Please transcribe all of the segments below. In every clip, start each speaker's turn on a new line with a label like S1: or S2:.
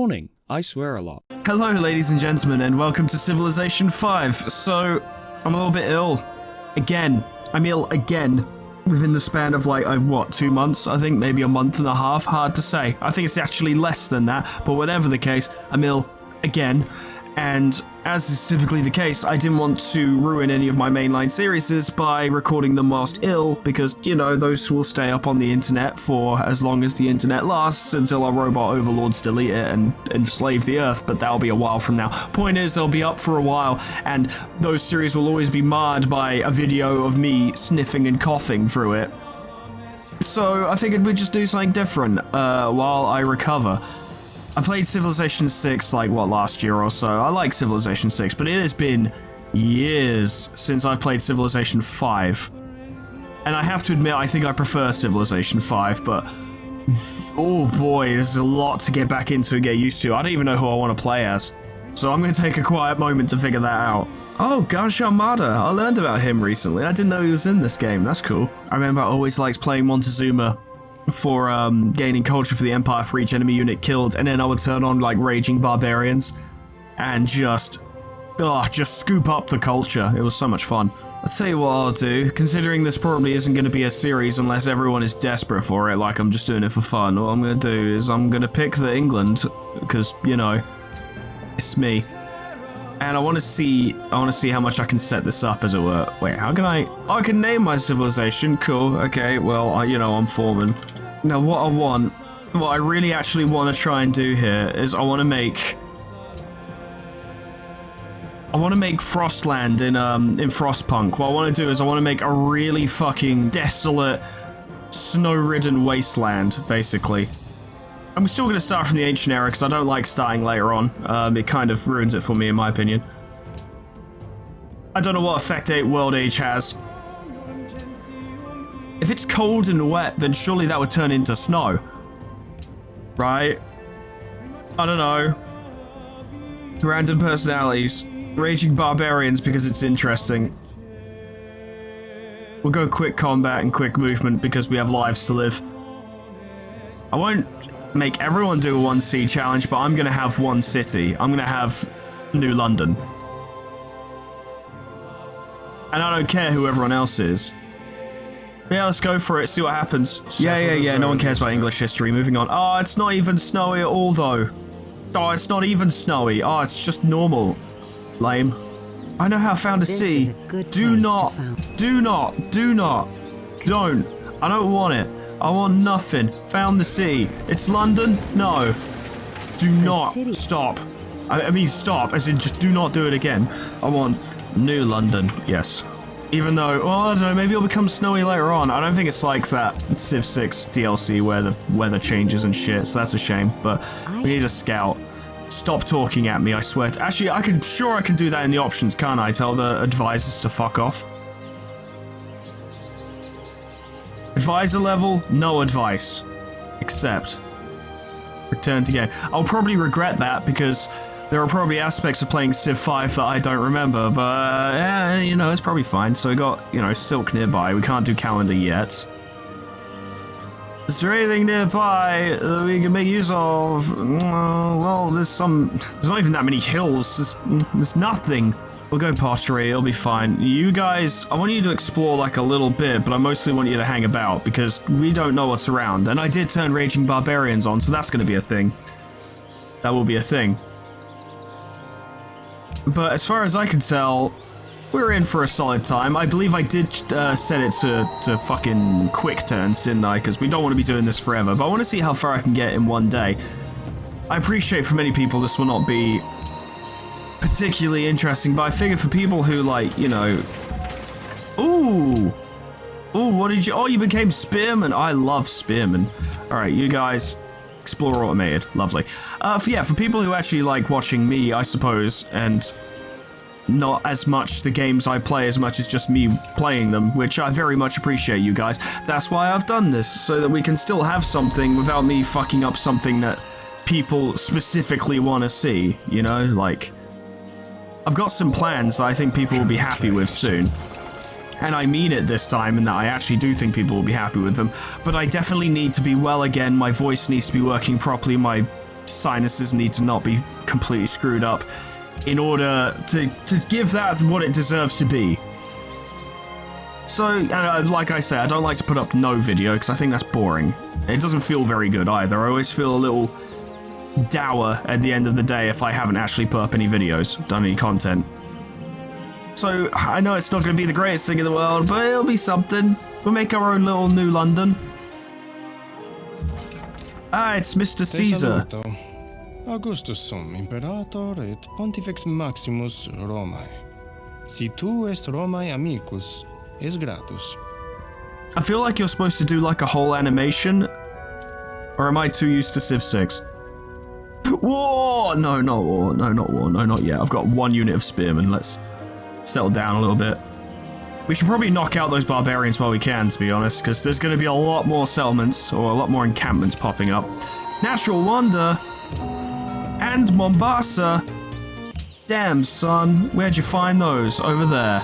S1: morning. I swear a lot.
S2: Hello, ladies and gentlemen, and welcome to Civilization 5. So, I'm a little bit ill. Again. I'm ill again. Within the span of, 2 months? I think maybe a month and a half. Hard to say. I think it's actually less than that, but whatever the case, I'm ill again. And as is typically the case, I didn't want to ruin any of my mainline series by recording them whilst ill, because, those will stay up on the internet for as long as the internet lasts until our robot overlords delete it and enslave the earth, but that'll be a while from now. Point is, they'll be up for a while, and those series will always be marred by a video of me sniffing and coughing through it. So I figured we'd just do something different while I recover. I played Civilization 6 last year or so. I like Civilization 6, but it has been years since I've played Civilization 5. And I have to admit, I think I prefer Civilization 5, but oh boy, there's a lot to get back into and get used to. I don't even know who I want to play as. So I'm going to take a quiet moment to figure that out. Oh, Gansha Mada. I learned about him recently. I didn't know he was in this game. That's cool. I remember I always liked playing Montezuma for gaining culture for the Empire for each enemy unit killed, and then I would turn on raging barbarians and just scoop up the culture. It was so much fun. I'll tell you what I'll do, considering this probably isn't going to be a series unless everyone is desperate for it, like I'm just doing it for fun. What I'm going to do is I'm going to pick the England, because, it's me. And I want to see how much I can set this up, as it were. Wait, how can I can name my civilization. Cool. Okay, well, I'm Foreman. Now, what I really actually want to try and do here is I want to make Frostland in Frostpunk. What I want to do is I want to make a really fucking desolate, snow-ridden wasteland, basically. I'm still going to start from the ancient era because I don't like starting later on. It kind of ruins it for me, in my opinion. I don't know what effect World Age has. If it's cold and wet, then surely that would turn into snow. Right? I don't know. Random personalities. Raging barbarians because it's interesting. We'll go quick combat and quick movement because we have lives to live. I won't make everyone do a 1C challenge, but I'm going to have one city. I'm going to have New London. And I don't care who everyone else is. Yeah, let's go for it, see what happens. Yeah, no one cares about English history. Moving on. Oh, it's not even snowy at all, though. Oh, it's not even snowy. Oh, it's just normal. Lame. I know how to found a sea. Don't. I don't want it. I want nothing. Found the sea. It's London? No. Do not stop. I mean, stop, as in just do not do it again. I want New London. Yes. Even though, I don't know, maybe it'll become snowy later on. I don't think it's like that Civ 6 DLC where the weather changes and shit, so that's a shame. But we need a scout. Stop talking at me, I swear. Actually, I can do that in the options, can't I? Tell the advisors to fuck off. Advisor level, no advice. Accept. Return to game. I'll probably regret that because there are probably aspects of playing Civ 5 that I don't remember, but it's probably fine. So we got, Silk nearby. We can't do calendar yet. Is there anything nearby that we can make use of? Well, there's not even that many hills. There's nothing. We'll go pottery, it'll be fine. You guys, I want you to explore a little bit, but I mostly want you to hang about because we don't know what's around. And I did turn Raging Barbarians on, so that's going to be a thing. That will be a thing. But as far as I can tell, we're in for a solid time. I believe I did set it to fucking quick turns, didn't I? Because we don't want to be doing this forever. But I want to see how far I can get in one day. I appreciate for many people this will not be particularly interesting, but I figure for people who Ooh, what did you... Oh, you became Spearman. I love Spearman. Alright, you guys... Explorer automated. Lovely. For people who actually like watching me, I suppose, and not as much the games I play as much as just me playing them, which I very much appreciate, you guys. That's why I've done this, so that we can still have something without me fucking up something that people specifically want to see, I've got some plans that I think people will be happy with soon. And I mean it this time, in that I actually do think people will be happy with them. But I definitely need to be well again, my voice needs to be working properly, my sinuses need to not be completely screwed up in order to give that what it deserves to be. So, like I say, I don't like to put up no video because I think that's boring. It doesn't feel very good either. I always feel a little dour at the end of the day if I haven't actually put up any videos, done any content. So, I know it's not going to be the greatest thing in the world, but it'll be something. We'll make our own little new London. Ah, it's Mr. Caesar.
S1: Augustus sum imperator et pontifex maximus Romae. Si tu est Romae amicus, es gratus.
S2: I feel like you're supposed to do like a whole animation. Or am I too used to Civ 6? War! No, not war. No, not war. No, not yet. I've got 1 unit of spearmen. Let's settle down a little bit. We should probably knock out those barbarians while we can, to be honest, because there's going to be a lot more settlements, or a lot more encampments popping up. Natural Wonder! And Mombasa! Damn, son. Where'd you find those? Over there.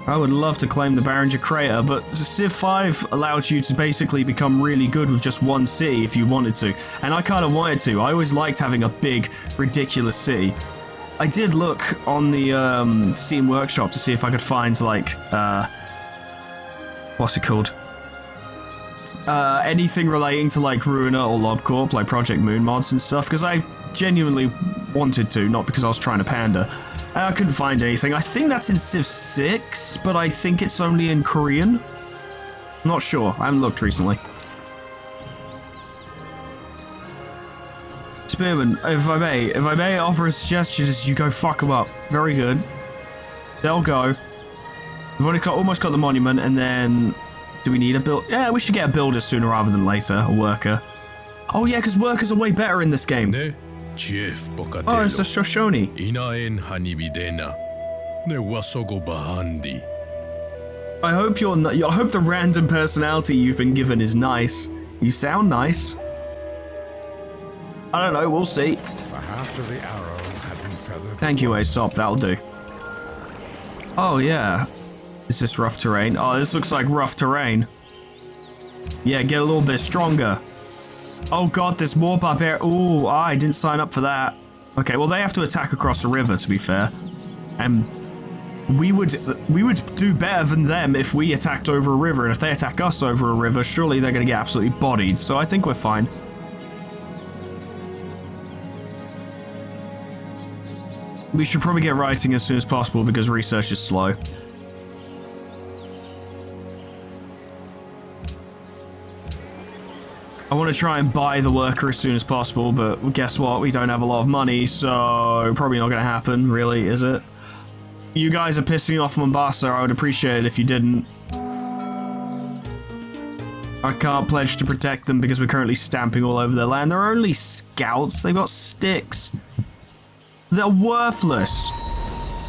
S2: I would love to claim the Barringer Crater, but Civ 5 allowed you to basically become really good with just 1 city if you wanted to. And I kind of wanted to. I always liked having a big, ridiculous city. I did look on the Steam Workshop to see if I could find, like, what's it called? Anything relating to, like, Ruiner or LobCorp, like Project Moon mods and stuff, because I genuinely wanted to, not because I was trying to pander. I couldn't find anything. I think that's in Civ 6, but I think it's only in Korean. I'm not sure. I haven't looked recently. Spearman, if I may offer a suggestion is you go fuck them up. Very good. They'll go. We've almost got the monument, and then... Do we need a build? Yeah, we should get a builder sooner rather than later. A worker. Oh yeah, because workers are way better in this game.
S3: Ne, Chief Bocatello.
S2: Oh, it's a Shoshone.
S3: Inaen hanibidena. Ne wasogo bahandi.
S2: I hope you're not, I hope the random personality you've been given is nice. You sound nice. I don't know, we'll see.
S4: The haft of the arrow had been feathered.
S2: Thank you, Aesop, that'll do. Oh yeah. Is this rough terrain? Oh, this looks like rough terrain. Yeah, get a little bit stronger. Oh god, there's more barbarian. Ooh, I didn't sign up for that. Okay, well they have to attack across a river, to be fair. And we would do better than them if we attacked over a river, and if they attack us over a river, surely they're gonna get absolutely bodied, so I think we're fine. We should probably get writing as soon as possible because research is slow. I want to try and buy the worker as soon as possible, but guess what? We don't have a lot of money, so probably not going to happen, really, is it? You guys are pissing off Mombasa. I would appreciate it if you didn't. I can't pledge to protect them because we're currently stamping all over their land. They're only scouts. They've got sticks. They're worthless.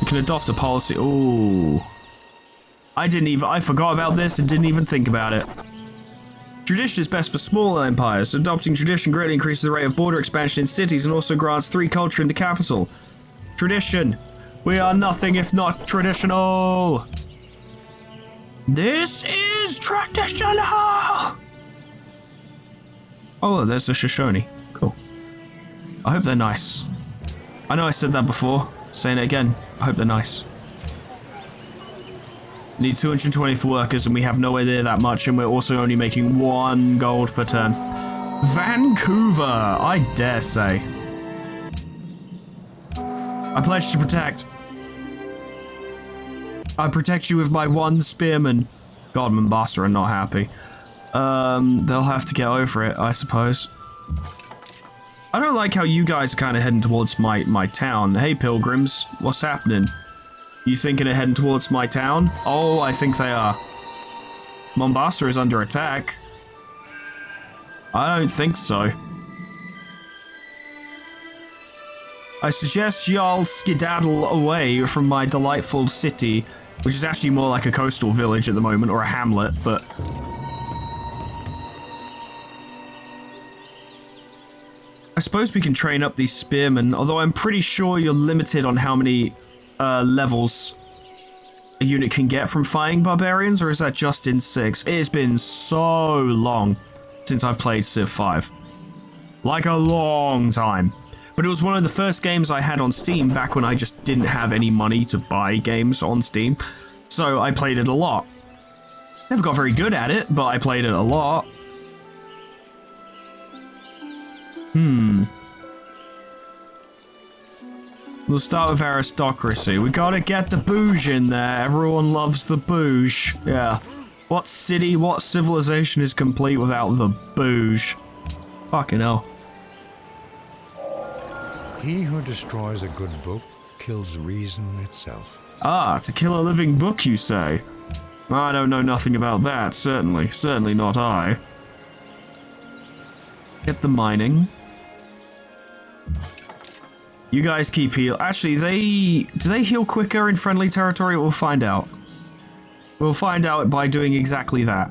S2: We can adopt a policy. Ooh. I forgot about this and didn't even think about it. Tradition is best for small empires. Adopting tradition greatly increases the rate of border expansion in cities and also grants 3 culture in the capital. Tradition. We are nothing if not traditional. This is traditional. Oh, there's the Shoshone. Cool. I hope they're nice. I know I said that before. Saying it again. I hope they're nice. Need 220 for workers, and we have nowhere near that much, and we're also only making 1 gold per turn. Vancouver, I dare say. I pledge to protect. I protect you with my 1 spearman. God, Mombasa are not happy. They'll have to get over it, I suppose. I don't like how you guys are kind of heading towards my town. Hey, pilgrims, what's happening? You thinking of heading towards my town? Oh, I think they are. Mombasa is under attack. I don't think so. I suggest y'all skedaddle away from my delightful city, which is actually more like a coastal village at the moment, or a hamlet, but... I suppose we can train up these spearmen, although I'm pretty sure you're limited on how many levels a unit can get from fighting barbarians, or is that just in 6? It's been so long. since I've played Civ 5. Like a long time. But it was one of the first games I had on Steam back when I just didn't have any money to buy games on Steam. So I played it a lot. Never got very good at it, but I played it a lot. We'll start with aristocracy. We gotta get the bouge in there. Everyone loves the bouge. Yeah. What city, what civilization is complete without the bouge? Fucking hell.
S4: He who destroys a good book kills reason itself.
S2: Ah, to kill a living book, you say? I don't know nothing about that, certainly. Certainly not I. Get the mining. You guys keep heal. Actually, do they heal quicker in friendly territory? We'll find out. We'll find out by doing exactly that.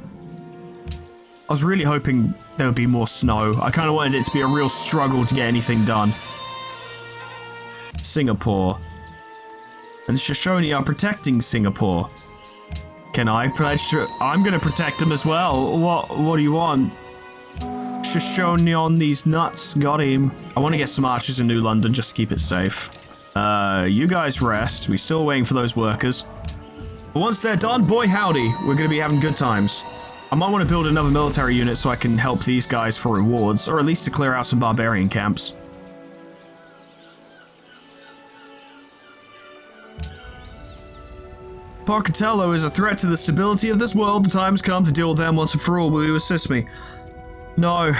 S2: I was really hoping there would be more snow. I kind of wanted it to be a real struggle to get anything done. Singapore. And Shoshone are protecting Singapore. Can I pledge to... I'm gonna protect them as well. What do you want? Shoshone on these nuts. Got him. I want to get some archers in New London just to keep it safe. You guys rest. We're still waiting for those workers. But once they're done, boy howdy, we're gonna be having good times. I might want to build another military unit so I can help these guys for rewards, or at least to clear out some barbarian camps. Parcatello is a threat to the stability of this world. The time's come to deal with them once and for all. Will you assist me? No.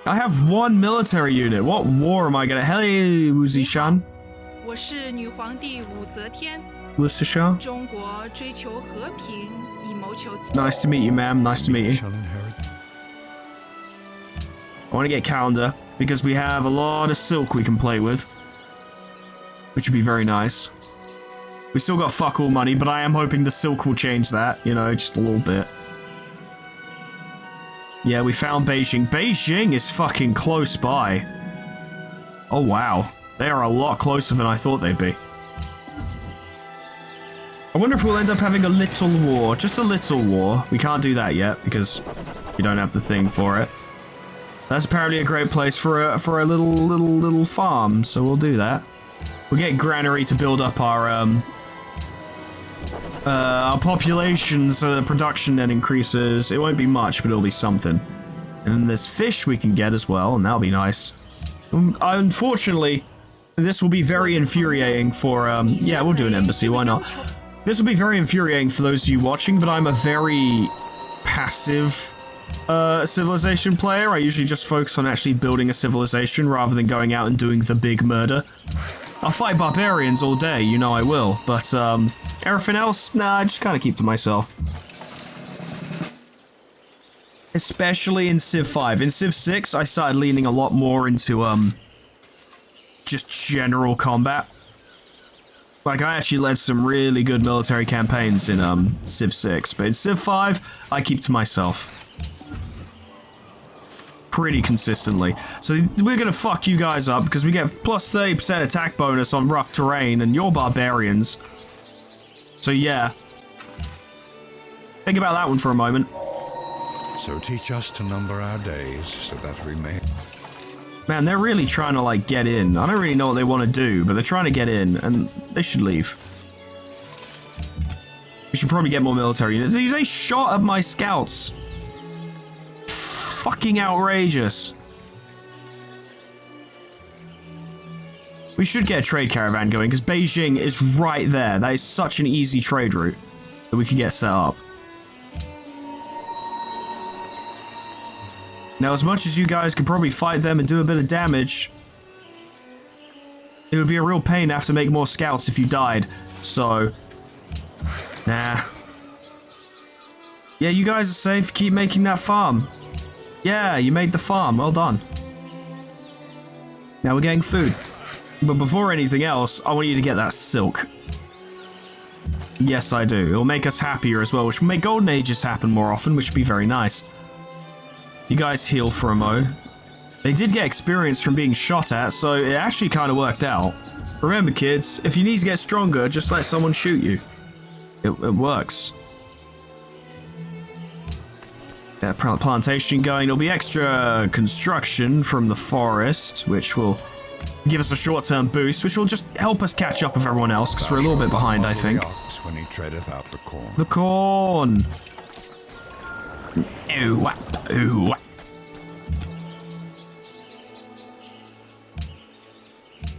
S2: I have one military unit. What war am I gonna... Hey, Wuzi-shan.
S5: 我是女皇帝武则天，
S2: Wuzi-shan.
S5: 中国追求和平，以谋求自
S2: Nice to meet you, ma'am. Nice to meet you.
S4: Shall inherit.
S2: I want to get calendar, because we have a lot of silk we can play with. Which would be very nice. We still got fuck all money, but I am hoping the silk will change that, you know, just a little bit. Yeah, we found Beijing. Beijing is fucking close by. Oh, wow. They are a lot closer than I thought they'd be. I wonder if we'll end up having a little war. Just a little war. We can't do that yet, because we don't have the thing for it. That's apparently a great place for a little farm, so we'll do that. We'll get Granary to build up our population, so the production then increases. It won't be much, but it'll be something. And then there's fish we can get as well, and that'll be nice. Unfortunately, this will be very infuriating for, yeah, we'll do an embassy, why not? This will be very infuriating for those of you watching, but I'm a very passive civilization player. I usually just focus on actually building a civilization rather than going out and doing the big murder. I'll fight barbarians all day, you know I will, but everything else, nah, I just kind of keep to myself. Especially in Civ 5. In Civ 6, I started leaning a lot more into, just general combat. Like, I actually led some really good military campaigns in, Civ 6, but in Civ 5, I keep to myself. Pretty consistently. So we're gonna fuck you guys up because we get plus 30% attack bonus on rough terrain and you're barbarians. So yeah. Think about that one for a moment.
S4: So teach us to number our days so that we may...
S2: Man, they're really trying to like get in. I don't really know what they want to do, but they're trying to get in and they should leave. We should probably get more military units. They shot at my scouts. Fucking outrageous. We should get a trade caravan going because Beijing is right there. That is such an easy trade route that we could get set up. Now, as much as you guys could probably fight them and do a bit of damage, it would be a real pain to have to make more scouts if you died. So, nah. Yeah, you guys are safe. Keep making that farm. Yeah, you made the farm. Well done. Now we're getting food. But before anything else, I want you to get that silk. Yes, I do. It'll make us happier as well, which will make golden ages happen more often, which would be very nice. You guys heal for a mo. They did get experience from being shot at, so it actually kind of worked out. Remember, kids, if you need to get stronger, just let someone shoot you. It works. plantation going. There'll be extra construction from the forest, which will give us a short-term boost, which will just help us catch up with everyone else, because we're a little bit behind, I think.
S4: When he treadeth out the corn.
S2: The corn! Ooh, ooh.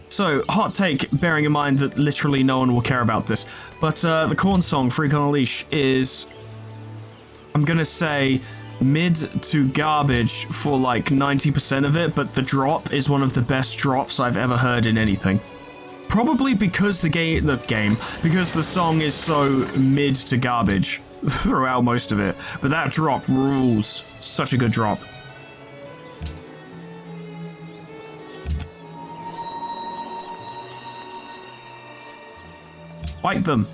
S2: So, hot take, bearing in mind that literally no one will care about this, but the corn song, Freak on a Leash, is, I'm gonna say, mid to garbage for like 90% of it, but the drop is one of the best drops I've ever heard in anything. Probably because because the song is so mid to garbage throughout most of it, but that drop rules. Such a good drop. Fight them.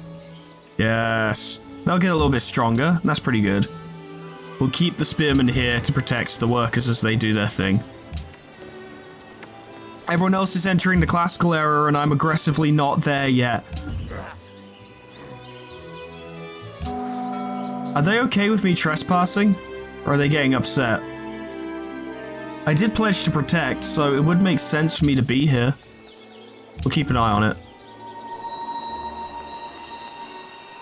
S2: Yes. They'll get a little bit stronger. That's pretty good. We'll keep the spearmen here to protect the workers as they do their thing. Everyone else is entering the classical era and I'm aggressively not there yet. Are they okay with me trespassing? Or are they getting upset? I did pledge to protect, so it would make sense for me to be here. We'll keep an eye on it.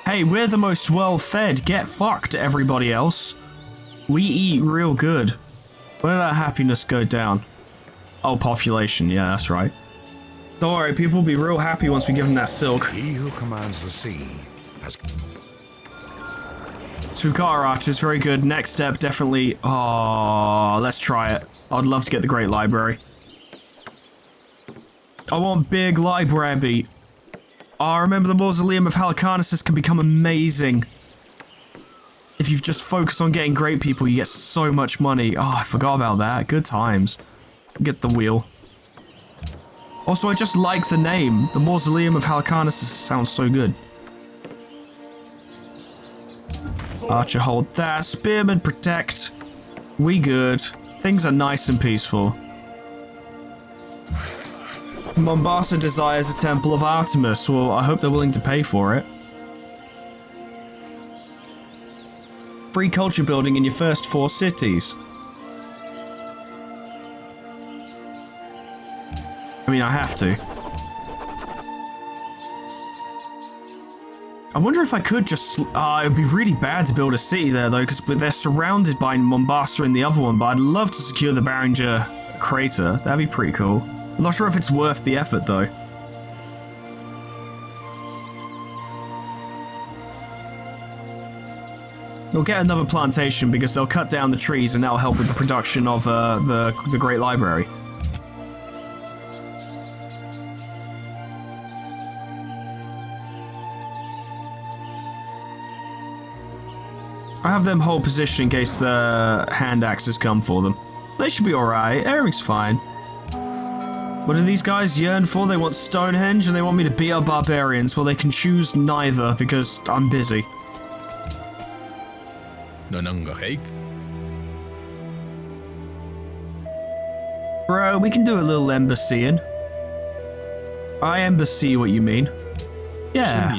S2: Hey, we're the most well-fed. Get fucked, everybody else. We eat real good. Where did our happiness go down? Oh, population. Yeah, that's right. Don't worry, people will be real happy once we give them that silk.
S4: He who commands the sea has...
S2: So we've got our archers, very good. Next step, definitely... Oh, let's try it. I'd love to get the Great Library. I want big library. Oh, remember the Mausoleum of Halicarnassus can become amazing. If you just focus on getting great people, you get so much money. Oh, I forgot about that. Good times. Get the wheel. Also, I just like the name. The Mausoleum of Halicarnassus sounds so good. Archer, hold that. Spearman, protect. We good. Things are nice and peaceful. Mombasa desires a temple of Artemis. Well, I hope they're willing to pay for it. Free culture building in your first 4 cities. I mean, I have to. I wonder if I could just... it would be really bad to build a city there, though, because they're surrounded by Mombasa in the other one, but I'd love to secure the Barringer crater. That'd be pretty cool. I'm not sure if it's worth the effort, though. We'll get another plantation because they'll cut down the trees and that'll help with the production of the Great Library. I have them hold position in case the hand axes come for them. They should be alright. Everything's fine. What do these guys yearn for? They want Stonehenge and they want me to beat up barbarians. Well, they can choose neither because I'm busy. Bro, we can do a little embassying. I embassy what you mean. Yeah.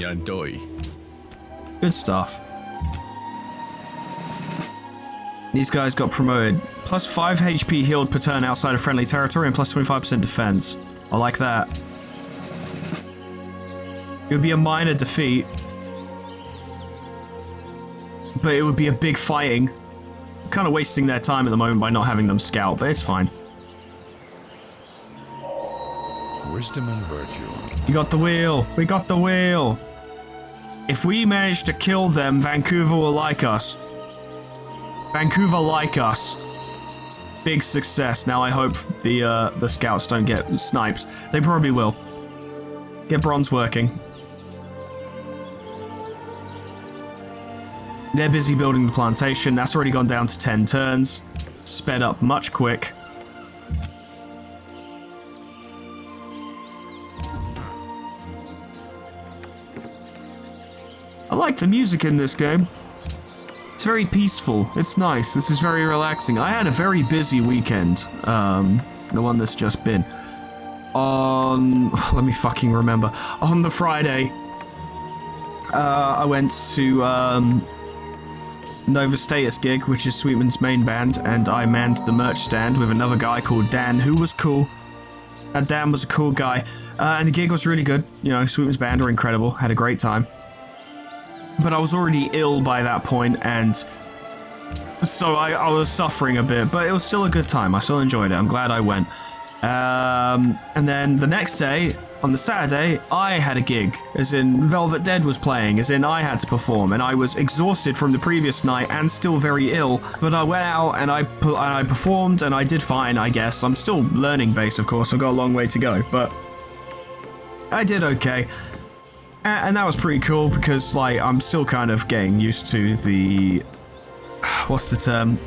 S2: Good stuff. These guys got promoted. Plus 5 HP healed per turn outside of friendly territory and plus 25% defense. I like that. It would be a minor defeat. But it would be a big fighting. I'm kind of wasting their time at the moment by not having them scout, but it's fine.
S4: Wisdom and virtue.
S2: You got the wheel. We got the wheel. If we manage to kill them, Vancouver will like us. Vancouver like us. Big success. Now I hope the scouts don't get sniped. They probably will. Get bronze working. They're busy building the plantation. That's already gone down to 10 turns. Sped up much quick. I like the music in this game. It's very peaceful. It's nice. This is very relaxing. I had a very busy weekend. The one that's just been. Let me fucking remember. On the Friday, I went to Nova Status gig, which is Sweetman's main band, and I manned the merch stand with another guy called Dan, who was cool. Dan was a cool guy, and the gig was really good. You know, Sweetman's band were incredible, had a great time. But I was already ill by that point, and so I was suffering a bit, but it was still a good time. I still enjoyed it. I'm glad I went. And then the next day, on the Saturday, I had a gig, as in Velvet Dead was playing, as in I had to perform, and I was exhausted from the previous night and still very ill, but I went out and I performed and I did fine, I guess. I'm still learning bass, of course. I've got a long way to go, but I did okay. And that was pretty cool because, like, I'm still kind of getting used to the... what's the term?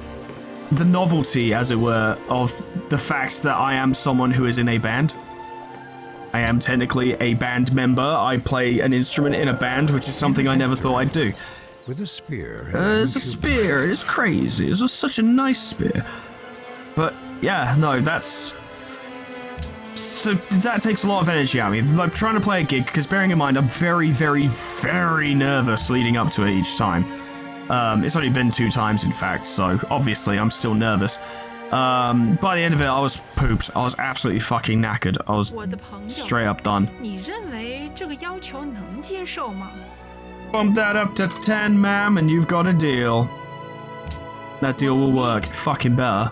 S2: The novelty, as it were, of the fact that I am someone who is in a band. I am technically a band member. I play an instrument in a band, which is something I never thought I'd do.
S4: With a spear.
S2: It's a spear. It's crazy. It's such a nice spear. But, yeah, no, that's... So that takes a lot of energy out of me. Like, trying to play a gig, because bearing in mind, I'm very, very, very nervous leading up to it each time. It's only been 2 times, in fact, so obviously I'm still nervous. By the end of it, I was pooped. I was absolutely fucking knackered. I was straight up done.
S5: 你认为这个要求能接受吗？
S2: Bump that up to 10, ma'am, and you've got a deal. That deal will work. Fucking better.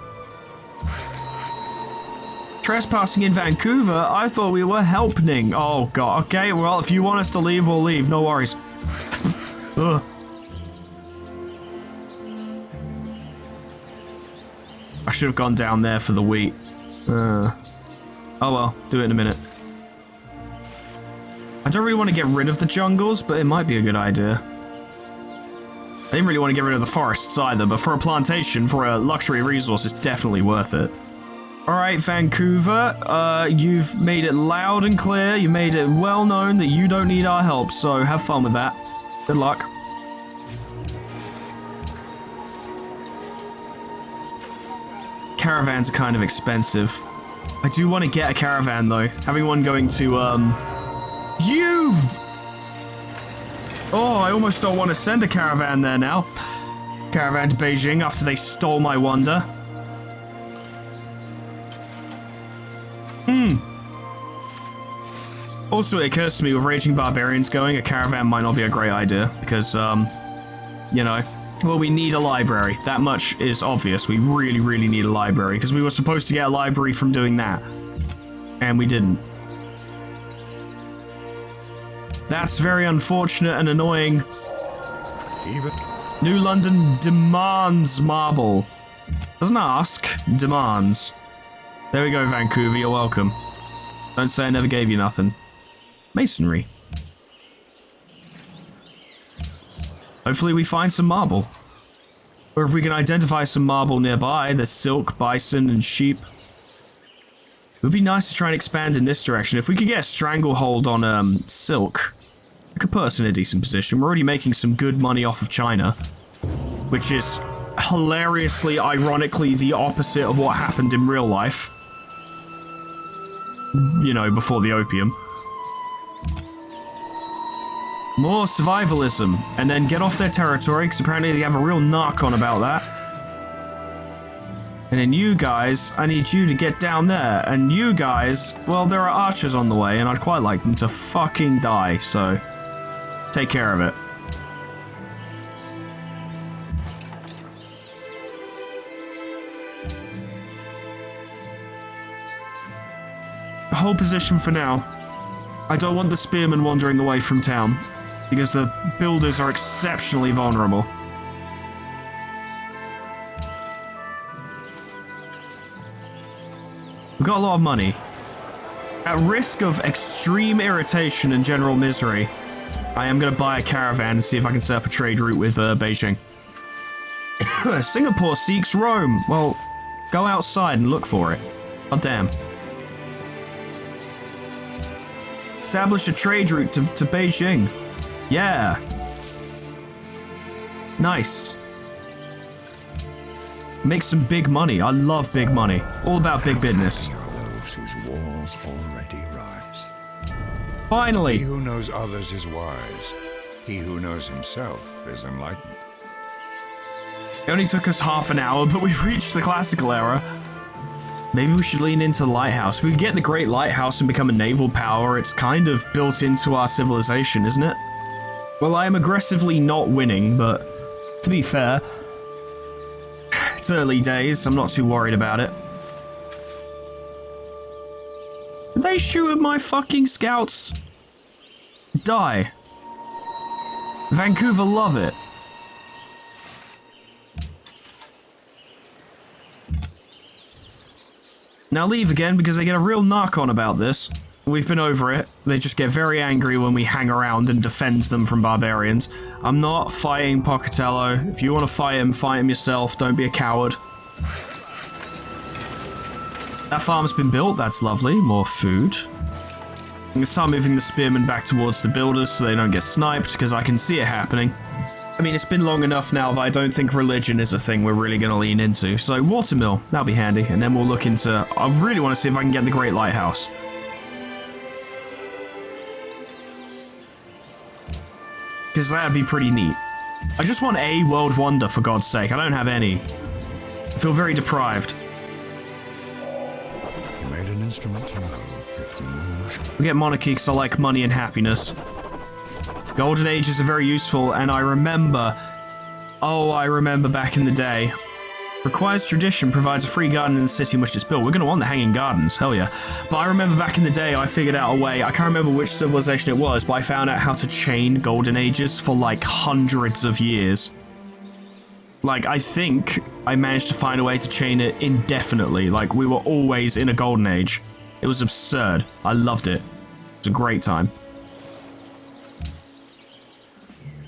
S2: Trespassing in Vancouver? I thought we were helping. Oh, God. Okay, well, if you want us to leave, we'll leave. No worries. Ugh. I should have gone down there for the wheat. Oh well, do it in a minute. I don't really want to get rid of the jungles, but it might be a good idea. I didn't really want to get rid of the forests either, but for a plantation, for a luxury resource, it's definitely worth it. Alright, Vancouver, you've made it loud and clear, you made it well known that you don't need our help, so have fun with that. Good luck. Caravans are kind of expensive. I do want to get a caravan though. Having one going to, you! Oh, I almost don't want to send a caravan there now. Caravan to Beijing after they stole my wonder. Also, it occurs to me with Raging Barbarians going, a caravan might not be a great idea because, you know, well, we need a library. That much is obvious. We really, really need a library because we were supposed to get a library from doing that. And we didn't. That's very unfortunate and annoying.
S4: Even
S2: New London demands marble. Doesn't ask, demands. There we go, Vancouver, you're welcome. Don't say I never gave you nothing. Masonry. Hopefully we find some marble. Or if we can identify some marble nearby, there's silk, bison, and sheep. It would be nice to try and expand in this direction. If we could get a stranglehold on silk, it could put us in a decent position. We're already making some good money off of China, which is hilariously, ironically, the opposite of what happened in real life. You know, before the opium. More survivalism, and then get off their territory, because apparently they have a real knock on about that. And then you guys, I need you to get down there, and you guys, well, there are archers on the way, and I'd quite like them to fucking die, so take care of it. Hold position for now. I don't want the spearmen wandering away from town, because the builders are exceptionally vulnerable. We've got a lot of money. At risk of extreme irritation and general misery, I am going to buy a caravan and see if I can set up a trade route with Beijing. Singapore seeks Rome. Well, go outside and look for it. Oh, damn. Establish a trade route to Beijing. Yeah. Nice. Make some big money. I love big money. All about big business.
S4: Happy are those whose walls already rise.
S2: Finally.
S4: He who knows others is wise. He who knows himself is enlightened.
S2: It only took us half an hour, but we've reached the classical era. Maybe we should lean into the lighthouse. We could get the Great Lighthouse and become a naval power. It's kind of built into our civilization, isn't it? Well, I am aggressively not winning, but to be fair, it's early days. I'm not too worried about it. Did they shoot at my fucking scouts? Die. Vancouver love it. Now leave again because they get a real knock on about this. We've been over it. They just get very angry when we hang around and defend them from barbarians. I'm not fighting Pocatello. If you want to fight him yourself. Don't be a coward. That farm's been built. That's lovely. More food. I'm going to start moving the spearmen back towards the builders so they don't get sniped, because I can see it happening. I mean, it's been long enough now that I don't think religion is a thing we're really going to lean into. So, watermill, that'll be handy. And then we'll look into... I really want to see if I can get the Great Lighthouse. Because that'd be pretty neat. I just want a world wonder, for God's sake. I don't have any. I feel very deprived.
S4: You made an instrument to know if the moon shall...
S2: We get monarchy because I like money and happiness. Golden Ages are very useful, and I remember back in the day. Requires tradition, provides a free garden in the city in which it's built. We're going to want the hanging gardens, hell yeah. But I remember back in the day, I figured out a way, I can't remember which civilization it was, but I found out how to chain Golden Ages for like hundreds of years. Like, I think I managed to find a way to chain it indefinitely. Like, we were always in a Golden Age. It was absurd. I loved it. It was a great time.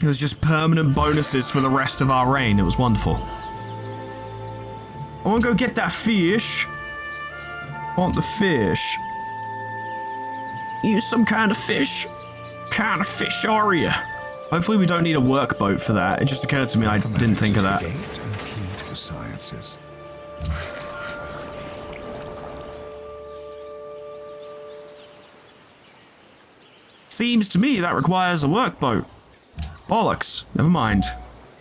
S2: It was just permanent bonuses for the rest of our reign. It was wonderful. I want to go get that fish. I want the fish. You some kind of fish? What kind of fish are you? Hopefully we don't need a workboat for that. It just occurred to me I didn't think of that.
S4: Gate and key to the sciences.
S2: Seems to me that requires a workboat. Bollocks. Never mind.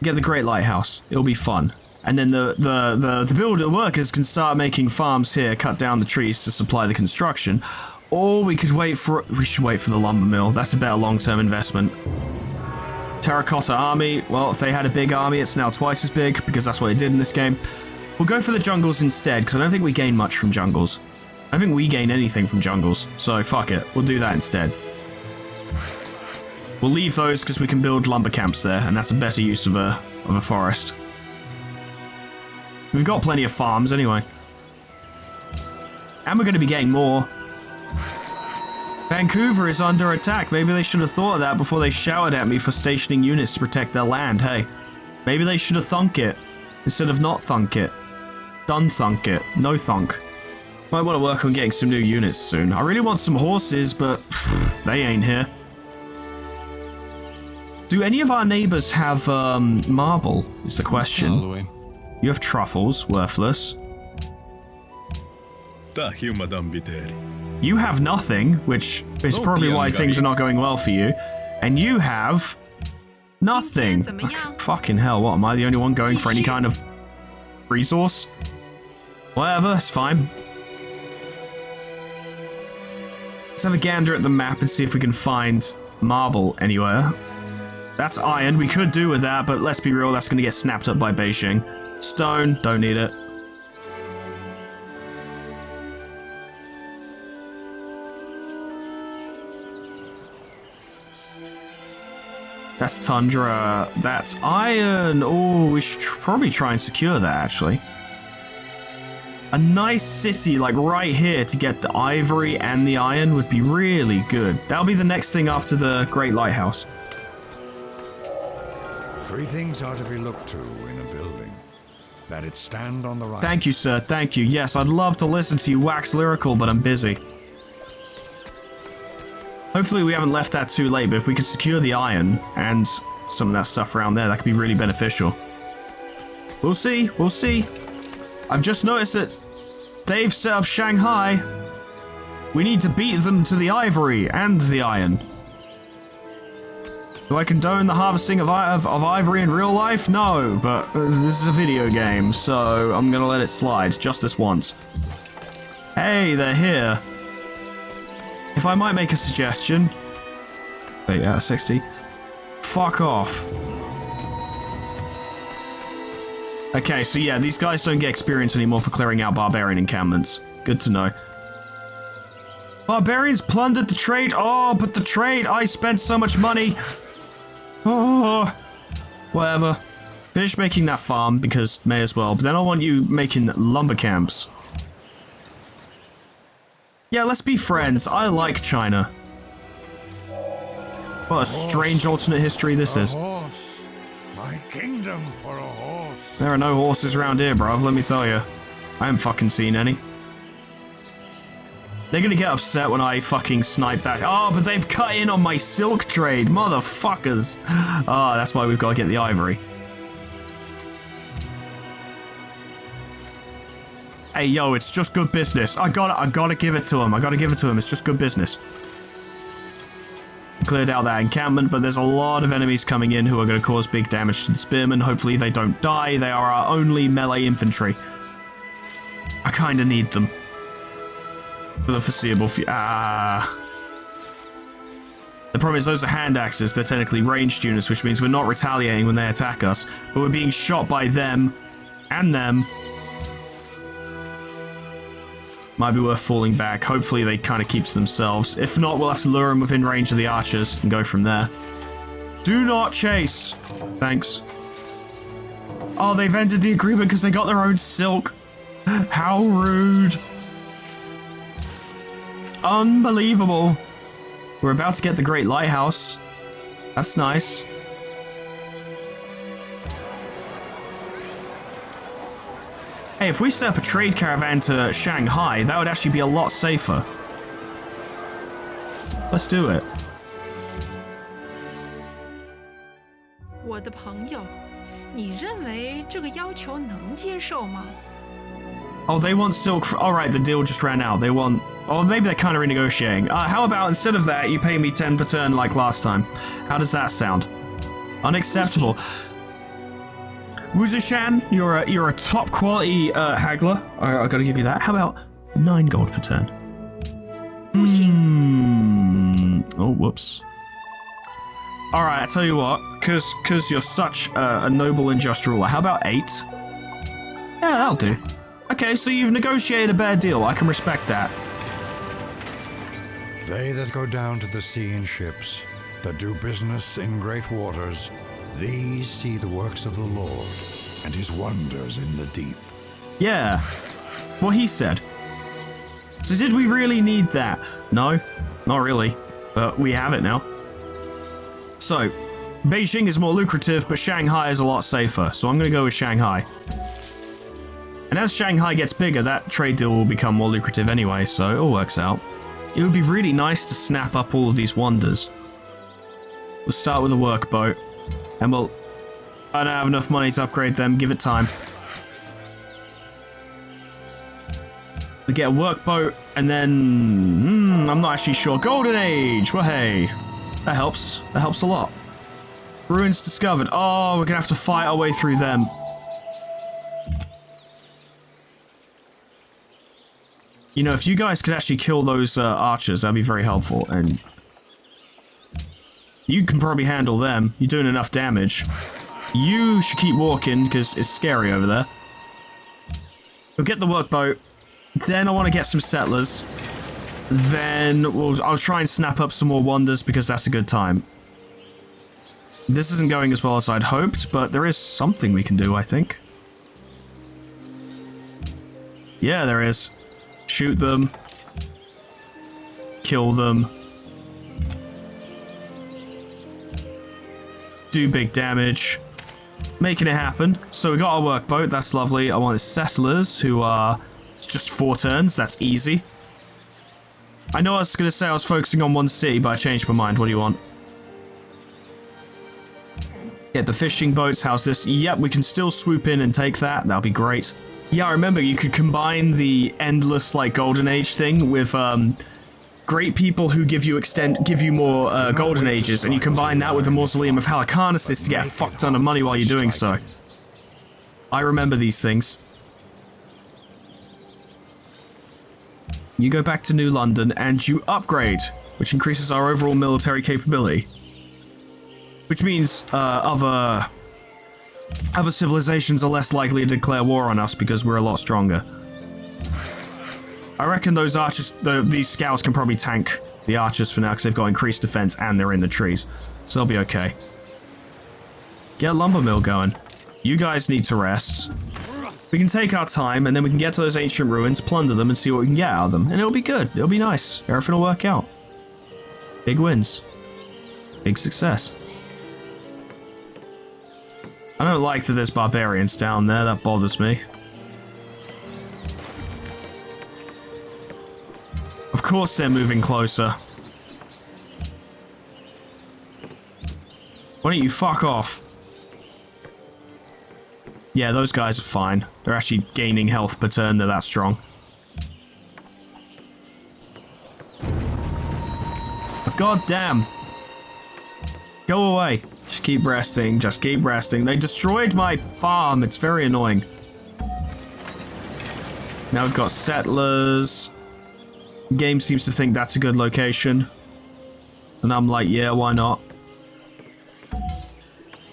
S2: Get the Great Lighthouse. It'll be fun. And then the builder workers can start making farms here, cut down the trees to supply the construction. Or we should wait for the lumber mill. That's a better long-term investment. Terracotta army. Well, if they had a big army, it's now twice as big, because that's what they did in this game. We'll go for the jungles instead, because I don't think we gain much from jungles. I don't think we gain anything from jungles, so fuck it. We'll do that instead. We'll leave those because we can build lumber camps there, and that's a better use of a forest. We've got plenty of farms anyway. And we're going to be getting more. Vancouver is under attack. Maybe they should have thought of that before they shouted at me for stationing units to protect their land, hey. Maybe they should have thunk it, instead of not thunk it. Done thunk it. No thunk. Might want to work on getting some new units soon. I really want some horses, but they ain't here. Do any of our neighbors have marble, is the question. You have truffles, worthless. You have nothing, which is probably why things are not going well for you. And you have nothing. Fucking hell, what, am I the only one going for any kind of resource? Whatever, it's fine. Let's have a gander at the map and see if we can find marble anywhere. That's iron, we could do with that, but let's be real, that's going to get snapped up by Beijing. Stone, don't need it. That's tundra, that's iron. Oh, we should probably try and secure that, actually. A nice city, like right here, to get the ivory and the iron would be really good. That'll be the next thing after the Great Lighthouse.
S4: 3 things are to be looked to in a building. That it stand on the right.
S2: Thank you, sir. Thank you. Yes, I'd love to listen to you wax lyrical, but I'm busy. Hopefully we haven't left that too late, but if we could secure the iron and some of that stuff around there, that could be really beneficial. We'll see. We'll see. I've just noticed that they've set up Shanghai. We need to beat them to the ivory and the iron. Do I condone the harvesting of ivory in real life? No, but this is a video game, so I'm gonna let it slide just this once. Hey, they're here. If I might make a suggestion. 8 out of 60. Fuck off. Okay, so yeah, these guys don't get experience anymore for clearing out barbarian encampments. Good to know. Barbarians plundered the trade. Oh, but the trade. I spent so much money. Oh, whatever. Finish making that farm because may as well. But then I want you making lumber camps. Yeah, let's be friends. I like China. What a strange alternate history this is.
S4: Horse. My kingdom for a horse.
S2: There are no horses around here, bruv, let me tell you. I haven't fucking seen any. They're gonna get upset when I fucking snipe that. Oh, but they've cut in on my silk trade, motherfuckers. Ah, that's why we've got to get the ivory. Hey, yo, it's just good business. I gotta give it to him. I gotta give it to him. It's just good business. Cleared out that encampment, but there's a lot of enemies coming in who are going to cause big damage to the spearmen. Hopefully they don't die. They are our only melee infantry. I kind of need them. For the foreseeable future. The problem is those are hand axes. They're technically ranged units, which means we're not retaliating when they attack us. But we're being shot by them and them. Might be worth falling back. Hopefully they kind of keeps themselves. If not, we'll have to lure them within range of the archers and go from there. Do not chase. Thanks. Oh, they've ended the agreement because they got their own silk. How rude. Unbelievable. We're about to get the Great Lighthouse. That's nice. Hey, if we set up a trade caravan to Shanghai, that would actually be a lot safer. Let's do it.
S5: 我的朋友，你认为这个要求能接受吗？
S2: Oh, they want silk. Alright, the deal just ran out. They want... Oh, maybe they're kind of renegotiating. How about instead of that, you pay me 10 per turn like last time? How does that sound? Unacceptable. Wuzishan, you're a top quality haggler. I gotta give you that. How about 9 gold per turn? Oh, whoops. Alright, I tell you what, cause you're such a noble and just ruler. How about 8? Yeah, that'll do. Okay, so you've negotiated a bad deal. I can respect that.
S4: They that go down to the sea in ships, that do business in great waters, these see the works of the Lord, and his wonders in the deep.
S2: Yeah, what he said. So did we really need that? No, not really, but we have it now. So, Beijing is more lucrative, but Shanghai is a lot safer, so I'm gonna go with Shanghai. And as Shanghai gets bigger, that trade deal will become more lucrative anyway, so it all works out. It would be really nice to snap up all of these wonders. We'll start with a workboat, and we'll... I don't have enough money to upgrade them, give it time. We get a workboat, and then... I'm not actually sure. Golden Age! Well, hey. That helps. That helps a lot. Ruins discovered. Oh, we're gonna have to fight our way through them. You know, if you guys could actually kill those archers, that'd be very helpful, and... You can probably handle them. You're doing enough damage. You should keep walking, because it's scary over there. We'll get the workboat. Then I want to get some settlers. Then I'll try and snap up some more wonders, because that's a good time. This isn't going as well as I'd hoped, but there is something we can do, I think. Yeah, there is. Shoot them. Kill them. Do big damage. Making it happen. So we got our workboat, that's lovely. I want settlers who are... It's just 4 turns, that's easy. I know I was going to say I was focusing on one city, but I changed my mind. What do you want? Get the fishing boats, how's this? Yep, we can still swoop in and take that. That'll be great. Yeah, I remember you could combine the endless, like, Golden Age thing with, great people who give you more golden ages, and you combine that with the Mausoleum of Halicarnassus to get a fuck ton of money while you're doing so. I remember these things. You go back to New London and you upgrade, which increases our overall military capability. Which means other civilizations are less likely to declare war on us because we're a lot stronger. I reckon those archers, these scouts can probably tank the archers for now because they've got increased defense and they're in the trees. So they'll be okay. Get a lumber mill going. You guys need to rest. We can take our time and then we can get to those ancient ruins, plunder them and see what we can get out of them. And it'll be good. It'll be nice. Everything will work out. Big wins. Big success. I don't like that there's barbarians down there. That bothers me. Of course they're moving closer. Why don't you fuck off? Yeah, those guys are fine. They're actually gaining health per turn. They're that strong. But god damn. Go away. Just keep resting. Just keep resting. They destroyed my farm. It's very annoying. Now we've got settlers. Game seems to think that's a good location. And I'm like, yeah, why not?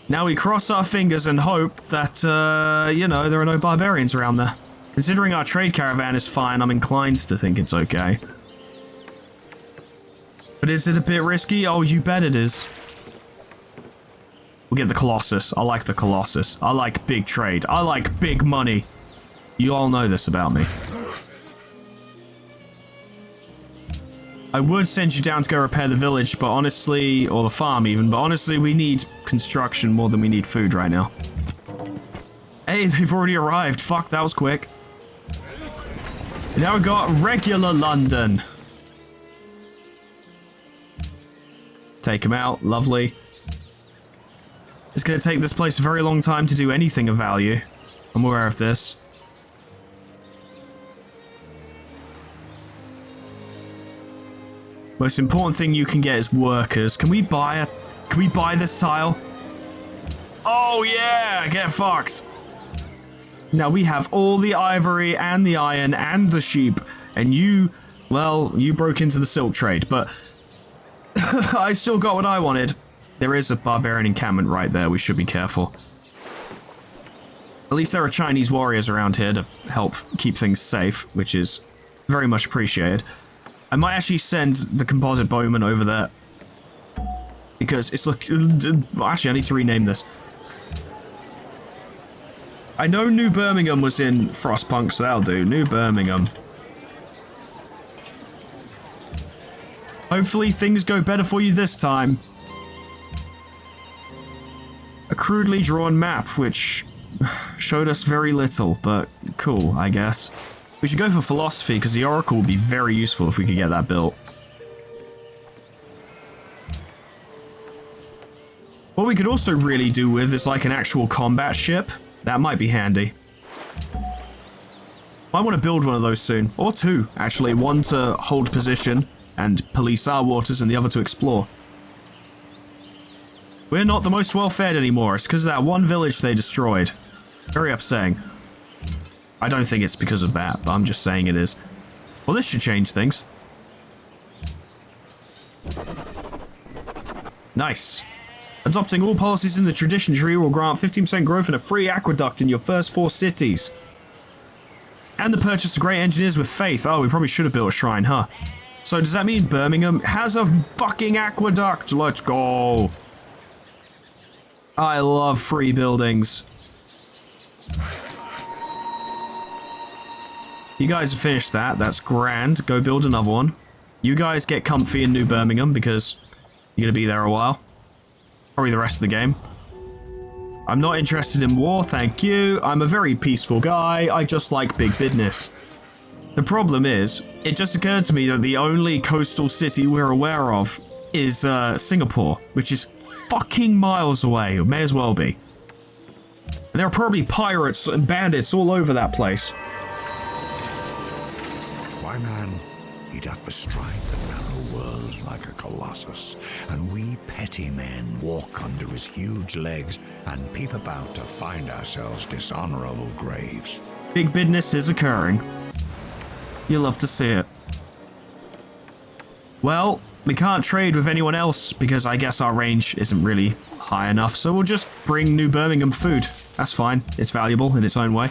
S2: Now we cross our fingers and hope that, you know, there are no barbarians around there. Considering our trade caravan is fine, I'm inclined to think it's okay. But is it a bit risky? Oh, you bet it is. We'll get the Colossus. I like the Colossus. I like big trade. I like big money. You all know this about me. I would send you down to go repair the village, but honestly, or the farm even, but honestly, we need construction more than we need food right now. Hey, they've already arrived. Fuck, that was quick. And now we've got regular London. Take him out. Lovely. It's going to take this place a very long time to do anything of value. I'm aware of this. Most important thing you can get is workers. Can we buy this tile? Oh yeah, get fucked. Now we have all the ivory and the iron and the sheep, and you, well, you broke into the silk trade, but I still got what I wanted. There is a barbarian encampment right there. We should be careful. At least there are Chinese warriors around here to help keep things safe, which is very much appreciated. I might actually send the composite bowman over there. Because it's actually, I need to rename this. I know New Birmingham was in Frostpunk, so that'll do. New Birmingham. Hopefully things go better for you this time. A crudely drawn map, which showed us very little, but cool, I guess. We should go for philosophy, because the Oracle would be very useful if we could get that built. What we could also really do with is like an actual combat ship. That might be handy. I want to build one of those soon. Or two, actually. One to hold position and police our waters, and the other to explore. We're not the most well-fed anymore. It's because of that one village they destroyed. Very upsetting. I don't think it's because of that, but I'm just saying it is. Well, this should change things. Nice. Adopting all policies in the tradition tree will grant 15% growth and a free aqueduct in your first 4 cities. And the purchase of great engineers with faith. Oh, we probably should have built a shrine, huh? So does that mean Birmingham has a fucking aqueduct? Let's go. I love free buildings. You guys have finished that. That's grand. Go build another one. You guys get comfy in New Birmingham because you're going to be there a while. Probably the rest of the game. I'm not interested in war, thank you. I'm a very peaceful guy. I just like big business. The problem is, it just occurred to me that the only coastal city we're aware of is Singapore, which is fucking miles away. It may as well be. And there are probably pirates and bandits all over that place.
S4: Why, man, He doth bestride the narrow world like a colossus, and we petty men walk under his huge legs and peep about to find ourselves dishonorable graves.
S2: Big business is occurring. You love to see it. Well, we can't trade with anyone else because I guess our range isn't really high enough, so we'll just bring New Birmingham food. That's fine. It's valuable in its own way.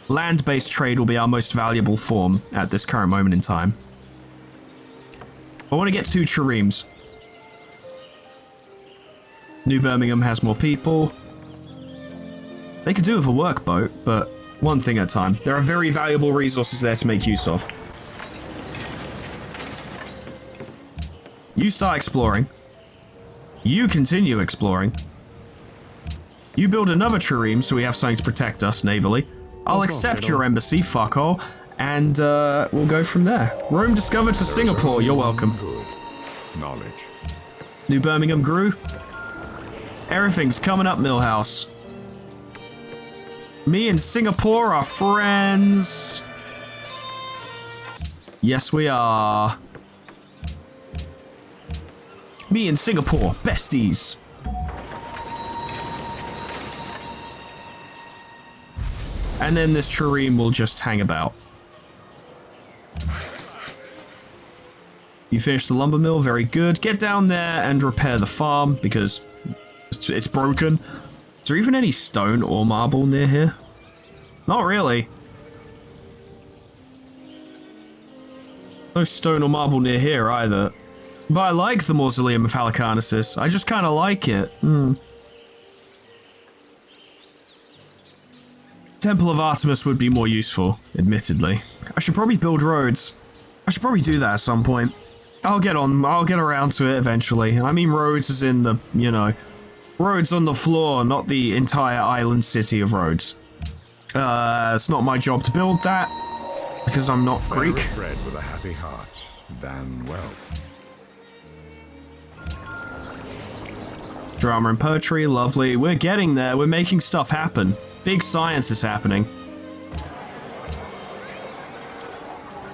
S2: Land-based trade will be our most valuable form at this current moment in time. I want to get 2 triremes. New Birmingham has more people. They could do with a workboat, but one thing at a time. There are very valuable resources there to make use of. You start exploring. You continue exploring. You build another trireme so we have something to protect us navally. I'll accept your embassy, fucko, and we'll go from there. Rome discovered for Singapore, you're welcome.
S4: Good knowledge.
S2: New Birmingham grew. Everything's coming up, Millhouse. Me and Singapore are friends. Yes, we are. Me and Singapore, besties. And then this trireme will just hang about. You finished the lumber mill, very good. Get down there and repair the farm because it's broken. Is there even any stone or marble near here? Not really. No stone or marble near here either. But I like the Mausoleum of Halicarnassus. I just kind of like it. Temple of Artemis would be more useful, admittedly. I should probably build roads. I should probably do that at some point. I'll get around to it eventually. I mean roads as in the, you know, roads on the floor, not the entire island city of Rhodes. It's not my job to build that, because I'm not Greek.
S4: Better bread with a happy heart than wealth.
S2: Drama and poetry, lovely. We're getting there. We're making stuff happen. Big science is happening.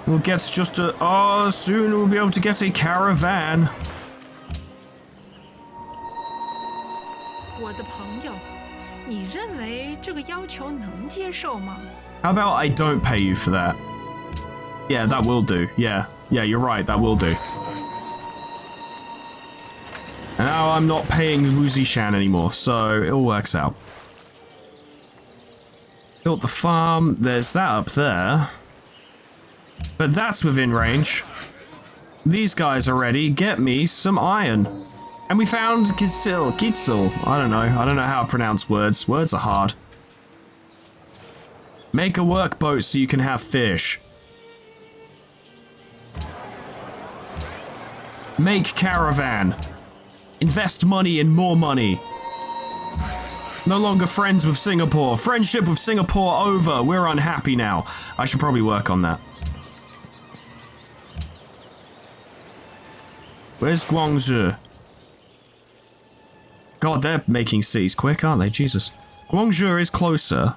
S2: We'll get just a... Oh, soon we'll be able to get a caravan.
S5: 我的朋友，你认为这个要求能接受吗？
S2: How about I don't pay you for that? Yeah, that will do. Yeah, you're right. That will do. And now I'm not paying Wuzi Shan anymore, so it all works out. Built the farm. There's that up there. But that's within range. These guys are ready. Get me some iron. And we found Kitzel. I don't know how to pronounce words. Words are hard. Make a workboat so you can have fish. Make caravan. Invest money in more money. No longer friends with Singapore. Friendship with Singapore over. We're unhappy now. I should probably work on that. Where's Guangzhou? God, they're making cities quick, aren't they? Jesus. Guangzhou is closer.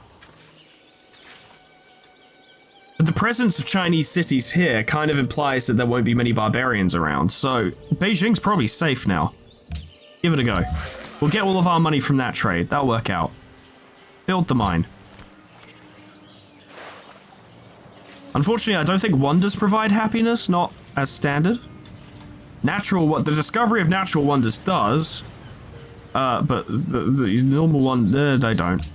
S2: But the presence of Chinese cities here kind of implies that there won't be many barbarians around, so Beijing's probably safe now. Give it a go. We'll get all of our money from that trade. That'll work out. Build the mine. Unfortunately, I don't think wonders provide happiness, not as standard. The discovery of natural wonders does, but the normal one, they don't.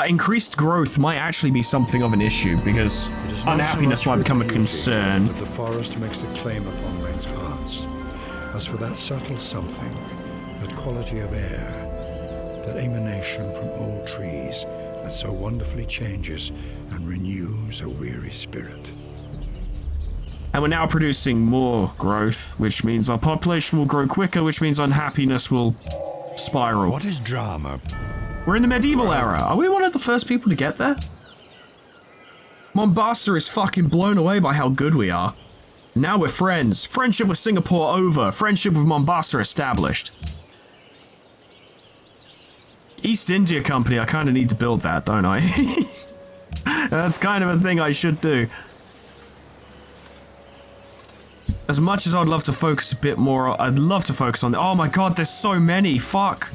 S2: Increased growth might actually be something of an issue, because unhappiness might become a concern.
S4: But the forest makes a claim upon men's hearts. As for that subtle something, that quality of air, that emanation from old trees that so wonderfully changes and renews a weary spirit.
S2: And we're now producing more growth, which means our population will grow quicker, which means unhappiness will spiral.
S4: What is drama?
S2: We're in the medieval era. Are we one of the first people to get there? Mombasa is fucking blown away by how good we are. Now we're friends. Friendship with Singapore over. Friendship with Mombasa established. East India Company, I kind of need to build that, don't I? That's kind of a thing I should do. As much as I'd love to focus a bit more, I'd love to focus on... Oh my god, there's so many, fuck.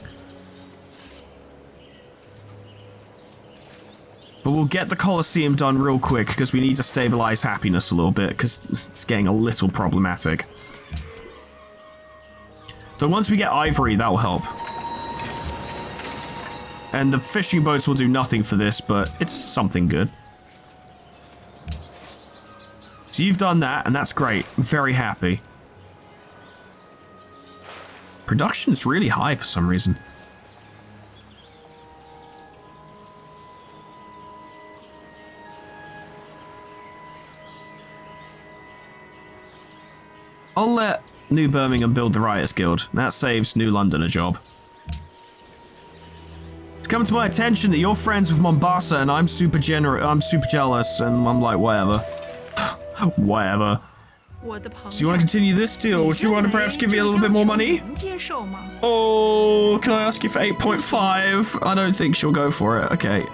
S2: But we'll get the Colosseum done real quick, because we need to stabilize happiness a little bit, because it's getting a little problematic. So once we get ivory, that'll help. And the fishing boats will do nothing for this, but it's something good. So you've done that, and that's great. I'm very happy. Production's really high for some reason. I'll let New Birmingham build the Rioters Guild. That saves New London a job. It's come to my attention that you're friends with Mombasa, and I'm super jealous, and I'm like, whatever. Whatever. So you want to continue this deal, or do you want to perhaps give me a little bit more money? Oh, can I ask you for 8.5? I don't think she'll go for it. Okay.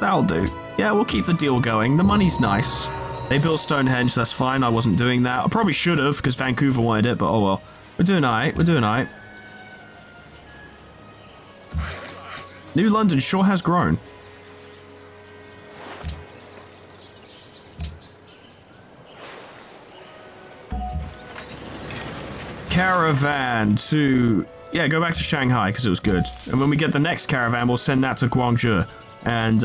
S2: That'll do. Yeah, we'll keep the deal going. The money's nice. They built Stonehenge, that's fine. I wasn't doing that. I probably should have, because Vancouver wanted it, but oh well. We're doing alright. We're doing alright. New London sure has grown. Caravan to... Yeah, go back to Shanghai, because it was good. And when we get the next caravan, we'll send that to Guangzhou. And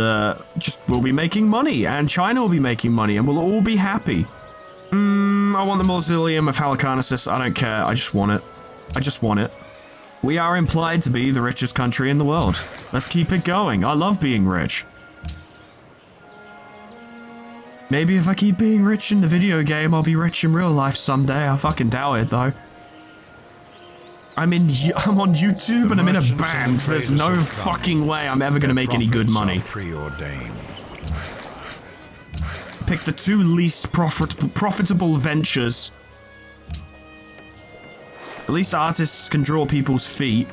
S2: we'll be making money, and China will be making money, and we'll all be happy. I want the Mausoleum of Halicarnassus. I don't care. I just want it. I just want it. We are implied to be the richest country in the world. Let's keep it going. I love being rich. Maybe if I keep being rich in the video game, I'll be rich in real life someday. I fucking doubt it, though. I'm on YouTube and I'm in a band. There's no fucking way I'm ever gonna make any good money. Pick the two least profitable ventures. At least artists can draw people's feet.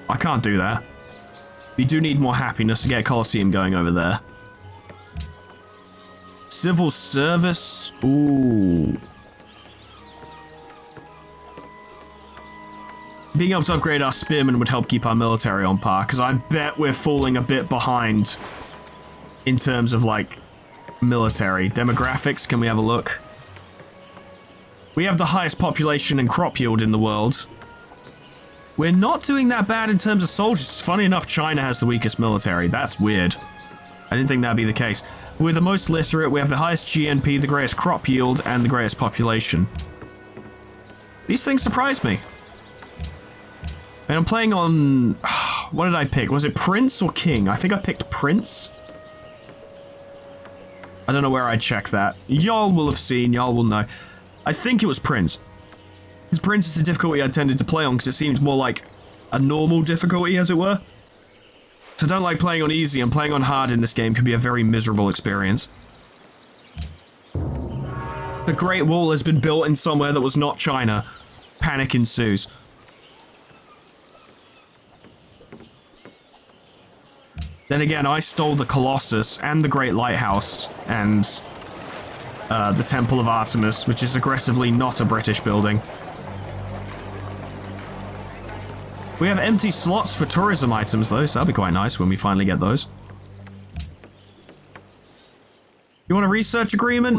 S2: I can't do that. We do need more happiness to get a Colosseum going over there. Civil service. Ooh. Being able to upgrade our spearmen would help keep our military on par, because I bet we're falling a bit behind in terms of, like, military. Demographics, can we have a look? We have the highest population and crop yield in the world. We're not doing that bad in terms of soldiers. Funny enough, China has the weakest military. That's weird. I didn't think that'd be the case. We're the most literate, we have the highest GNP, the greatest crop yield, and the greatest population. These things surprise me. And I'm playing on... What did I pick? Was it Prince or King? I think I picked Prince. I don't know where I checked that. Y'all will have seen, y'all will know. I think it was Prince. Because Prince is the difficulty I tended to play on, because it seems more like a normal difficulty, as it were. So I don't like playing on easy, and playing on hard in this game can be a very miserable experience. The Great Wall has been built in somewhere that was not China. Panic ensues. Then again, I stole the Colossus and the Great Lighthouse and the Temple of Artemis, which is aggressively not a British building. We have empty slots for tourism items though, so that'll be quite nice when we finally get those. You want a research agreement?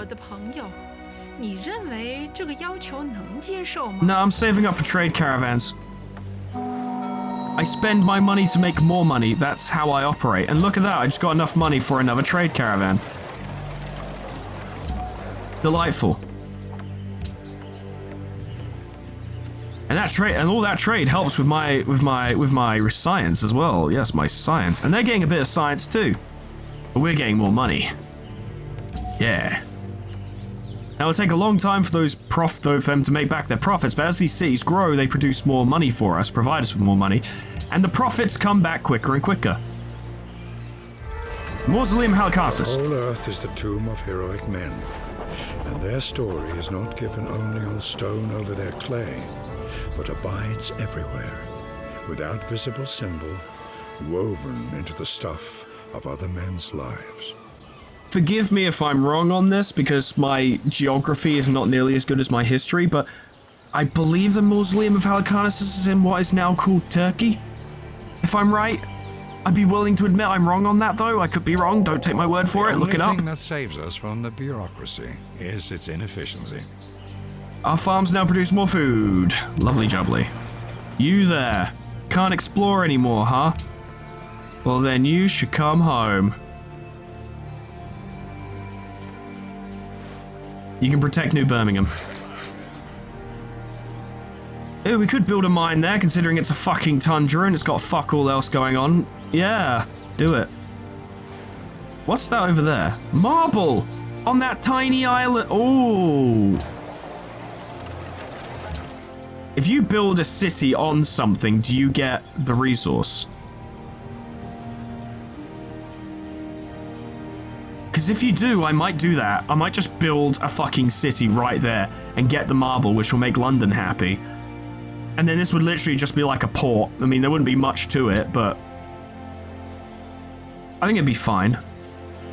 S2: No, I'm saving up for trade caravans. I spend my money to make more money. That's how I operate. And look at that, I just got enough money for another trade caravan. Delightful. And that trade, and all that trade helps with my science as well. Yes, my science. And they're getting a bit of science too. But we're getting more money. Yeah. Now it'll take a long time for them to make back their profits, but as these cities grow, they produce more money for us, provide us with more money, and the profits come back quicker and quicker. Mausoleum Halicarnassus.
S4: The whole earth is the tomb of heroic men, and their story is not given only on stone over their clay, but abides everywhere, without visible symbol, woven into the stuff of other men's lives.
S2: Forgive me if I'm wrong on this, because my geography is not nearly as good as my history, but I believe the Mausoleum of Halicarnassus is in what is now called Turkey. If I'm right, I'd be willing to admit I'm wrong on that, though. I could be wrong. Don't take my word for it. Look it
S4: The
S2: up.
S4: only thing that saves us from the bureaucracy is its inefficiency.
S2: Our farms now produce more food. Lovely jubbly. You there. Can't explore anymore, huh? Well then you should come home. You can protect New Birmingham. Ooh, we could build a mine there, considering it's a fucking tundra and it's got fuck all else going on. Yeah, do it. What's that over there? Marble! On that tiny island. Oh. If you build a city on something, do you get the resource? Because if you do, I might do that. I might just build a fucking city right there and get the marble, which will make London happy. And then this would literally just be like a port. I mean, there wouldn't be much to it, but I think it'd be fine.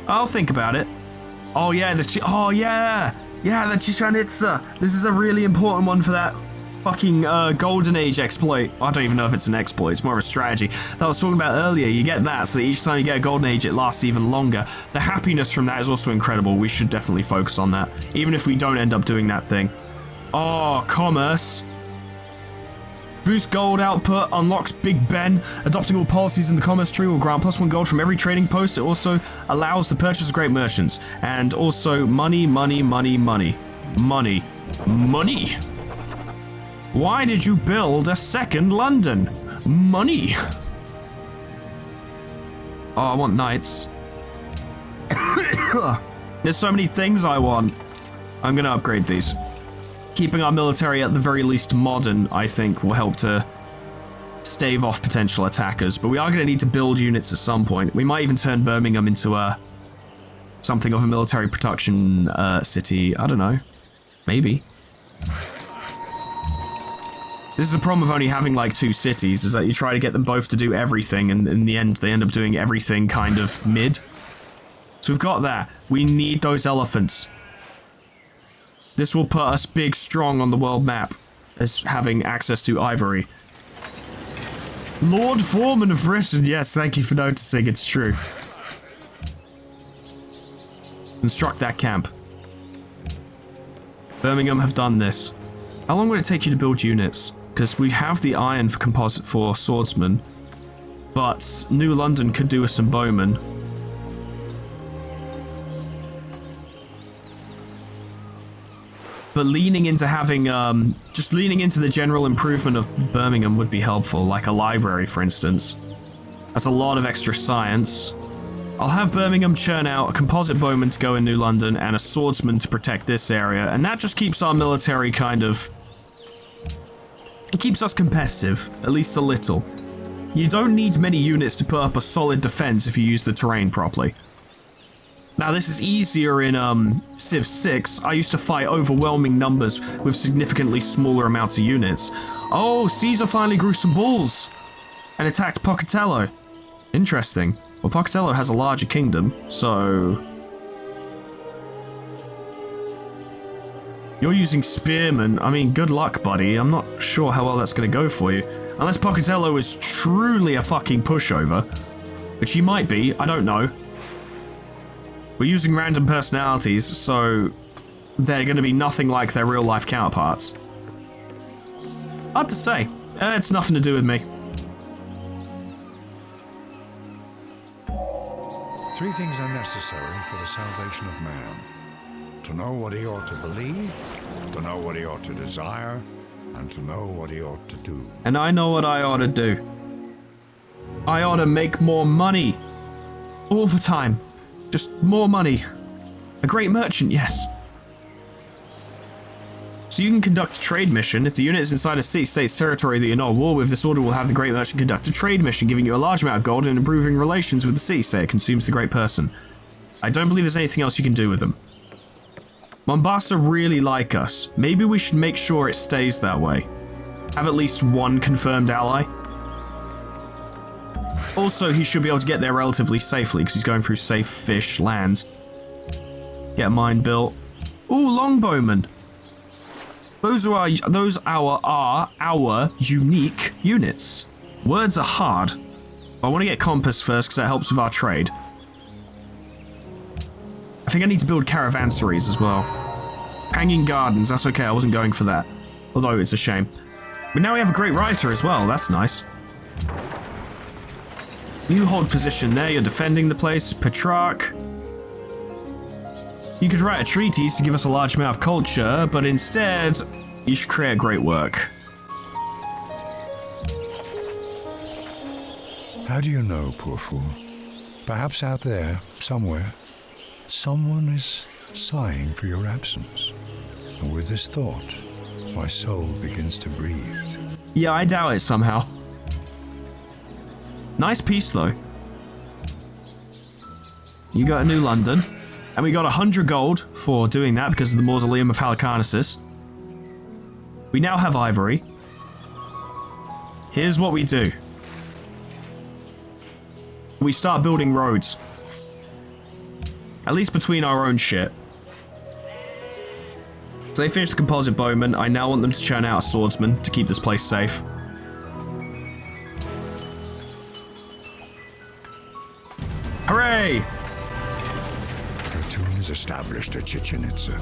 S2: I'll think about it. Oh yeah, the Chichen Itza. This is a really important one for that fucking Golden Age exploit. I don't even know if it's an exploit, it's more of a strategy that I was talking about earlier. You get that, so that each time you get a Golden Age, it lasts even longer. The happiness from that is also incredible. We should definitely focus on that, even if we don't end up doing that thing. Oh, commerce. Boost gold output, unlocks Big Ben. Adopting all policies in the commerce tree will grant +1 gold from every trading post. It also allows the purchase of great merchants. And also money. Why did you build a second London? Money. Oh, I want knights. There's so many things I want. I'm gonna upgrade these. Keeping our military at the very least modern, I think, will help to stave off potential attackers. But we are going to need to build units at some point. We might even turn Birmingham into something of a military production city. I don't know. Maybe. This is the problem of only having like 2 cities, is that you try to get them both to do everything, and in the end they end up doing everything kind of mid. So we've got that. We need those elephants. This will put us big strong on the world map as having access to ivory. Lord Foreman of Britain, yes, thank you for noticing, it's true. Construct that camp. Birmingham have done this. How long would it take you to build units? Because we have the iron for composite for swordsmen, but New London could do with some bowmen. But leaning into having, just leaning into the general improvement of Birmingham would be helpful, like a library, for instance. That's a lot of extra science. I'll have Birmingham churn out a composite bowman to go in New London and a swordsman to protect this area, and that just keeps our military kind of... It keeps us competitive, at least a little. You don't need many units to put up a solid defense if you use the terrain properly. Now this is easier in Civ 6. I used to fight overwhelming numbers with significantly smaller amounts of units. Oh, Caesar finally grew some balls and attacked Pocatello. Interesting. Well, Pocatello has a larger kingdom, so... You're using spearmen. I mean, good luck, buddy. I'm not sure how well that's going to go for you. Unless Pocatello is truly a fucking pushover. Which he might be, I don't know. We're using random personalities, so they're going to be nothing like their real-life counterparts. Hard to say. It's nothing to do with me.
S4: 3 things are necessary for the salvation of man. To know what he ought to believe, to know what he ought to desire, and to know what he ought to do.
S2: And I know what I ought to do. I ought to make more money. All the time. Just more money. A great merchant, yes. So you can conduct a trade mission. If the unit is inside a city-state's territory that you're not at war with, this order will have the great merchant conduct a trade mission, giving you a large amount of gold and improving relations with the city-state. It consumes the great person. I don't believe there's anything else you can do with them. Mombasa really like us. Maybe we should make sure it stays that way. Have at least one confirmed ally. Also, he should be able to get there relatively safely because he's going through safe fish lands. Get a mine built. Ooh, longbowmen. Those are our unique units. Words are hard. I want to get compass first because that helps with our trade. I think I need to build caravansaries as well. Hanging gardens, that's okay, I wasn't going for that. Although it's a shame. But now we have a great writer as well, that's nice. You hold position there, you're defending the place. Petrarch. You could write a treatise to give us a large amount of culture, but instead, you should create great work.
S4: How do you know, poor fool? Perhaps out there, somewhere, someone is sighing for your absence. And with this thought, my soul begins to breathe.
S2: Yeah, I doubt it somehow. Nice piece, though. You got a New London. And we got 100 gold for doing that because of the Mausoleum of Halicarnassus. We now have ivory. Here's what we do. We start building roads. At least between our own shit. So they finished the composite bowman. I now want them to churn out a swordsman to keep this place safe. Hooray!
S4: Is established at Chichen Itza.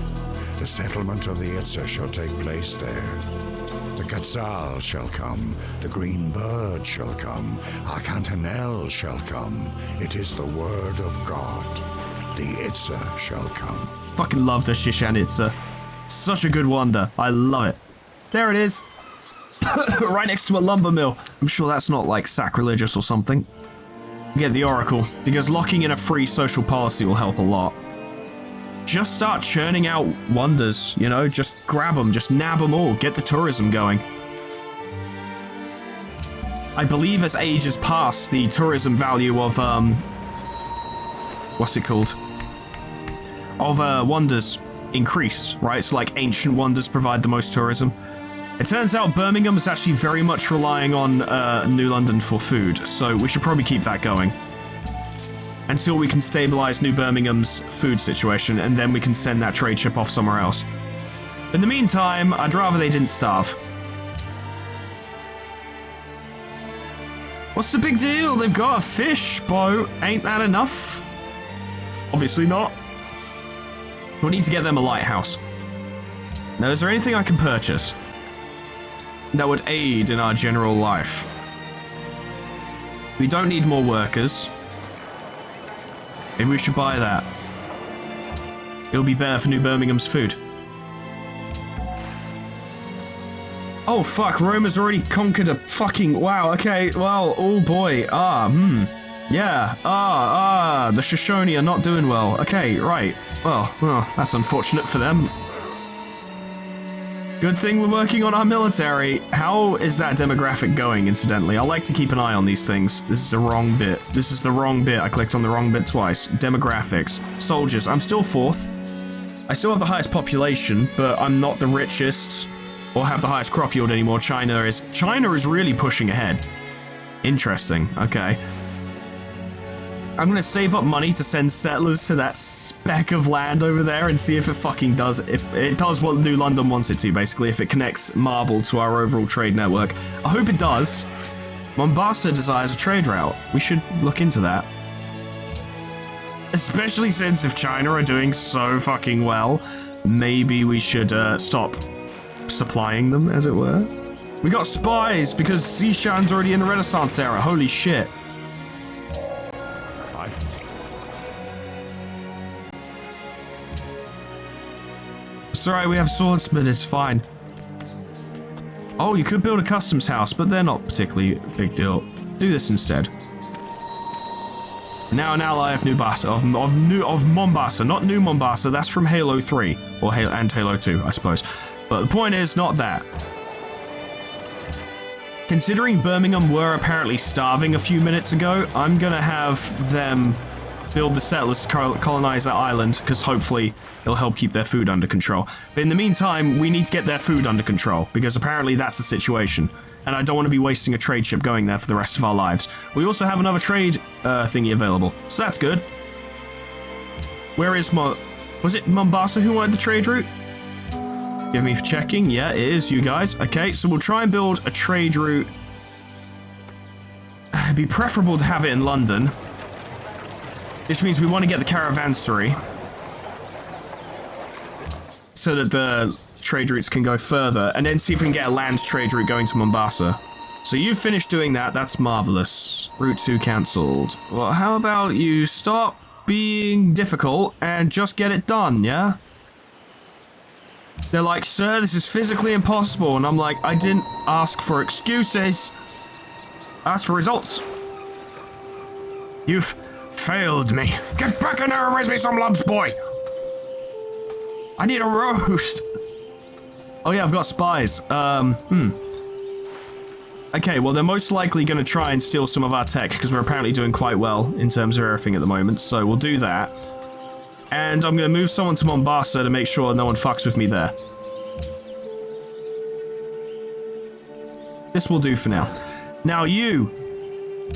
S4: The settlement of the Itza shall take place there. The Quetzal shall come, the green bird shall come, Arcantanel shall come. It is the word of God. The Itza shall come.
S2: Fucking love the Chichen Itza. Such a good wonder. I love it. There it is. Right next to a lumber mill. I'm sure that's not like sacrilegious or something. Get the Oracle, because locking in a free social policy will help a lot. Just start churning out wonders, you know, just grab them, just nab them all, get the tourism going. I believe as ages pass, the tourism value of, what's it called? Of, wonders increase, right? So like ancient wonders provide the most tourism. It turns out Birmingham is actually very much relying on, New London for food, so we should probably keep that going. Until we can stabilize New Birmingham's food situation, and then we can send that trade ship off somewhere else. In the meantime, I'd rather they didn't starve. What's the big deal? They've got a fish boat. Ain't that enough? Obviously not. We need to get them a lighthouse. Now, is there anything I can purchase that would aid in our general life? We don't need more workers. Maybe we should buy that. It'll be better for New Birmingham's food. Oh fuck, Roma's already conquered a fucking... Wow, okay, well, oh boy, yeah, the Shoshone are not doing well. Okay, right, well, that's unfortunate for them. Good thing we're working on our military. How is that demographic going, incidentally? I like to keep an eye on these things. This is the wrong bit. This is the wrong bit. I clicked on the wrong bit twice. Demographics. Soldiers. I'm still 4th. I still have the highest population, but I'm not the richest or have the highest crop yield anymore. China is really pushing ahead. Interesting. Okay. I'm gonna save up money to send settlers to that speck of land over there and see if it fucking does, if it does what New London wants it to, basically, if it connects Marble to our overall trade network. I hope it does. Mombasa desires a trade route. We should look into that. Especially since if China are doing so fucking well, maybe we should stop supplying them, as it were. We got spies because Xishan's already in the Renaissance era. Holy shit. It's alright, we have swordsmen, it's fine. Oh, you could build a customs house, but they're not particularly a big deal. Do this instead. Now an ally of of Mombasa, not New Mombasa, that's from Halo 3, or Halo 2, I suppose. But the point is, not that. Considering Birmingham were apparently starving a few minutes ago, I'm gonna have them build the settlers to colonize that island, because hopefully it'll help keep their food under control. But in the meantime, we need to get their food under control, because apparently that's the situation. And I don't want to be wasting a trade ship going there for the rest of our lives. We also have another trade thingy available, so that's good. Where is Was it Mombasa who wanted the trade route? Give me for checking. Yeah, it is you guys. Okay, so we'll try and build a trade route. It'd be preferable to have it in London. Which means we want to get the caravanserai. So that the trade routes can go further. And then see if we can get a land trade route going to Mombasa. So you've finished doing that. That's marvelous. Route 2 cancelled. Well, how about you stop being difficult and just get it done, yeah? They're like, sir, this is physically impossible. And I'm like, I didn't ask for excuses. I asked for results. You've failed me. Get back in there and raise me some lumps, boy. I need a roast. Oh yeah, I've got spies. Okay, well they're most likely going to try and steal some of our tech because we're apparently doing quite well in terms of everything at the moment. So we'll do that. And I'm going to move someone to Mombasa to make sure no one fucks with me there. This will do for now. Now you,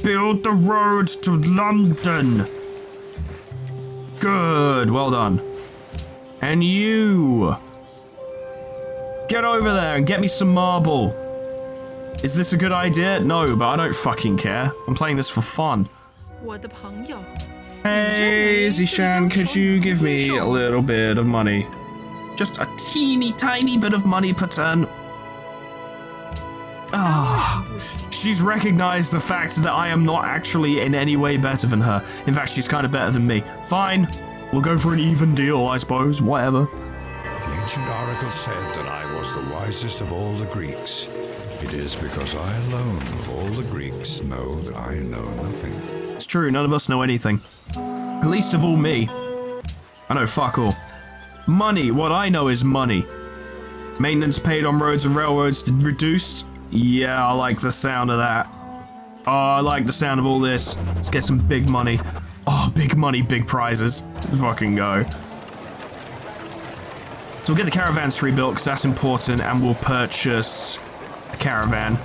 S2: build the road to London. Good, well done. And you, get over there and get me some marble. Is this a good idea? No, but I don't fucking care. I'm playing this for fun.
S5: 我的朋友，
S2: Hey, Zishan, could you give me a little bit of money? Just a teeny tiny bit of money per turn. Ah, she's recognized the fact that I am not actually in any way better than her. In fact, she's kind of better than me. Fine, we'll go for an even deal, I suppose. Whatever.
S4: The ancient oracle said that I was the wisest of all the Greeks. It is because I alone of all the Greeks know that I know nothing.
S2: It's true, none of us know anything. Least of all me. I know fuck all. Money, what I know is money. Maintenance paid on roads and railroads reduced. Yeah, I like the sound of that. Oh, I like the sound of all this. Let's get some big money. Oh, big money, big prizes. Let's fucking go. So we'll get the caravans rebuilt because that's important, and we'll purchase a caravan.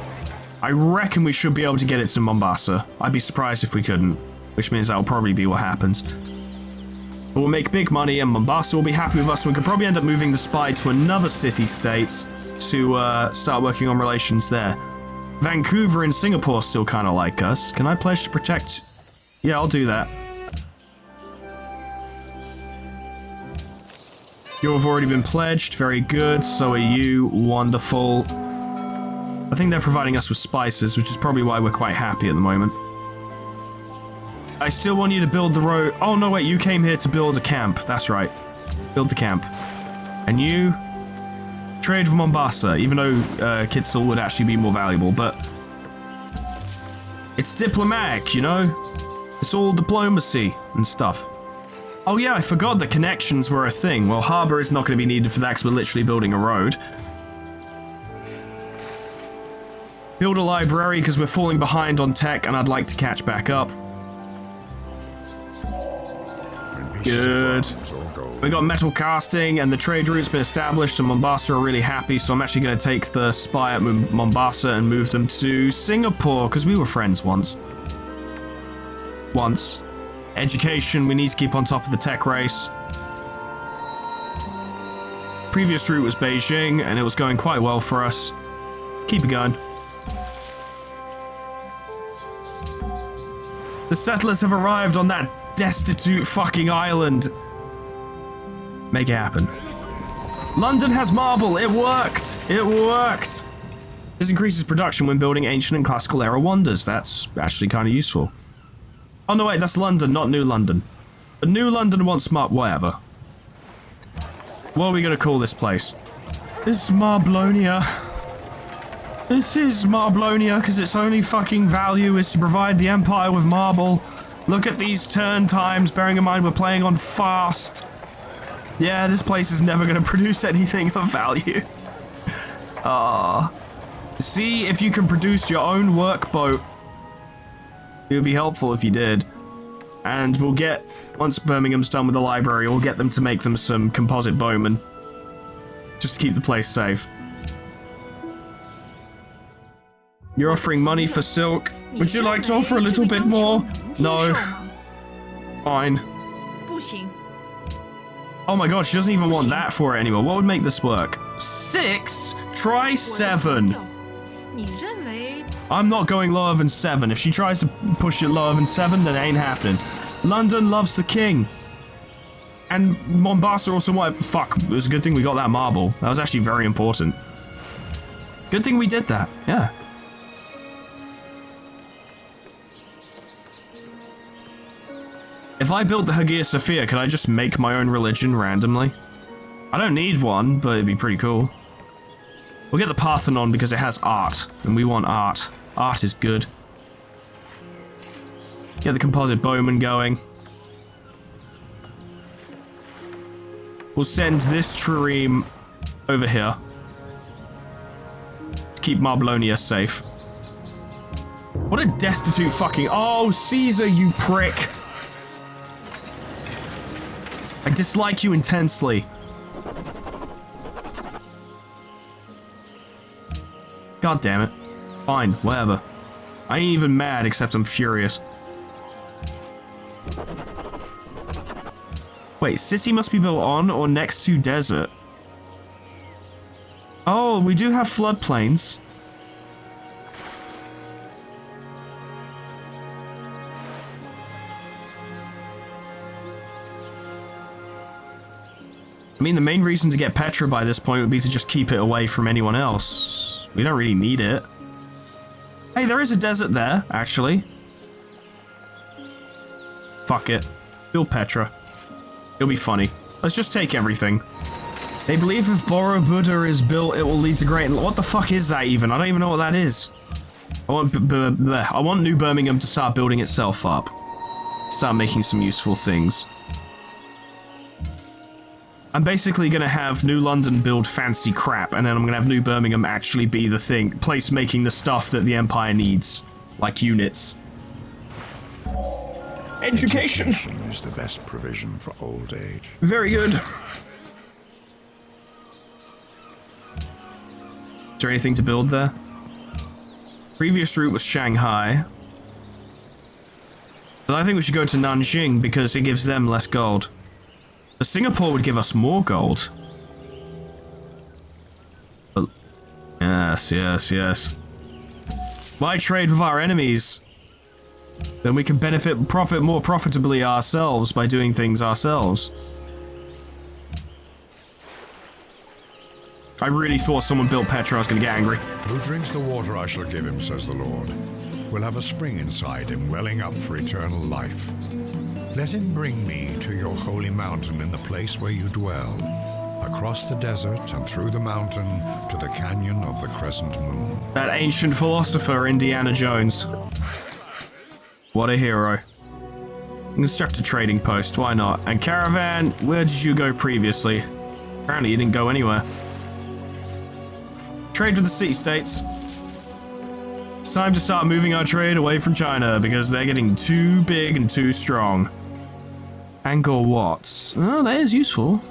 S2: I reckon we should be able to get it to Mombasa. I'd be surprised if we couldn't, which means that'll probably be what happens. But we'll make big money and Mombasa will be happy with us. We could probably end up moving the spy to another city-state to start working on relations there. Vancouver and Singapore still kind of like us. Can I pledge to protect? Yeah, I'll do that. You have already been pledged. Very good. So are you. Wonderful. I think they're providing us with spices, which is probably why we're quite happy at the moment. I still want you to build the road. Oh, no, wait. You came here to build a camp. That's right. Build the camp. And you... trade for Mombasa, even though Kitzel would actually be more valuable, but... it's diplomatic, you know? It's all diplomacy and stuff. Oh yeah, I forgot that connections were a thing. Well, harbour is not going to be needed for that because we're literally building a road. Build a library because we're falling behind on tech and I'd like to catch back up. Good. We got metal casting and the trade route's been established and Mombasa are really happy, so I'm actually going to take the spy at Mombasa and move them to Singapore because we were friends once. Education, we need to keep on top of the tech race. Previous route was Beijing and it was going quite well for us. Keep it going. The settlers have arrived on that destitute fucking island. Make it happen. London has marble. It worked. It worked. This increases production when building ancient and classical era wonders. That's actually kind of useful. Oh no, wait, that's London, not New London. But New London wants smart whatever. What are we gonna call this place? This is Marblonia. This is Marblonia because its only fucking value is to provide the Empire with marble. Look at these turn times, bearing in mind we're playing on fast. Yeah, this place is never going to produce anything of value. See if you can produce your own workboat. It would be helpful if you did. And we'll get, once Birmingham's done with the library, we'll get them to make them some composite bowmen. Just to keep the place safe. You're offering money for silk. Would you like to offer a little bit more? No. Fine.
S5: 不行。
S2: Oh my god, she doesn't even want that for it anymore. What would make this work? 6? Try 7.
S5: 你认为
S2: I'm not going lower than 7. If she tries to push it lower than 7, then it ain't happening. London loves the king. And Mombasa also wanted... Fuck, it was a good thing we got that marble. That was actually very important. Good thing we did that, yeah. If I built the Hagia Sophia, could I just make my own religion randomly? I don't need one, but it'd be pretty cool. We'll get the Parthenon because it has art, and we want art. Art is good. Get the composite bowman going. We'll send this trireme over here to keep Marblonia safe. What a destitute fucking... Oh, Caesar, you prick! I dislike you intensely. God damn it. Fine, whatever. I ain't even mad, except I'm furious. Wait, city must be built on or next to desert. Oh, we do have floodplains. I mean, the main reason to get Petra by this point would be to just keep it away from anyone else. We don't really need it. Hey, there is a desert there, actually. Fuck it. Build Petra. It'll be funny. Let's just take everything. They believe if Borobudur is built, it will lead to great... What the fuck is that even? I don't even know what that is. I want New Birmingham to start building itself up. Start making some useful things. I'm basically going to have New London build fancy crap, and then I'm going to have New Birmingham actually be the place making the stuff that the Empire needs. Like units. Education
S4: is the best provision for old age.
S2: Very good. Is there anything to build there? Previous route was Shanghai. But I think we should go to Nanjing because it gives them less gold. But Singapore would give us more gold. But yes, yes, yes. Why trade with our enemies? Then we can profit more profitably ourselves by doing things ourselves. I really thought someone built Petra, I was gonna get angry.
S4: Who drinks the water I shall give him, says the Lord, will have a spring inside him welling up for eternal life. Let him bring me to your holy mountain in the place where you dwell, across the desert and through the mountain to the canyon of the crescent moon.
S2: That ancient philosopher, Indiana Jones. What a hero. Construct a trading post, why not? And Caravan, where did you go previously? Apparently you didn't go anywhere. Trade with the city-states. It's time to start moving our trade away from China because they're getting too big and too strong. Angkor Watts. Oh, that is useful.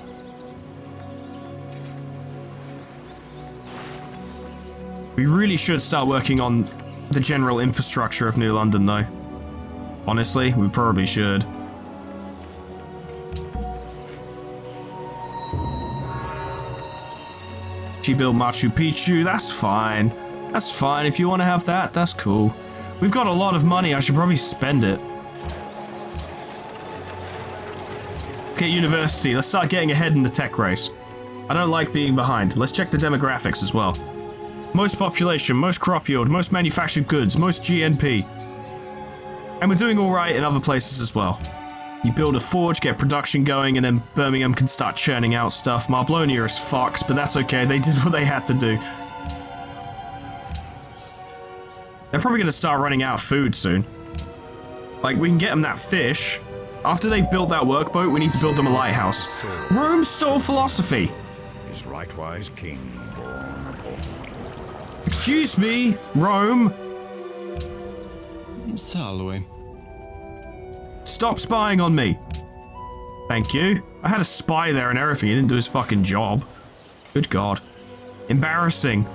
S2: We really should start working on the general infrastructure of New London, though. Honestly, we probably should. She built Machu Picchu, that's fine. That's fine, if you want to have that, that's cool. We've got a lot of money, I should probably spend it. Okay, university, let's start getting ahead in the tech race. I don't like being behind. Let's check the demographics as well. Most population, most crop yield, most manufactured goods, most GNP. And we're doing alright in other places as well. You build a forge, get production going, and then Birmingham can start churning out stuff. Marblonia is fucked, but that's okay, they did what they had to do. They're probably going to start running out of food soon. Like, we can get them that fish. After they've built that workboat, we need to build them a lighthouse. Rome stole philosophy.
S4: Is rightwise king born.
S2: Excuse me, Rome.
S1: Salve.
S2: Stop spying on me. Thank you. I had a spy there and everything. He didn't do his fucking job. Good God. Embarrassing.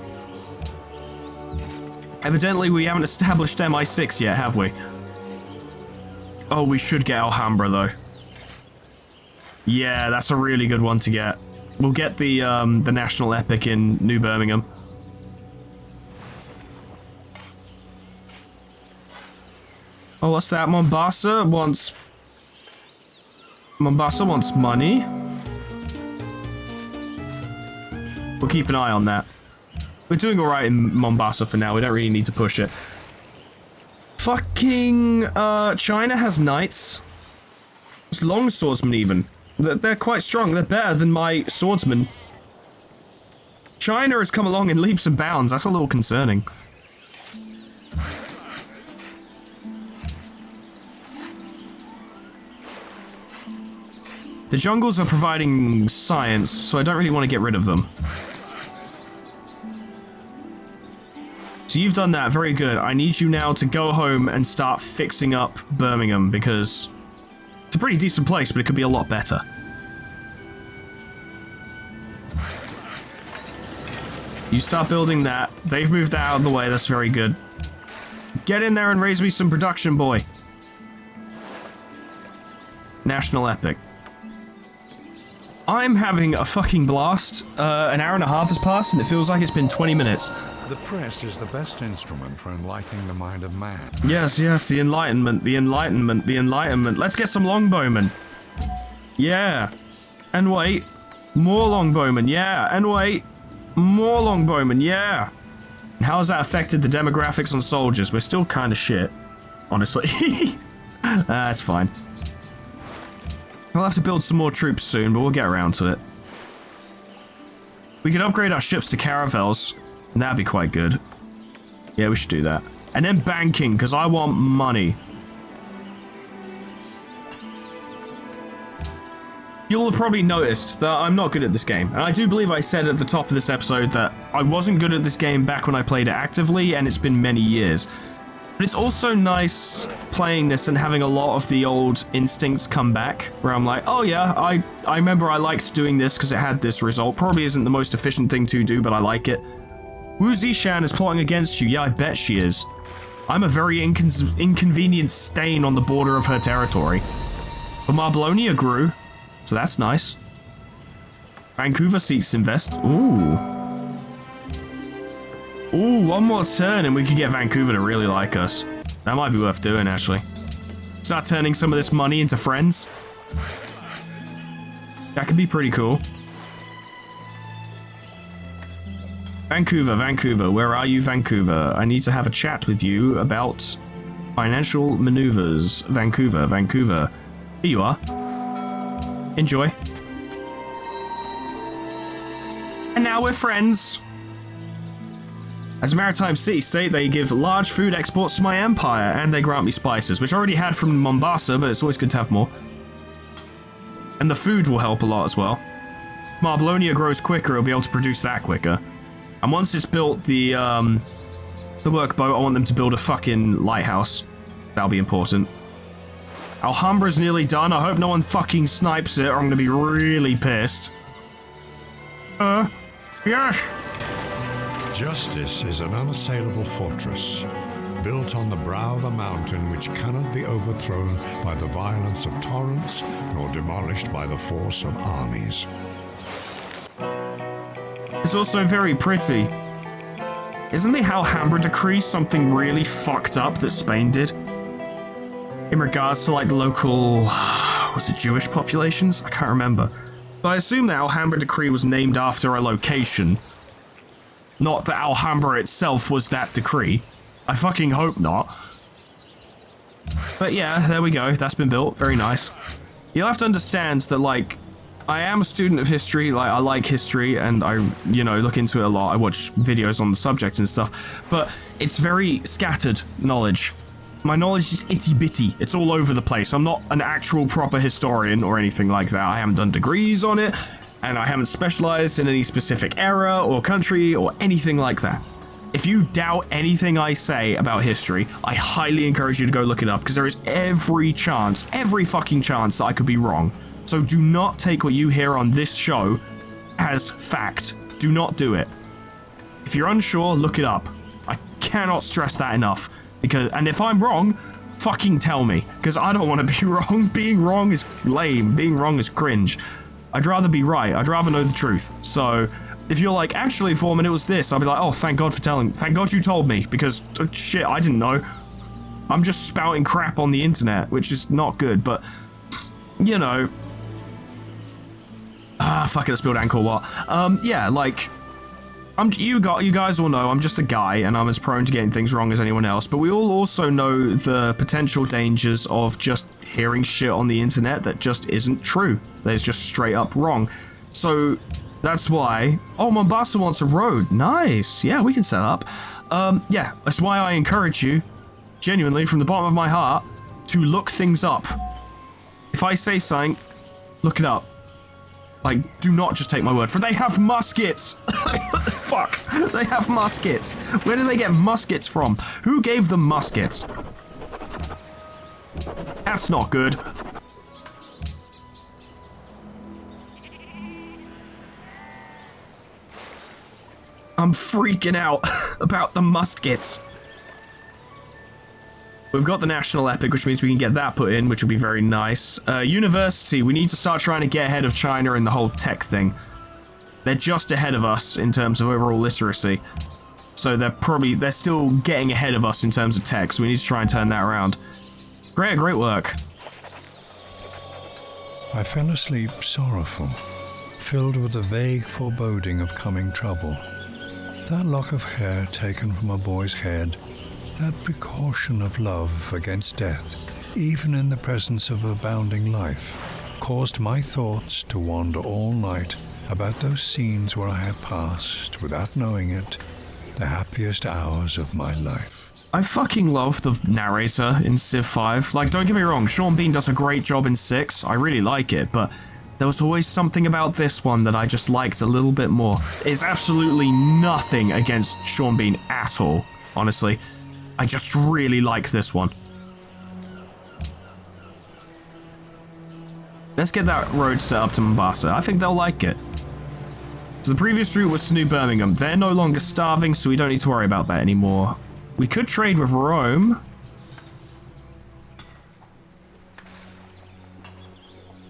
S2: Evidently, we haven't established MI6 yet, have we? Oh, we should get Alhambra, though. Yeah, that's a really good one to get. We'll get the national epic in New Birmingham. Oh, what's that? Mombasa wants money. We'll keep an eye on that. We're doing alright in Mombasa for now. We don't really need to push it. Fucking, China has knights. It's long swordsmen even. They're quite strong. They're better than my swordsmen. China has come along in leaps and bounds. That's a little concerning. The jungles are providing science, so I don't really want to get rid of them. So you've done that, very good. I need you now to go home and start fixing up Birmingham, because it's a pretty decent place, but it could be a lot better. You start building that. They've moved that out of the way, that's very good. Get in there and raise me some production, boy. National epic. I'm having a fucking blast. An hour and a half has passed, and it feels like it's been 20 minutes.
S4: The press is the best instrument for enlightening the mind of man.
S2: Yes, yes, the enlightenment, the enlightenment, the enlightenment. Let's get some longbowmen. Yeah. And wait. More longbowmen, yeah. And wait. More longbowmen, yeah. And how has that affected the demographics on soldiers? We're still kind of shit, honestly. That's fine. We'll have to build some more troops soon, but we'll get around to it. We could upgrade our ships to caravels, and that'd be quite good. Yeah, we should do that. And then banking, because I want money. You'll have probably noticed that I'm not good at this game. And I do believe I said at the top of this episode that I wasn't good at this game back when I played it actively, and it's been many years. But it's also nice playing this and having a lot of the old instincts come back, where I'm like, oh yeah, I remember I liked doing this because it had this result. Probably isn't the most efficient thing to do, but I like it. Wu Zishan is plotting against you. Yeah, I bet she is. I'm a very inconvenient stain on the border of her territory. But Marblonia grew, so that's nice. Vancouver seats invest. Ooh. Ooh, one more turn and we could get Vancouver to really like us. That might be worth doing, actually. Start turning some of this money into friends. That could be pretty cool. Vancouver, Vancouver, where are you, Vancouver? I need to have a chat with you about financial maneuvers. Vancouver, Vancouver. Here you are. Enjoy. And now we're friends. As a maritime city-state, they give large food exports to my empire, and they grant me spices, which I already had from Mombasa, but it's always good to have more. And the food will help a lot as well. Marblonia grows quicker, it'll be able to produce that quicker. And once it's built the workboat, I want them to build a fucking lighthouse. That'll be important. Alhambra's nearly done, I hope no one fucking snipes it, or I'm gonna be really pissed. Yes!
S4: Justice is an unassailable fortress, built on the brow of a mountain which cannot be overthrown by the violence of torrents, nor demolished by the force of armies.
S2: It's also very pretty. Isn't the Alhambra Decree something really fucked up that Spain did? In regards to, like, the local... was it Jewish populations? I can't remember. But I assume the Alhambra Decree was named after a location. Not that Alhambra itself was that decree. I fucking hope not. But yeah, there we go. That's been built. Very nice. You'll have to understand that, like, I am a student of history. Like, I like history and I, you know, look into it a lot. I watch videos on the subject and stuff. But it's very scattered knowledge. My knowledge is itty-bitty. It's all over the place. I'm not an actual proper historian or anything like that. I haven't done degrees on it. And I haven't specialized in any specific era or country or anything like that. If you doubt anything I say about history, I highly encourage you to go look it up, because there is every chance, every fucking chance that I could be wrong. So do not take what you hear on this show as fact. Do not do it. If you're unsure, look it up. I cannot stress that enough. And if I'm wrong, fucking tell me, because I don't want to be wrong. Being wrong is lame. Being wrong is cringe. I'd rather be right. I'd rather know the truth. So if you're like, actually, Foreman, it was this, I'll be like, oh, thank God for telling. Thank God you told me, because shit, I didn't know. I'm just spouting crap on the internet, which is not good, but you know. Fuck it, let's build Angkor Wat. Yeah, like, you guys all know I'm just a guy and I'm as prone to getting things wrong as anyone else, but we all also know the potential dangers of just hearing shit on the internet that just isn't true. That is just straight up wrong. So that's why, oh, Mombasa wants a road. Nice. Yeah, we can set up. Yeah, that's why I encourage you, genuinely, from the bottom of my heart, to look things up. If I say something, look it up. Like, do not just take my word for it. They have muskets! Fuck. They have muskets. Where do they get muskets from? Who gave them muskets? That's not good. I'm freaking out about the muskets. We've got the National Epic, which means we can get that put in, which will be very nice. University, we need to start trying to get ahead of China in the whole tech thing. They're just ahead of us in terms of overall literacy. So they're still getting ahead of us in terms of tech, so we need to try and turn that around. Great work.
S4: I fell asleep sorrowful, filled with a vague foreboding of coming trouble. That lock of hair taken from a boy's head, that precaution of love against death, even in the presence of abounding life, caused my thoughts to wander all night about those scenes where I had passed, without knowing it, the happiest hours of my life.
S2: I fucking love the narrator in Civ 5. Like, don't get me wrong, Sean Bean does a great job in 6. I really like it, but there was always something about this one that I just liked a little bit more. It's absolutely nothing against Sean Bean at all, honestly. I just really like this one. Let's get that road set up to Mombasa. I think they'll like it. So the previous route was to New Birmingham. They're no longer starving, so we don't need to worry about that anymore. We could trade with Rome.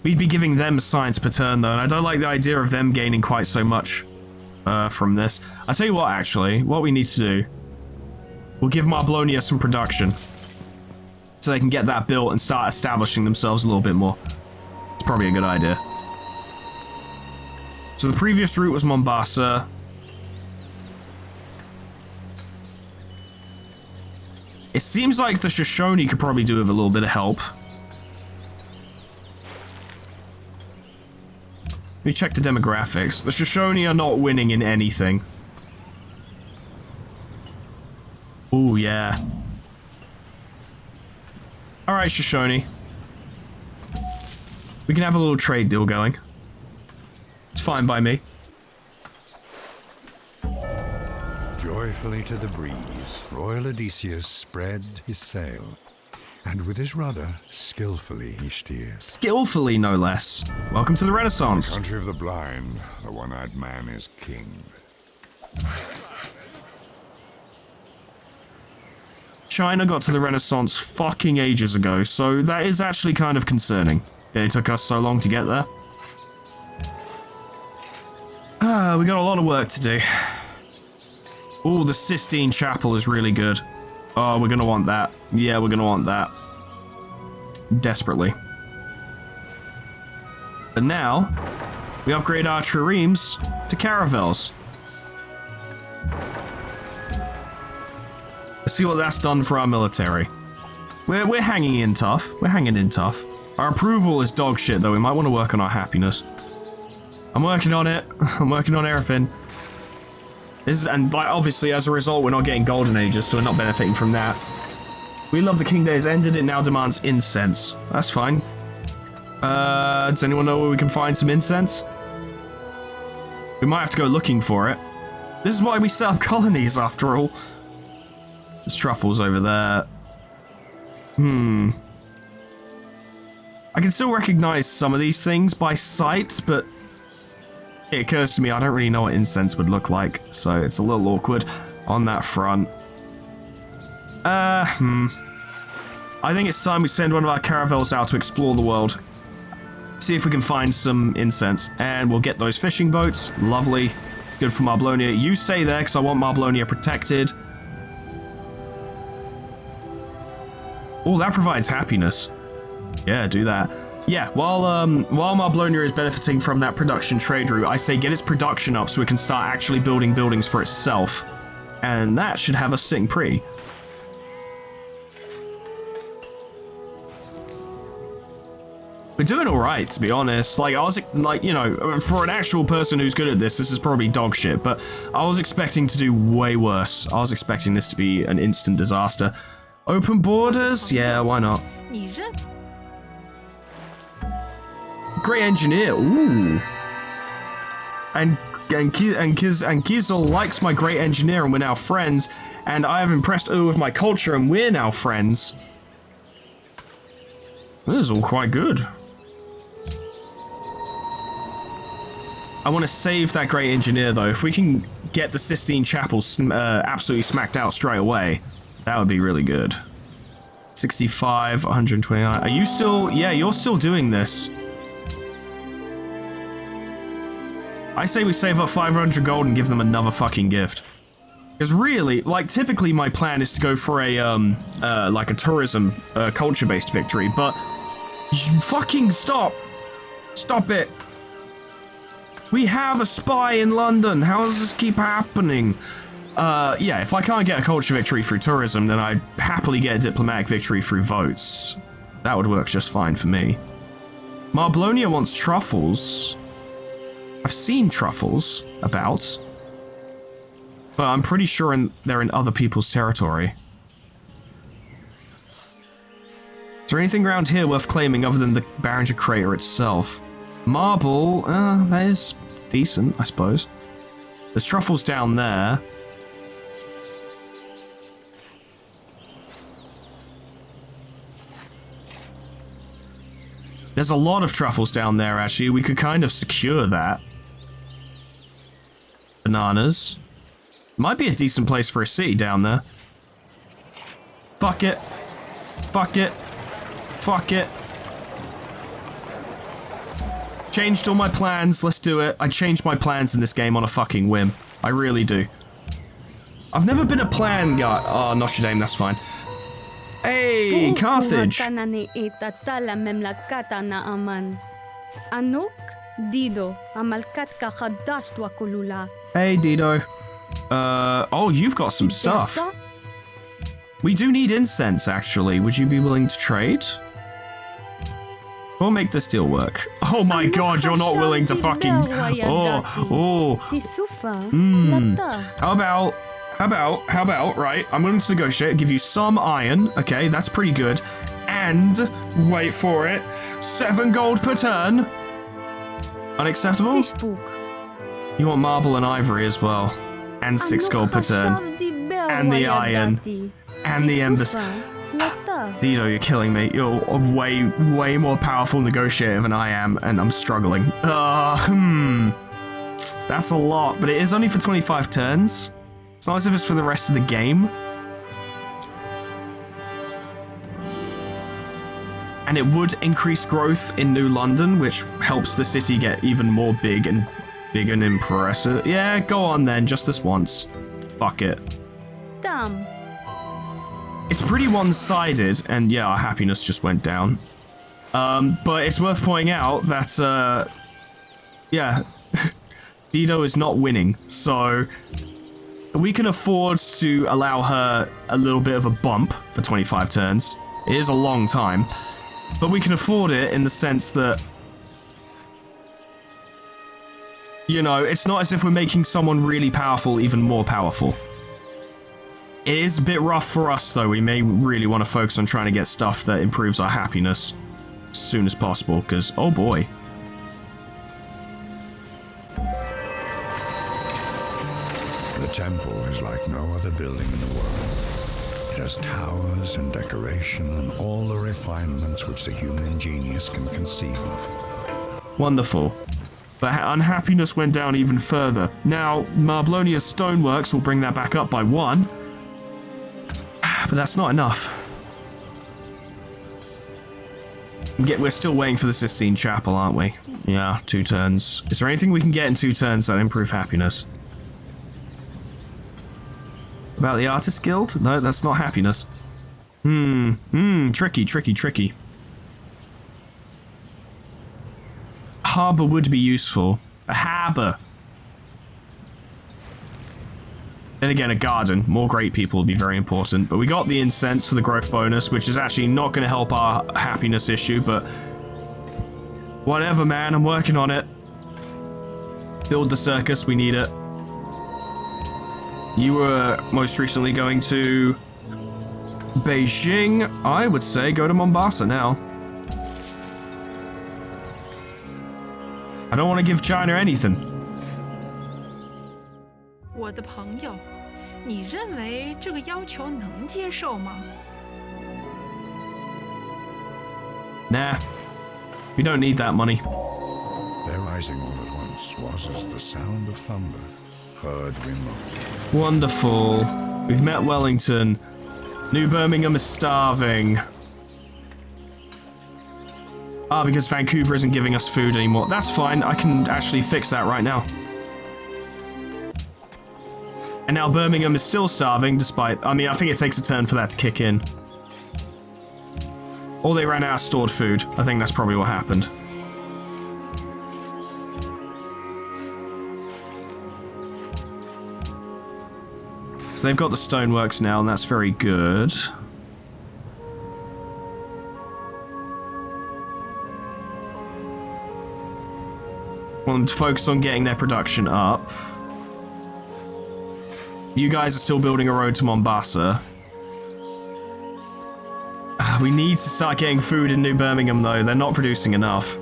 S2: We'd be giving them science per turn, though, and I don't like the idea of them gaining quite so much from this. I'll tell you what, actually, what we need to do. We'll give Marblonia some production, so they can get that built and start establishing themselves a little bit more. It's probably a good idea. So the previous route was Mombasa. It seems like the Shoshone could probably do with a little bit of help. Let me check the demographics. The Shoshone are not winning in anything. Ooh, yeah. Alright, Shoshone. We can have a little trade deal going. It's fine by me.
S4: Joyfully to the breeze, royal Odysseus spread his sail, and with his rudder, skillfully he steered.
S2: Skillfully, no less. Welcome to the Renaissance.
S6: Country of the blind, the one-eyed man is king.
S2: China got to the Renaissance fucking ages ago, so that is actually kind of concerning. It took us so long to get there. We got a lot of work to do. Oh, the Sistine Chapel is really good. Oh, we're gonna want that. Yeah, we're gonna want that. Desperately. But now, we upgrade our triremes to caravels. Let's see what that's done for our military. We're hanging in tough. We're hanging in tough. Our approval is dog shit, though. We might want to work on our happiness. I'm working on it. I'm working on everything. And like, obviously, as a result, we're not getting golden ages, so we're not benefiting from that. We love the King Days ended. It now demands incense. That's fine. Does anyone know where we can find some incense? We might have to go looking for it. This is why we set up colonies, after all. There's truffles over there. I can still recognize some of these things by sight, but it occurs to me I don't really know what incense would look like, so it's a little awkward on that front. I think it's time we send one of our caravels out to explore the world. See if we can find some incense. And we'll get those fishing boats. Lovely. Good for Marblonia. You stay there, because I want Marblonia protected. Oh, that provides happiness. Yeah, do that. Yeah, while Marblonia is benefiting from that production trade route, I say get its production up so we can start actually building buildings for itself. And that should have us sitting pretty. We're doing all right, to be honest. Like, I was, like, you know, for an actual person who's good at this is probably dog shit, but I was expecting to do way worse. I was expecting this to be an instant disaster. Open borders? Yeah, why not? Great engineer, ooh. And Kizel likes my great engineer and we're now friends, and I have impressed her with my culture and we're now friends. This is all quite good. I want to save that great engineer though. If we can get the Sistine Chapel absolutely smacked out straight away, that would be really good. 65, 129. Are you still? Yeah, you're still doing this. I say we save up 500 gold and give them another fucking gift. Because really, like, typically my plan is to go for a, like a tourism, culture-based victory, but fucking stop. Stop it. We have a spy in London. How does this keep happening? Yeah, if I can't get a culture victory through tourism, then I'd happily get a diplomatic victory through votes. That would work just fine for me. Marblonia wants truffles. I've seen truffles about, but I'm pretty sure they're in other people's territory. Is there anything around here worth claiming other than the Barringer crater itself? Marble, that is decent, I suppose. There's truffles down there. There's a lot of truffles down there, actually. We could kind of secure that. Bananas. Might be a decent place for a city down there. Fuck it. Fuck it. Fuck it. Changed all my plans. Let's do it. I changed my plans in this game on a fucking whim. I really do. I've never been a plan guy. Oh, Notre Dame, that's fine. Hey, Carthage. Hey, Dido. Oh, you've got some stuff. We do need incense, actually. Would you be willing to trade? We'll make this deal work. Oh my god, you're not willing to fucking... Oh. How about, right, I'm willing to negotiate, give you some iron, okay, that's pretty good, and, wait for it, 7 gold per turn. Unacceptable? You want marble and ivory as well, and 6 gold per turn, and the iron, and the embers. Dido, you're killing me. You're a way more powerful negotiator than I am, and I'm struggling. That's a lot, but it is only for 25 turns. It's not as if it's for the rest of the game. And it would increase growth in New London, which helps the city get even more big and impressive. Yeah, go on then, just this once. Fuck it.
S7: Dumb.
S2: It's pretty one-sided, and yeah, our happiness just went down. But it's worth pointing out that, yeah, Dido is not winning, so we can afford to allow her a little bit of a bump for 25 turns. It is a long time, but we can afford it in the sense that, you know, it's not as if we're making someone really powerful even more powerful. It is a bit rough for us, though. We may really want to focus on trying to get stuff that improves our happiness as soon as possible, because, oh boy.
S4: The temple is like no other building in the world. It has towers and decoration and all the refinements which the human genius can conceive of.
S2: Wonderful. The unhappiness went down even further. Now, Marblonia's stoneworks will bring that back up by 1. But that's not enough. We're still waiting for the Sistine Chapel, aren't we? Yeah, 2 turns. Is there anything we can get in 2 turns that improve happiness? About the Artist Guild? No, that's not happiness. Tricky. Harbour would be useful. A harbour. Then again, a garden. More great people would be very important. But we got the incense for the growth bonus, which is actually not going to help our happiness issue, but whatever, man. I'm working on it. Build the circus. We need it. You were most recently going to Beijing. I would say go to Mombasa now. I don't want to give China anything.
S5: 我的朋友，你认为这个要求能接受吗？
S2: Nah. We don't need that money.
S6: Their rising all at once was as the sound of thunder, heard remote.
S2: Wonderful. We've met Wellington. New Birmingham is starving. Ah, because Vancouver isn't giving us food anymore. That's fine. I can actually fix that right now. And now Birmingham is still starving, despite... I mean, I think it takes a turn for that to kick in. Or they ran out of stored food. I think that's probably what happened. So they've got the stoneworks now, and that's very good. Want them to focus on getting their production up. You guys are still building a road to Mombasa. We need to start getting food in New Birmingham, though. They're not producing enough.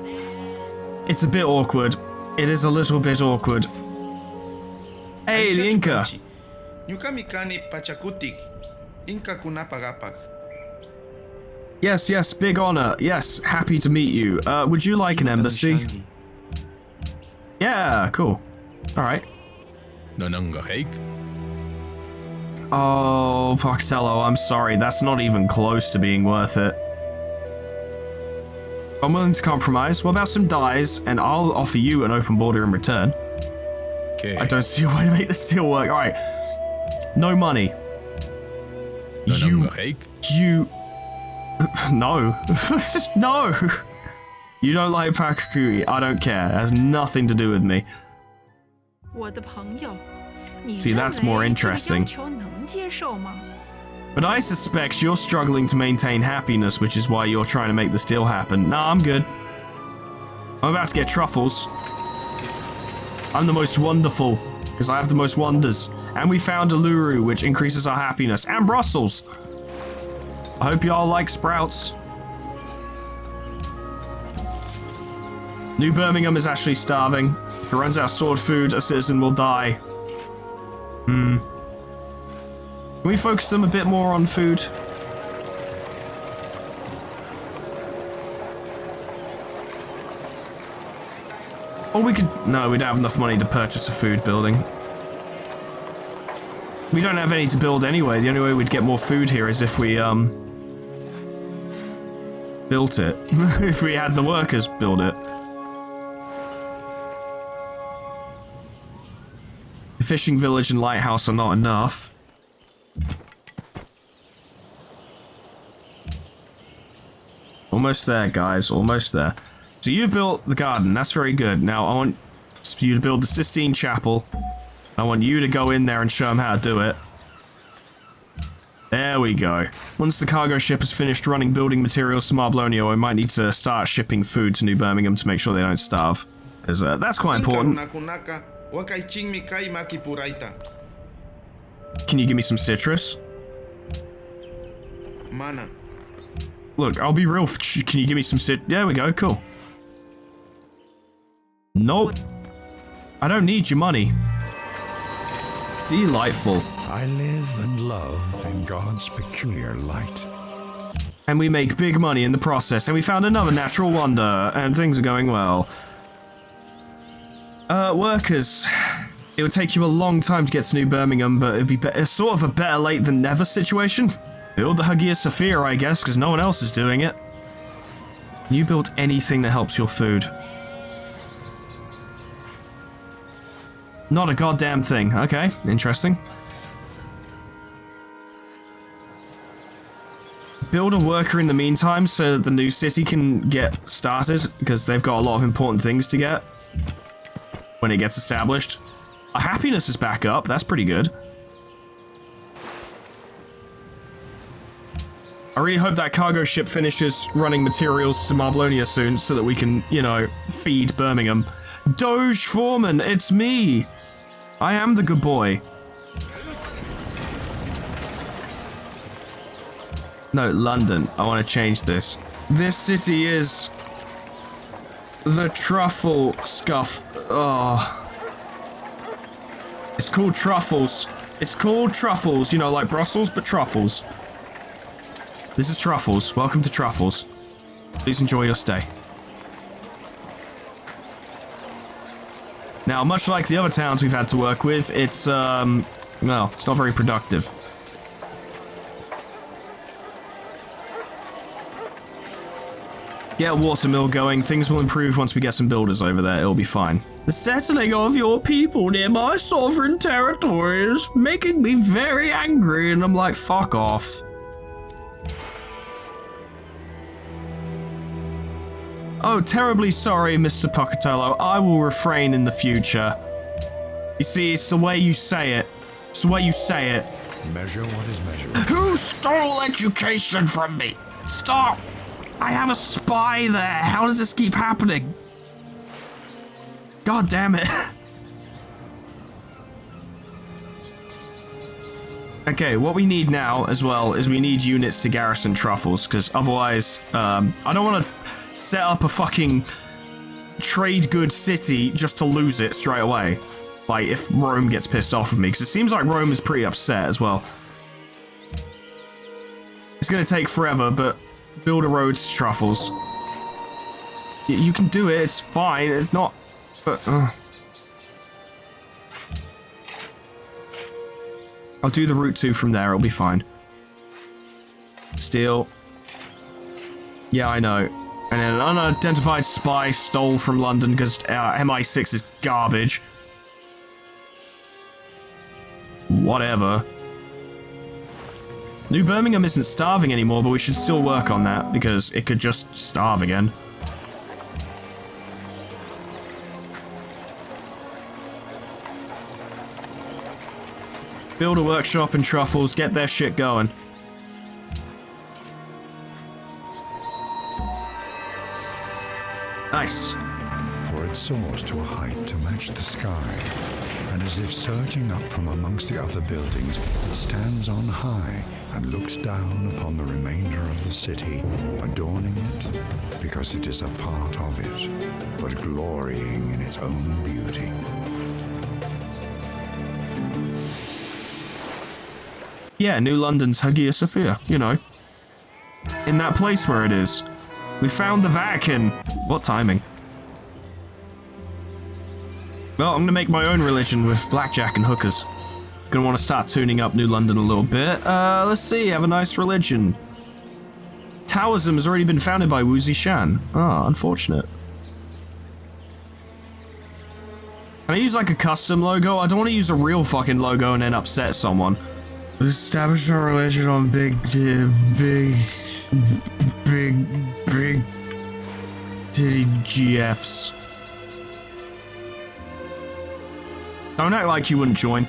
S2: It's a bit awkward. It is a little bit awkward. Hey, the Inca! Yes, big honor. Yes, happy to meet you. Would you like an embassy? Yeah, cool. Alright. Oh, Pocatello, I'm sorry. That's not even close to being worth it. I'm willing to compromise. What about some dyes, and I'll offer you an open border in return.
S3: Okay.
S2: I don't see a way to make this deal work. Alright. No money. You... No. Just no. You don't like Pakakui. I don't care. It has nothing to do with me.
S5: 我的朋友，你
S2: See,
S5: 认
S2: that's more
S5: 为这个
S2: interesting.
S5: 要求能接受吗？
S2: But I suspect you're struggling to maintain happiness, which is why you're trying to make this deal happen. Nah, I'm good. I'm about to get truffles. I'm the most wonderful, because I have the most wonders. And we found Uluru, which increases our happiness. And Brussels! I hope y'all like sprouts. New Birmingham is actually starving. If it runs out of stored food, a citizen will die. Can we focus them a bit more on food? Or we could... No, we don't have enough money to purchase a food building. We don't have any to build anyway. The only way we'd get more food here is if we, built it. If we had the workers build it. The fishing village and lighthouse are not enough. Almost there, guys. Almost there. So you've built the garden. That's very good. Now I want you to build the Sistine Chapel. I want you to go in there and show them how to do it. There we go. Once the cargo ship has finished running building materials to Marblonio, I might need to start shipping food to New Birmingham to make sure they don't starve. Because that's quite important. Can you give me some citrus?
S7: Mana.
S2: Look, I'll be real. Can you give me some There we go, cool. Nope. I don't need your money. Delightful.
S4: I live and love in God's peculiar light.
S2: And we make big money in the process, and we found another natural wonder, and things are going well. Workers. It would take you a long time to get to New Birmingham, but it'd be sort of a better late than never situation. Build the Hagia Sophia, I guess, because no one else is doing it. You build anything that helps your food. Not a goddamn thing. Okay, interesting. Build a worker in the meantime so that the new city can get started, because they've got a lot of important things to get when it gets established. Our happiness is back up. That's pretty good. I really hope that cargo ship finishes running materials to Marblonia soon so that we can, you know, feed Birmingham. Doge Foreman, it's me! I am the good boy. No, London. I want to change this. This city is the truffle scuff. Oh. It's called Truffles. It's called Truffles. You know, like Brussels, but Truffles. This is Truffles. Welcome to Truffles. Please enjoy your stay. Now, much like the other towns we've had to work with, it's, well, it's not very productive. Get a watermill going. Things will improve once we get some builders over there. It'll be fine. The settling of your people near my sovereign territory is making me very angry, and I'm like, fuck off. Oh, terribly sorry, Mr. Pocatello. I will refrain in the future. You see, it's the way you say it. It's the way you say it.
S6: Measure what is measured.
S2: Who stole education from me? Stop! I have a spy there. How does this keep happening? God damn it. Okay, what we need now as well is we need units to garrison Truffles, because otherwise, I don't want to set up a fucking trade goods city just to lose it straight away. Like, if Rome gets pissed off with me, because it seems like Rome is pretty upset as well. It's going to take forever, but build a road to Truffles. You can do it, it's fine, it's not... But, I'll do the route 2 from there, it'll be fine. Steel. Yeah, I know. And then an unidentified spy stole from London because MI6 is garbage. Whatever. New Birmingham isn't starving anymore, but we should still work on that because it could just starve again. Build a workshop in Truffles, get their shit going. Nice.
S6: For it soars to a height to match the sky, and as if surging up from amongst the other buildings, it stands on high and looks down upon the remainder of the city, adorning it because it is a part of it, but glorying in its own beauty.
S2: Yeah, New London's Hagia Sophia, you know. In that place where it is. We found the Vatican. What timing? Well, I'm gonna make my own religion with blackjack and hookers. Gonna want to start tuning up New London a little bit. Let's see, have a nice religion. Taoism has already been founded by Wu Zishan. Ah, unfortunate. Can I use like a custom logo? I don't want to use a real fucking logo and then upset someone. Establish our religion on big titty GFs. Don't act like you wouldn't join.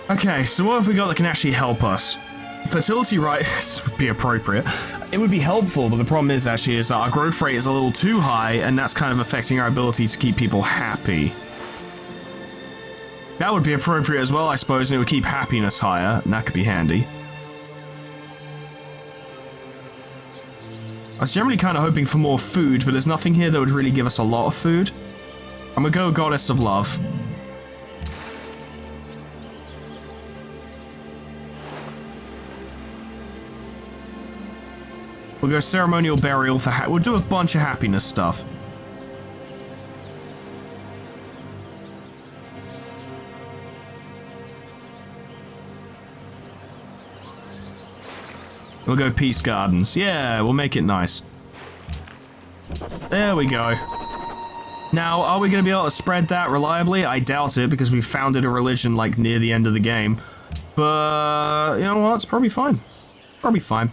S2: Okay, so what have we got that can actually help us? Fertility rights would be appropriate. It would be helpful, but the problem is actually is that our growth rate is a little too high, and that's kind of affecting our ability to keep people happy. That would be appropriate as well, I suppose, and it would keep happiness higher, and that could be handy. I was generally kind of hoping for more food, but there's nothing here that would really give us a lot of food. I'm gonna go Goddess of Love. We'll go Ceremonial Burial for we'll do a bunch of happiness stuff. We'll go Peace Gardens. Yeah, we'll make it nice. There we go. Now, are we going to be able to spread that reliably? I doubt it, because we founded a religion, like, near the end of the game. But, you know what? It's probably fine. Probably fine.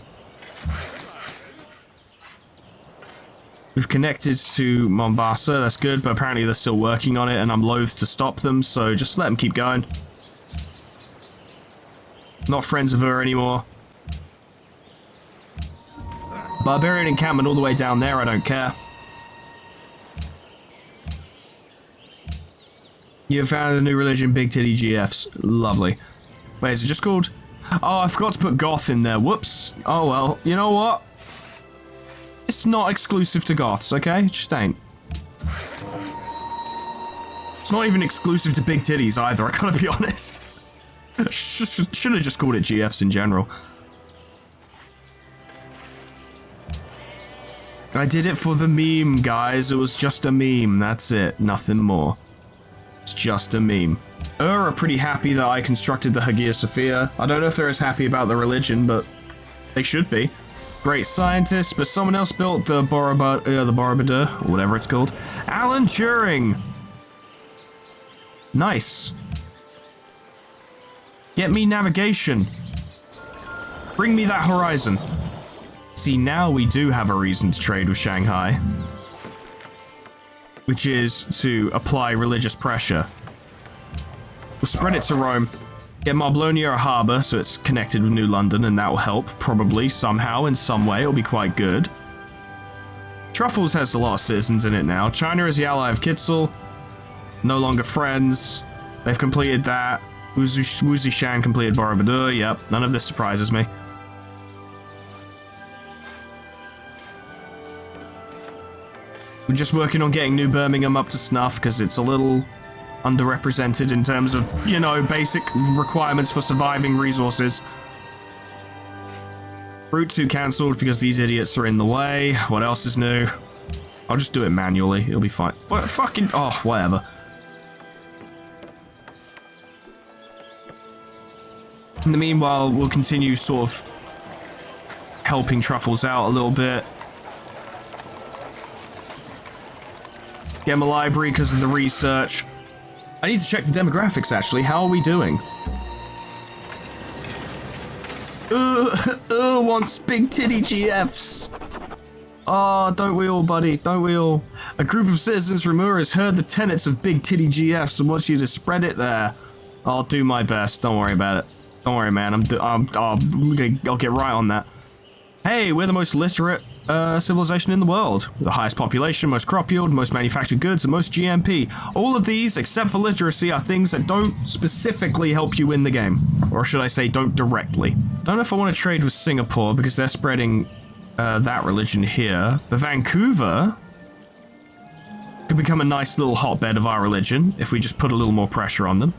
S2: We've connected to Mombasa, that's good, but apparently they're still working on it, and I'm loath to stop them, so just let them keep going. Not friends of her anymore. Barbarian encampment all the way down there, I don't care. You have found a new religion, Big Titty GFs. Lovely. Wait, is it just called... Oh, I forgot to put goth in there. Whoops. Oh well, you know what? It's not exclusive to goths, okay? It just ain't. It's not even exclusive to big titties either, I gotta be honest. Should have just called it GFs in general. I did it for the meme, guys. It was just a meme, that's it. Nothing more. It's just a meme. Are pretty happy that I constructed the Hagia Sophia. I don't know if they're as happy about the religion, but they should be. Great scientist, but someone else built the Borobudur, or whatever it's called. Alan Turing! Nice. Get me navigation. Bring me that horizon. See, now we do have a reason to trade with Shanghai. Which is to apply religious pressure. We'll spread it to Rome. Get Marblonia a harbour, so it's connected with New London, and that will help, probably, somehow, in some way. It'll be quite good. Truffles has a lot of citizens in it now. China is the ally of Kitzel. No longer friends. They've completed that. Wuzi Shan completed Borobudur. Yep, none of this surprises me. We're just working on getting New Birmingham up to snuff, because it's a little underrepresented in terms of, you know, basic requirements for surviving resources. Route 2 cancelled because these idiots are in the way. What else is new? I'll just do it manually. It'll be fine. What fucking... Oh, whatever. In the meanwhile, we'll continue sort of helping Truffles out a little bit. Get him a library because of the research. I need to check the demographics, actually. How are we doing? Wants big titty GFs. Oh, don't we all, buddy? Don't we all? A group of citizens from Ur has heard the tenets of big titty GFs and wants you to spread it there. I'll do my best. Don't worry about it. Don't worry, man. I'll get right on that. Hey, we're the most literate civilization in the world. The highest population, most crop yield, most manufactured goods, and most GMP. All of these, except for literacy, are things that don't specifically help you win the game. Or should I say, don't directly. Don't know if I want to trade with Singapore, because they're spreading that religion here. But Vancouver could become a nice little hotbed of our religion, if we just put a little more pressure on them.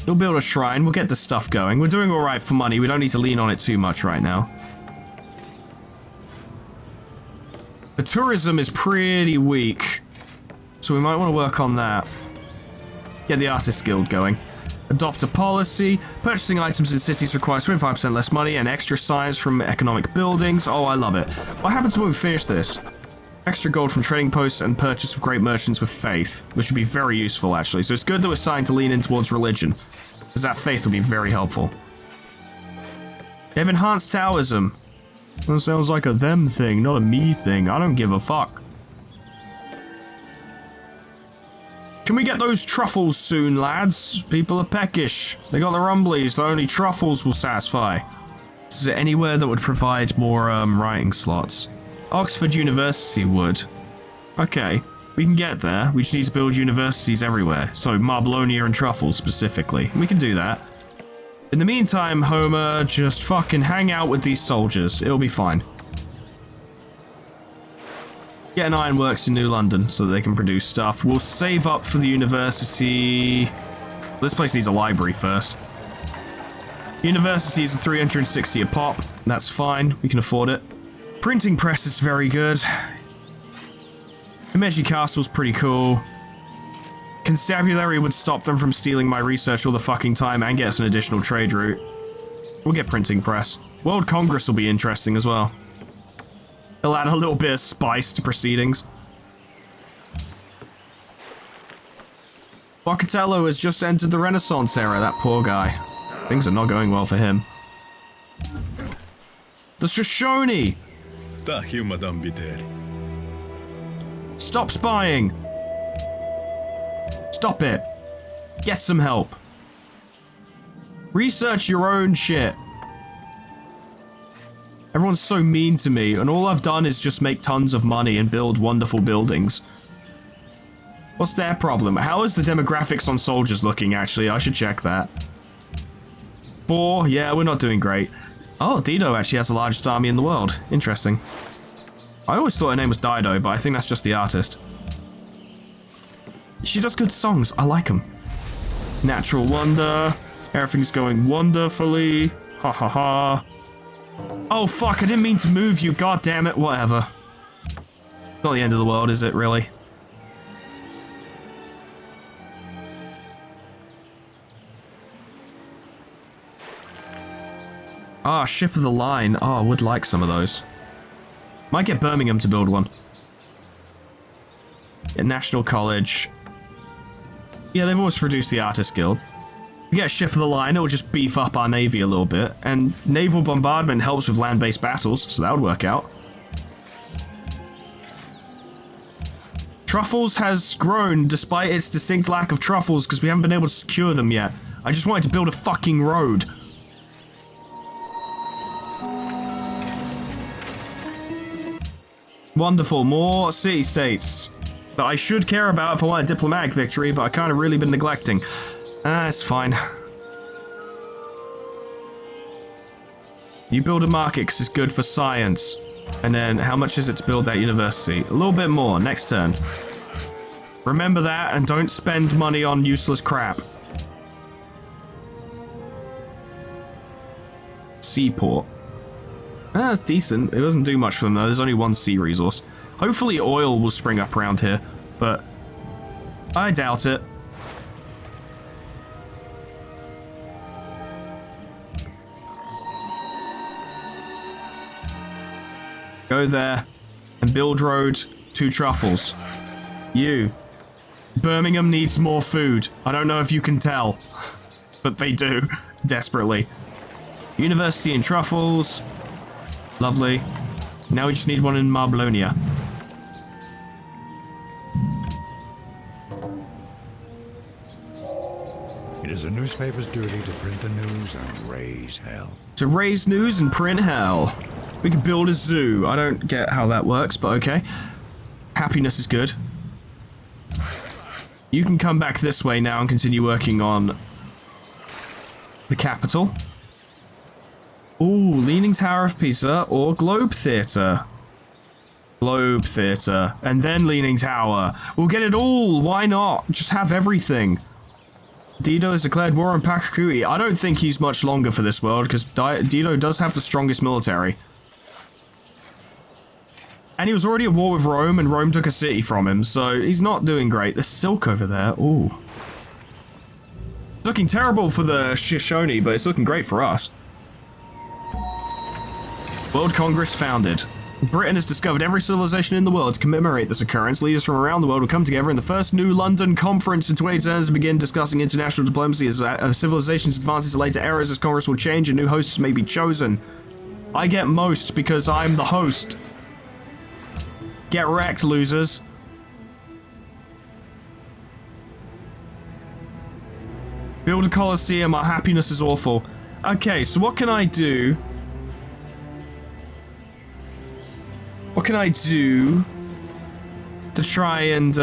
S2: We'll build a shrine, we'll get the stuff going. We're doing alright for money, we don't need to lean on it too much right now. The tourism is pretty weak, so we might want to work on that. Get the Artist Guild going. Adopt a policy. Purchasing items in cities requires 25% less money and extra science from economic buildings. Oh, I love it. What happens when we finish this? Extra gold from trading posts and purchase of great merchants with faith, which would be very useful, actually. So it's good that we're starting to lean in towards religion, because that faith would be very helpful. They have enhanced Taoism. That sounds like a them thing, not a me thing. I don't give a fuck. Can we get those truffles soon, lads? People are peckish. They got the rumblies that only truffles will satisfy. Is there anywhere that would provide more writing slots? Oxford University would. Okay, we can get there. We just need to build universities everywhere. So Marblonia and Truffles specifically. We can do that. In the meantime, Homer, just fucking hang out with these soldiers. It'll be fine. Get an ironworks in New London so that they can produce stuff. We'll save up for the university. This place needs a library first. Universities are 360 a pop. That's fine. We can afford it. Printing press is very good. Himeji Castle's pretty cool. Constabulary would stop them from stealing my research all the fucking time and get us an additional trade route. We'll get printing press. World Congress will be interesting as well. It'll add a little bit of spice to proceedings. Boccatello has just entered the Renaissance era, that poor guy. Things are not going well for him. The Shoshone! Stop spying! Stop it. Get some help. Research your own shit. Everyone's so mean to me, and all I've done is just make tons of money and build wonderful buildings. What's their problem? How is the demographics on soldiers looking, actually? I should check that. 4? Yeah, we're not doing great. Oh, Dido actually has the largest army in the world. Interesting. I always thought her name was Dido, but I think that's just the artist. She does good songs. I like them. Natural wonder. Everything's going wonderfully. Ha ha ha. Oh fuck, I didn't mean to move you. God damn it. Whatever. Not the end of the world, is it, really? Ah, ship of the line. Oh, I would like some of those. Might get Birmingham to build one. At National College. Yeah, they've always produced the Artist Guild. We get a ship of the line, it'll just beef up our navy a little bit. And naval bombardment helps with land-based battles, so that would work out. Truffles has grown despite its distinct lack of truffles because we haven't been able to secure them yet. I just wanted to build a fucking road. Wonderful, more city-states that I should care about if I want a diplomatic victory, but I kind of really been neglecting. It's fine. You build a market because it's good for science. And then, how much is it to build that university? A little bit more, next turn. Remember that, and don't spend money on useless crap. Seaport. Decent. It doesn't do much for them, though. There's only one sea resource. Hopefully oil will spring up around here, but I doubt it. Go there and build road to Truffles. You. Birmingham needs more food. I don't know if you can tell, but they do, desperately. University in Truffles. Lovely. Now we just need one in Marblonia.
S6: It is a newspaper's duty to print the news and raise hell.
S2: To raise news and print hell. We can build a zoo. I don't get how that works, but okay. Happiness is good. You can come back this way now and continue working on the capital. Ooh, Leaning Tower of Pisa or Globe Theatre. Globe Theatre. And then Leaning Tower. We'll get it all. Why not? Just have everything. Dido has declared war on Pakakui. I don't think he's much longer for this world because Dido does have the strongest military. And he was already at war with Rome, and Rome took a city from him, so he's not doing great. There's silk over there. Ooh. It's looking terrible for the Shoshone, but it's looking great for us. World Congress founded. Britain has discovered every civilization in the world to commemorate this occurrence. Leaders from around the world will come together in the first New London Conference in 2010 to begin discussing international diplomacy as civilizations advance into later eras. As Congress will change and new hosts may be chosen. I get most because I'm the host. Get wrecked, losers. Build a coliseum, our happiness is awful. Okay, so what can I do? What can I do to try and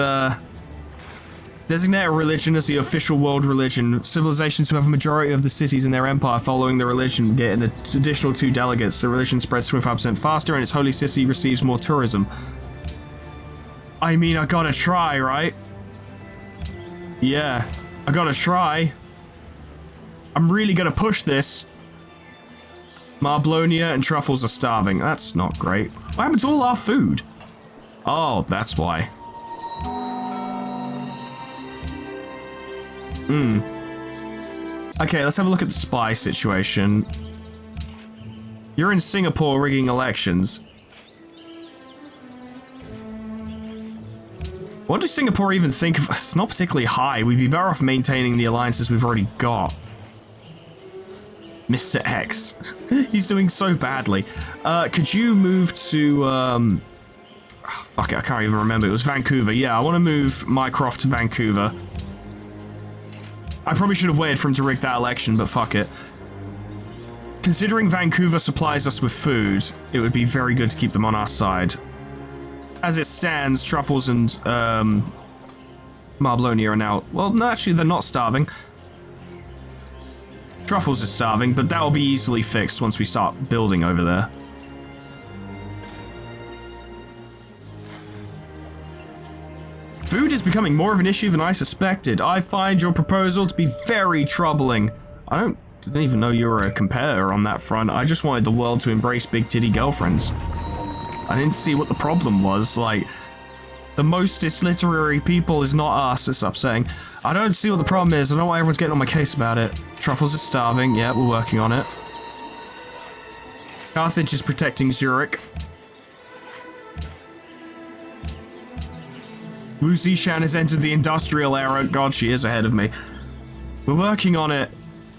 S2: designate a religion as the official world religion? Civilizations who have a majority of the cities in their empire following the religion get an additional 2 delegates. The religion spreads 25% faster and its holy city receives more tourism. I mean, I gotta try, right? Yeah, I gotta try. I'm really gonna push this. Marblonia and Truffles are starving. That's not great. What happened to all our food? Oh, that's why. Okay, let's have a look at the spy situation. You're in Singapore rigging elections. What does Singapore even think of? It's not particularly high. We'd be better off maintaining the alliances we've already got. Mr. X. He's doing so badly. Could you move to, fuck it, I can't even remember. It was Vancouver. Yeah, I want to move Mycroft to Vancouver. I probably should have waited for him to rig that election, but fuck it. Considering Vancouver supplies us with food, it would be very good to keep them on our side. As it stands, Truffles and Marblonia are now... Well, no, actually, they're not starving. Truffles is starving, but that will be easily fixed once we start building over there. Food is becoming more of an issue than I suspected. I find your proposal to be very troubling. I didn't even know you were a competitor on that front. I just wanted the world to embrace big titty girlfriends. I didn't see what the problem was. Like, the mostest literary people is not us. It's upsetting. I don't see what the problem is. I don't know why everyone's getting on my case about it. Truffles is starving. Yeah, we're working on it. Carthage is protecting Zurich. Wu Zishan has entered the industrial era. God, she is ahead of me. We're working on it.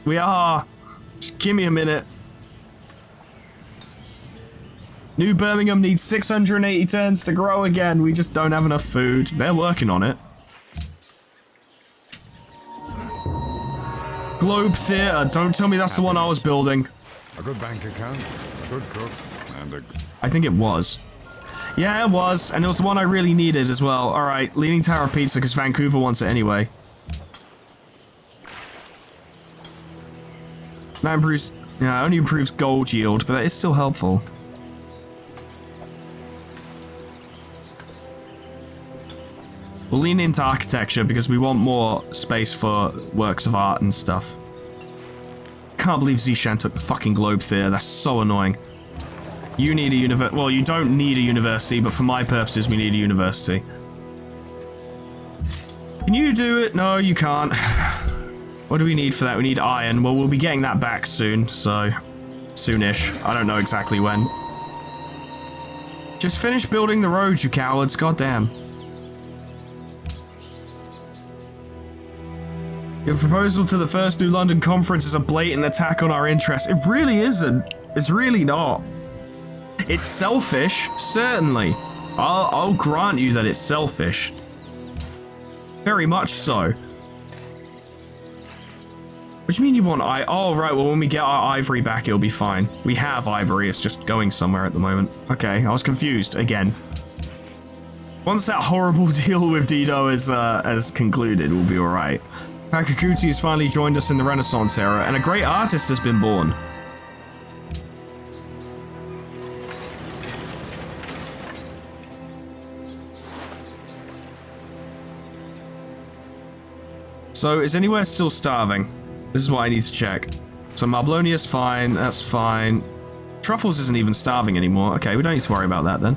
S2: We are. Just give me a minute. New Birmingham needs 680 turns to grow again. We just don't have enough food. They're working on it. Globe Theatre. Don't tell me that's the one I was building.
S6: A good bank account, a good cook, and a...
S2: I think it was. Yeah, it was. And it was the one I really needed as well. Alright, Leaning Tower Pizza because Vancouver wants it anyway. That improves... Yeah, it only improves gold yield, but that is still helpful. We'll lean into architecture because we want more space for works of art and stuff. Can't believe Zishan took the fucking Globe Theatre. That's so annoying. You need a university. Well, you don't need a university, but for my purposes, we need a university. Can you do it? No, you can't. What do we need for that? We need iron. Well, we'll be getting that back soon, so... soonish. I don't know exactly when. Just finish building the roads, you cowards. Goddamn. Your proposal to the first New London Conference is a blatant attack on our interests. It really isn't. It's really not. It's selfish, certainly. I'll grant you that it's selfish. Very much so. What do you mean you want oh, right, well, when we get our ivory back, it'll be fine. We have ivory, it's just going somewhere at the moment. Okay, I was confused, again. Once that horrible deal with Dido is concluded, we'll be alright. Pakakuti has finally joined us in the Renaissance era, and a great artist has been born. So, is anywhere still starving? This is what I need to check. So, Marblonia's fine, that's fine. Truffles isn't even starving anymore. Okay, we don't need to worry about that then.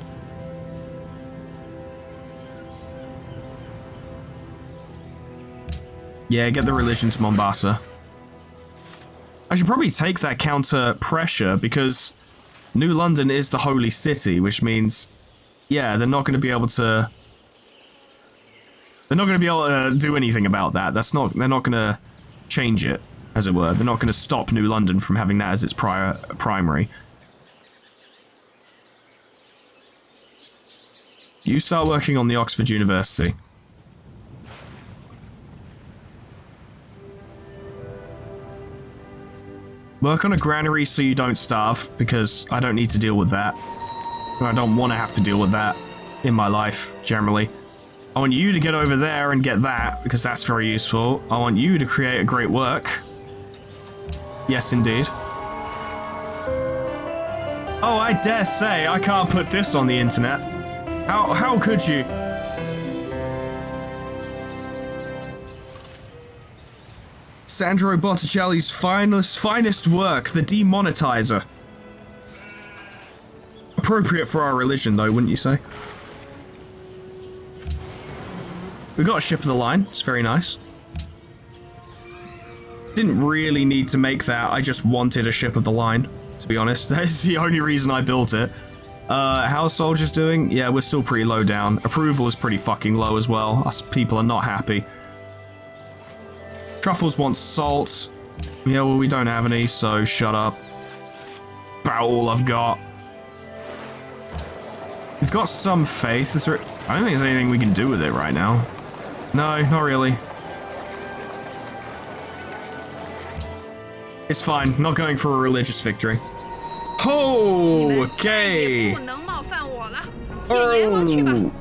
S2: Yeah, get the religion to Mombasa. I should probably take that counter pressure because New London is the holy city, which means, yeah, they're not going to be able to... They're not going to be able to do anything about that. They're not going to change it, as it were. They're not going to stop New London from having that as its primary. You start working on the Oxford University. Work on a granary so you don't starve, because I don't need to deal with that. I don't want to have to deal with that in my life, generally. I want you to get over there and get that, because that's very useful. I want you to create a great work. Yes, indeed. Oh, I dare say I can't put this on the internet. How could you? Sandro Botticelli's finest work, The Demonetizer. Appropriate for our religion, though, wouldn't you say? We got a ship of the line. It's very nice. Didn't really need to make that. I just wanted a ship of the line, to be honest. That's the only reason I built it. How's soldiers doing? Yeah, we're still pretty low down. Approval is pretty fucking low as well. Us people are not happy. Truffles want salt. Yeah, well, we don't have any, so shut up. About all I've got. We've got some faith. I don't think there's anything we can do with it right now. No, not really. It's fine. Not going for a religious victory. Oh, okay. Oh.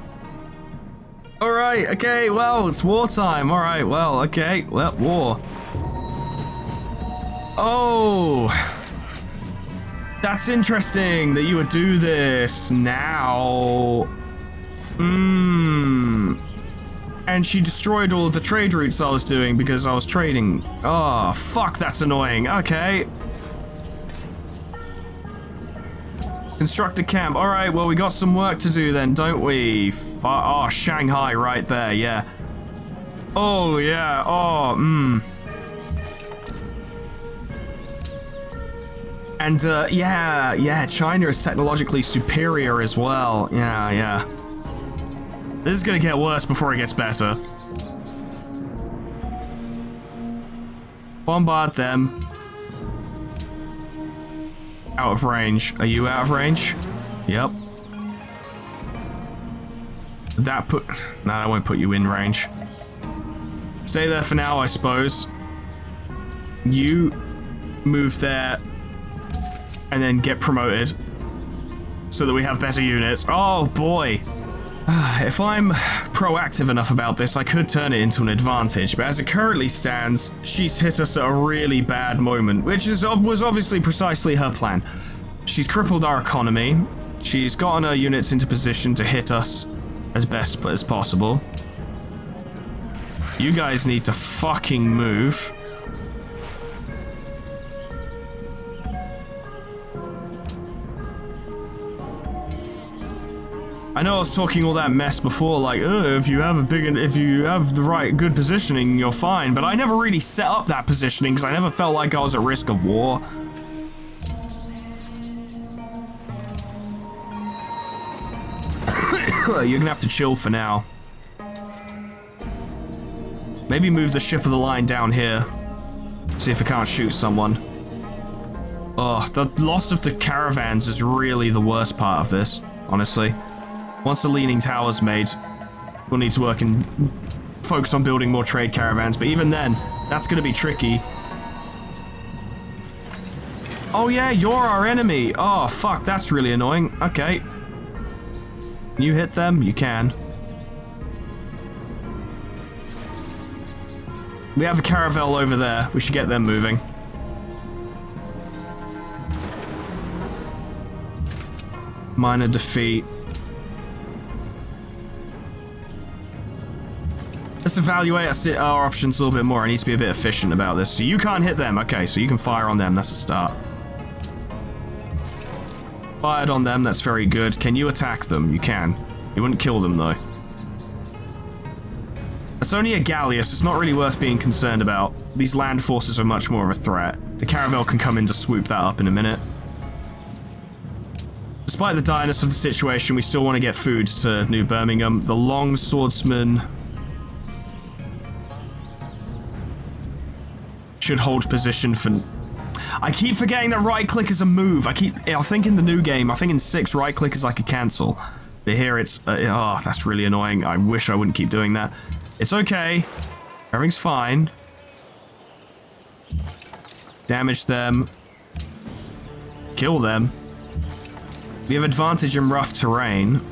S2: Alright, okay, well, it's wartime. Alright, well, okay. Well, war. Oh. That's interesting that you would do this now. And she destroyed all of the trade routes I was doing because I was trading. Oh, fuck, that's annoying. Okay. Construct a camp. All right, well, we got some work to do then, don't we? Oh, Shanghai right there, yeah. Oh, yeah, oh, And, yeah, China is technologically superior as well. Yeah. This is gonna get worse before it gets better. Bombard them. Out of range. Are you out of range? Yep. That put... Nah, I won't put you in range. Stay there for now, I suppose. You move there and then get promoted so that we have better units. Oh boy. If I'm proactive enough about this, I could turn it into an advantage, but as it currently stands, she's hit us at a really bad moment, which was obviously precisely her plan. She's crippled our economy, she's gotten her units into position to hit us as best as possible. You guys need to fucking move. I know I was talking all that mess before, like, if you have the right good positioning, you're fine. But I never really set up that positioning because I never felt like I was at risk of war. You're gonna have to chill for now. Maybe move the ship of the line down here. See if I can't shoot someone. Oh, the loss of the caravans is really the worst part of this, honestly. Once the Leaning Tower's made, we'll need to work and focus on building more trade caravans, but even then, that's gonna be tricky. Oh yeah, you're our enemy. Oh fuck, that's really annoying. Okay. Can you hit them? You can. We have a caravel over there. We should get them moving. Minor defeat. Let's evaluate our options a little bit more. I need to be a bit efficient about this. So you can't hit them. Okay, so you can fire on them. That's a start. Fired on them. That's very good. Can you attack them? You can. You wouldn't kill them, though. It's only a galleass. It's not really worth being concerned about. These land forces are much more of a threat. The caravel can come in to swoop that up in a minute. Despite the direness of the situation, we still want to get food to New Birmingham. The long swordsman should hold position for... I keep forgetting that right click is a move. I think in the new game, I think in 6, right click is like a cancel. But here it's... oh, that's really annoying. I wish I wouldn't keep doing that. It's okay. Everything's fine. Damage them. Kill them. We have advantage in rough terrain.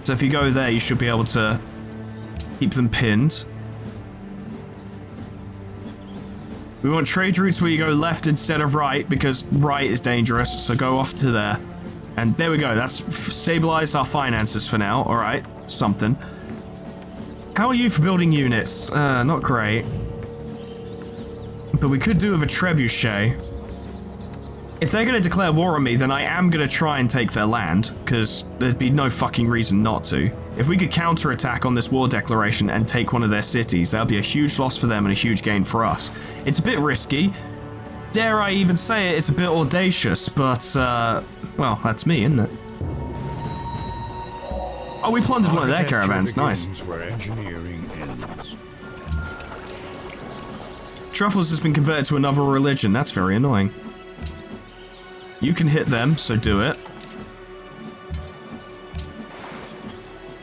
S2: So if you go there, you should be able to keep them pinned. We want trade routes where you go left instead of right, because right is dangerous, so go off to there. And there we go, that's stabilized our finances for now. Alright, something. How are you for building units? Not great. But we could do with a trebuchet. If they're going to declare war on me, then I am going to try and take their land, because there'd be no fucking reason not to. If we could counterattack on this war declaration and take one of their cities, that would be a huge loss for them and a huge gain for us. It's a bit risky. Dare I even say it, it's a bit audacious, but, well, that's me, isn't it? Oh, we plundered one of their caravans, nice.
S4: Where engineering ends.
S2: Truffles has been converted to another religion, that's very annoying. You can hit them, so do it.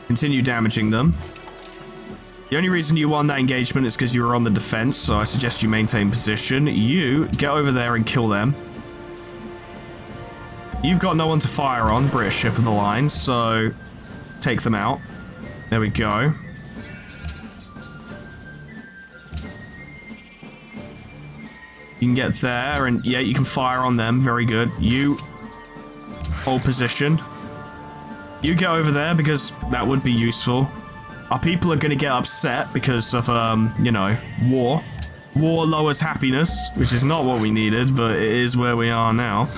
S2: Continue damaging them. The only reason you won that engagement is because you were on the defense, so I suggest you maintain position. You get over there and kill them. You've got no one to fire on, British ship of the line, so take them out. There we go. You can get there, and yeah, you can fire on them. Very good. You hold position. You get over there, because that would be useful. Our people are going to get upset because of, you know, war. War lowers happiness, which is not what we needed, but it is where we are now.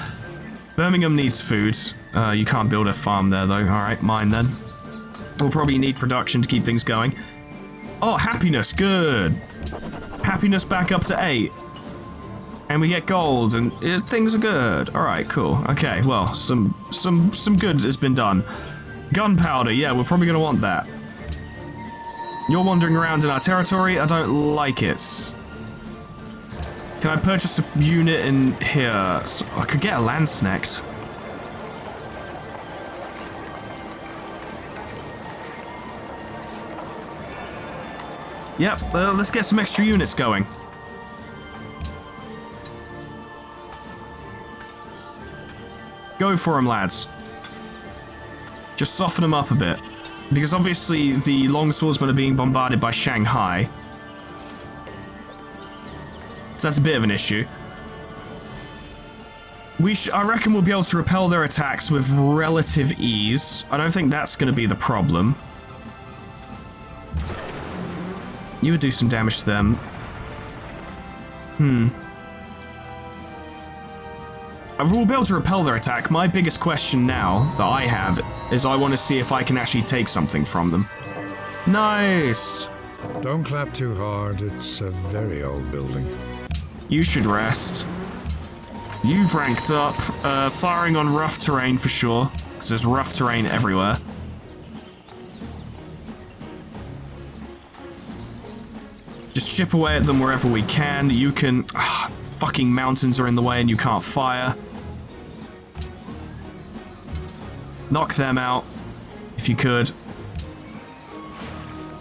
S2: Birmingham needs food. You can't build a farm there, though. Alright, mine then. We'll probably need production to keep things going. Oh, happiness. Good. Happiness back up to 8. And we get gold, and things are good. All right, cool. Okay, well, some good has been done. Gunpowder, yeah, we're probably gonna want that. You're wandering around in our territory. I don't like it. Can I purchase a unit in here? So I could get a Landsnecht. Yep, let's get some extra units going. Go for them, lads. Just soften them up a bit. Because obviously the longswordsmen are being bombarded by Shanghai. So that's a bit of an issue. I reckon we'll be able to repel their attacks with relative ease. I don't think that's going to be the problem. You would do some damage to them. We'll be able to repel their attack. My biggest question now that I have is I want to see if I can actually take something from them. Nice!
S4: Don't clap too hard, it's a very old building.
S2: You should rest. You've ranked up. Firing on rough terrain for sure, because there's rough terrain everywhere. Just chip away at them wherever we can. You can... fucking mountains are in the way and you can't fire. Knock them out, if you could.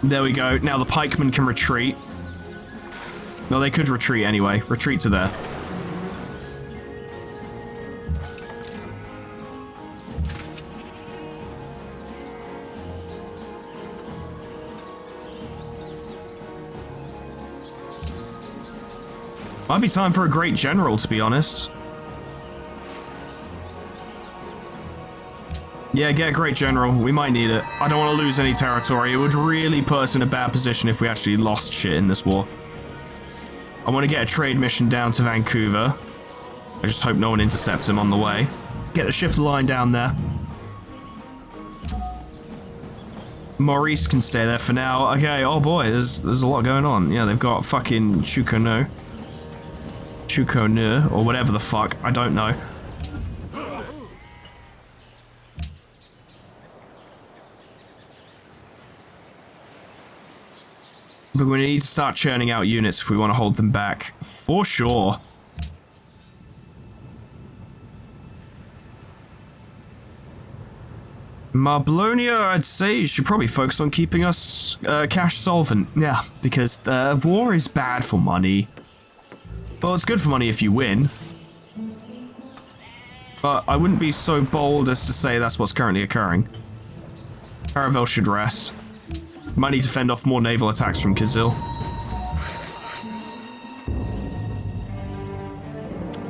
S2: There we go. Now the pikemen can retreat. No, they could retreat anyway. Retreat to there. Might be time for a great general, to be honest. Yeah, get a great general. We might need it. I don't want to lose any territory. It would really put us in a bad position if we actually lost shit in this war. I want to get a trade mission down to Vancouver. I just hope no one intercepts him on the way. Get the ship line down there. Maurice can stay there for now. Okay, oh boy, there's a lot going on. Yeah, they've got fucking Chukono, or whatever the fuck. I don't know. But we need to start churning out units if we want to hold them back. For sure. Marblonia, I'd say you should probably focus on keeping us cash solvent. Yeah, because war is bad for money. Well, it's good for money if you win. But I wouldn't be so bold as to say that's what's currently occurring. Caravel should rest. Might need to fend off more naval attacks from Kizil.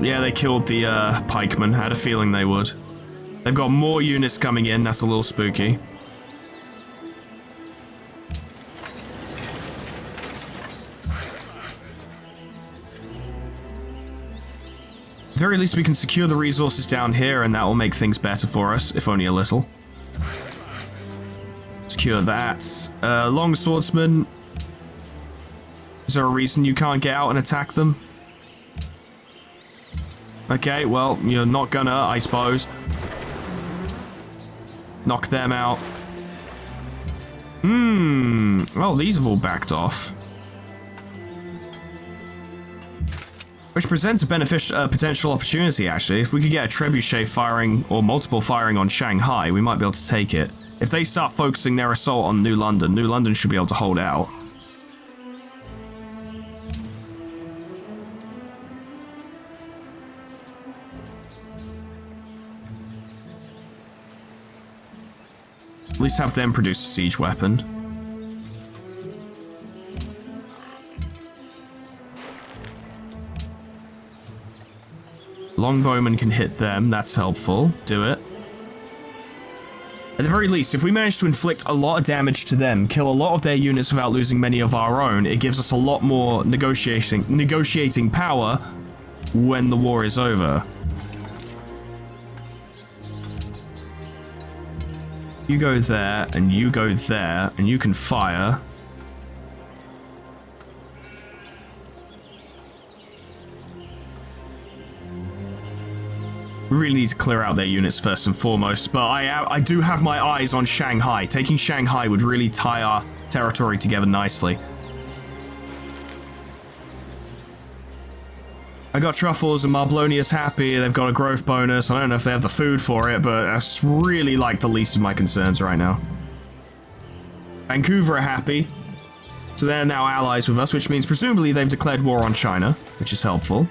S2: Yeah, they killed the pikemen. I had a feeling they would. They've got more units coming in. That's a little spooky. very least we can secure the resources down here, and that will make things better for us, if only a little. Secure that. Long swordsman. Is there a reason you can't get out and attack them? Okay, well, you're not gonna, I suppose. Knock them out. Well, these have all backed off. Which presents a potential opportunity, actually. If we could get a trebuchet firing, or multiple firing on Shanghai, we might be able to take it. If they start focusing their assault on New London should be able to hold out. At least have them produce a siege weapon. Longbowmen can hit them, that's helpful. Do it. At the very least, if we manage to inflict a lot of damage to them, kill a lot of their units without losing many of our own, it gives us a lot more negotiating power when the war is over. You go there, and you go there, and you can fire. We really need to clear out their units first and foremost, but I do have my eyes on Shanghai. Taking Shanghai would really tie our territory together nicely. I got truffles and Marblonia's happy, they've got a growth bonus. I don't know if they have the food for it, but that's really like the least of my concerns right now. Vancouver are happy, so they're now allies with us, which means presumably they've declared war on China, which is helpful.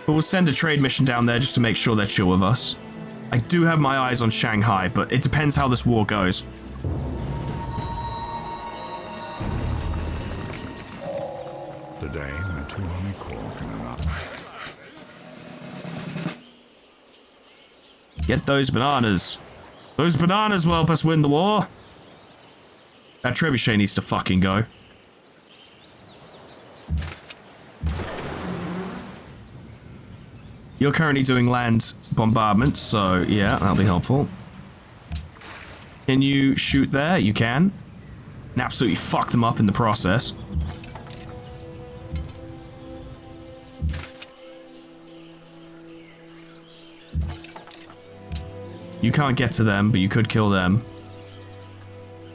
S2: But we'll send a trade mission down there just to make sure they're chill with us. I do have my eyes on Shanghai, but it depends how this war goes.
S6: The day when two Army Corps can arrive.
S2: Get those bananas. Those bananas will help us win the war. That trebuchet needs to fucking go. You're currently doing land bombardment, so yeah, that'll be helpful. Can you shoot there? You can. And absolutely fuck them up in the process. You can't get to them, but you could kill them.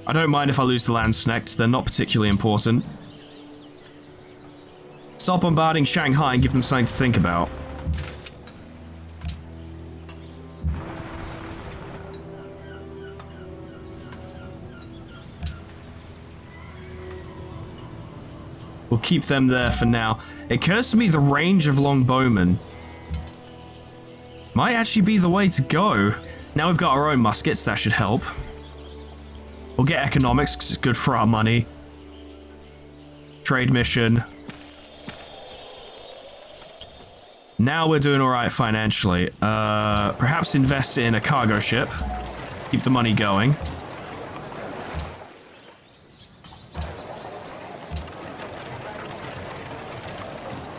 S2: I don't mind if I lose the Landsknecht, they're not particularly important. Stop bombarding Shanghai and give them something to think about. We'll keep them there for now. It occurs to me the range of longbowmen might actually be the way to go. Now we've got our own muskets, that should help. We'll get economics because it's good for our money. Trade mission. Now we're doing alright financially. Perhaps invest in a cargo ship. Keep the money going.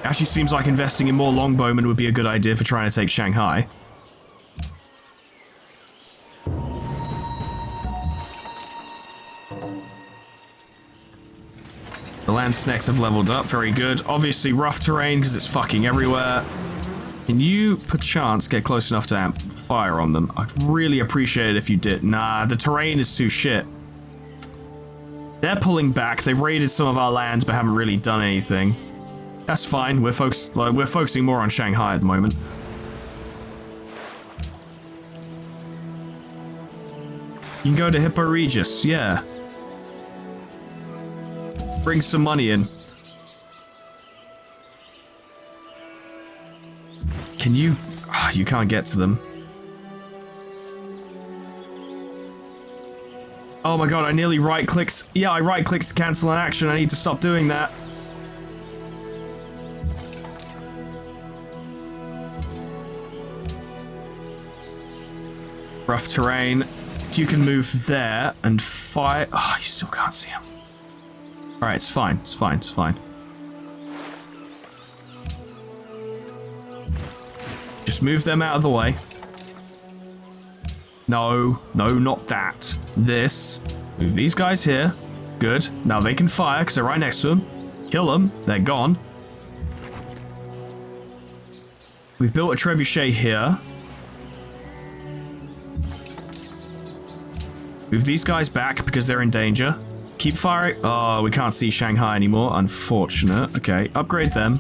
S2: Actually seems like investing in more longbowmen would be a good idea for trying to take Shanghai. The Landsknechts have leveled up, very good. Obviously rough terrain because it's fucking everywhere. Can you, perchance, get close enough to amp fire on them? I'd really appreciate it if you did. Nah, the terrain is too shit. They're pulling back. They've raided some of our lands but haven't really done anything. That's fine. We're focusing more on Shanghai at the moment. You can go to Hippo Regis, yeah. Bring some money in. Can you... Oh, you can't get to them. Oh my god, I nearly right-clicked. Yeah, I right-clicked to cancel an action. I need to stop doing that. Rough terrain. If you can move there and fire... Oh, you still can't see him. Alright, it's fine. It's fine. It's fine. just move them out of the way. No, not that. This. Move these guys here. Good. Now they can fire because they're right next to them. Kill them. They're gone. We've built a trebuchet here. Move these guys back because they're in danger. Keep firing. Oh, we can't see Shanghai anymore. Unfortunate. Okay, upgrade them.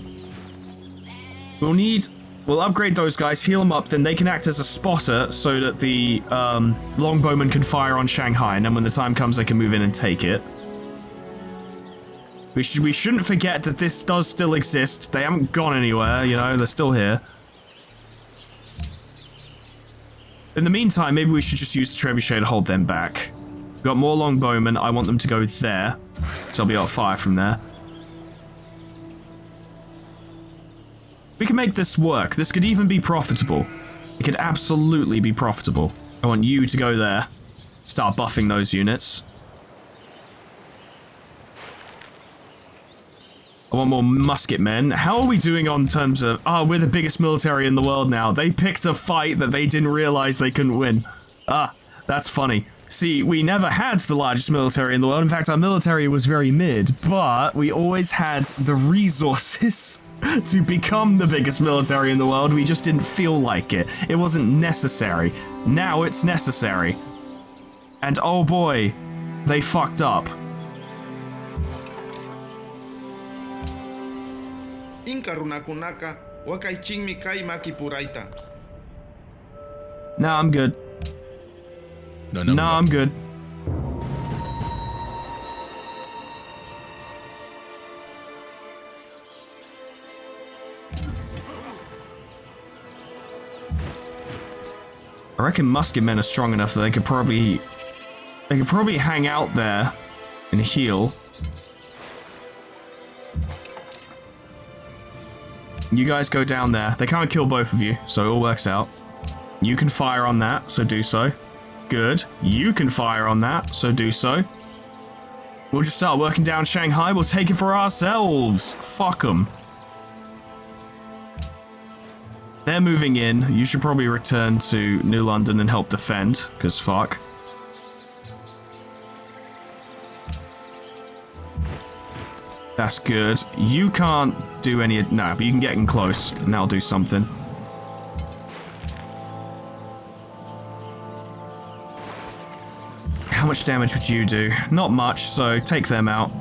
S2: We'll upgrade those guys, heal them up, then they can act as a spotter so that the longbowmen can fire on Shanghai, and then when the time comes, they can move in and take it. We shouldn't forget that this does still exist. They haven't gone anywhere, you know, they're still here. In the meantime, maybe we should just use the trebuchet to hold them back. We've got more longbowmen. I want them to go there, so I'll be able to fire from there. We can make this work. This could even be profitable. It could absolutely be profitable. I want you to go there. Start buffing those units. I want more musket men. How are we doing on terms of... Oh, we're the biggest military in the world now. They picked a fight that they didn't realize they couldn't win. Ah, that's funny. See, we never had the largest military in the world. In fact, our military was very mid. But we always had the resources to become the biggest military in the world. We just didn't feel like it. It wasn't necessary. Now it's necessary. And oh boy, they fucked up. Nah, I'm good. No, I'm good. I reckon musket men are strong enough that they could probably hang out there and heal. You guys go down there. They can't kill both of you, so it all works out. You can fire on that, so do so. Good. You can fire on that, so do so. We'll just start working down Shanghai. We'll take it for ourselves. Fuck them. They're moving in. You should probably return to New London and help defend, because fuck. That's good. You can't do any... No, but you can get in close, and that'll do something. How much damage would you do? Not much, so take them out.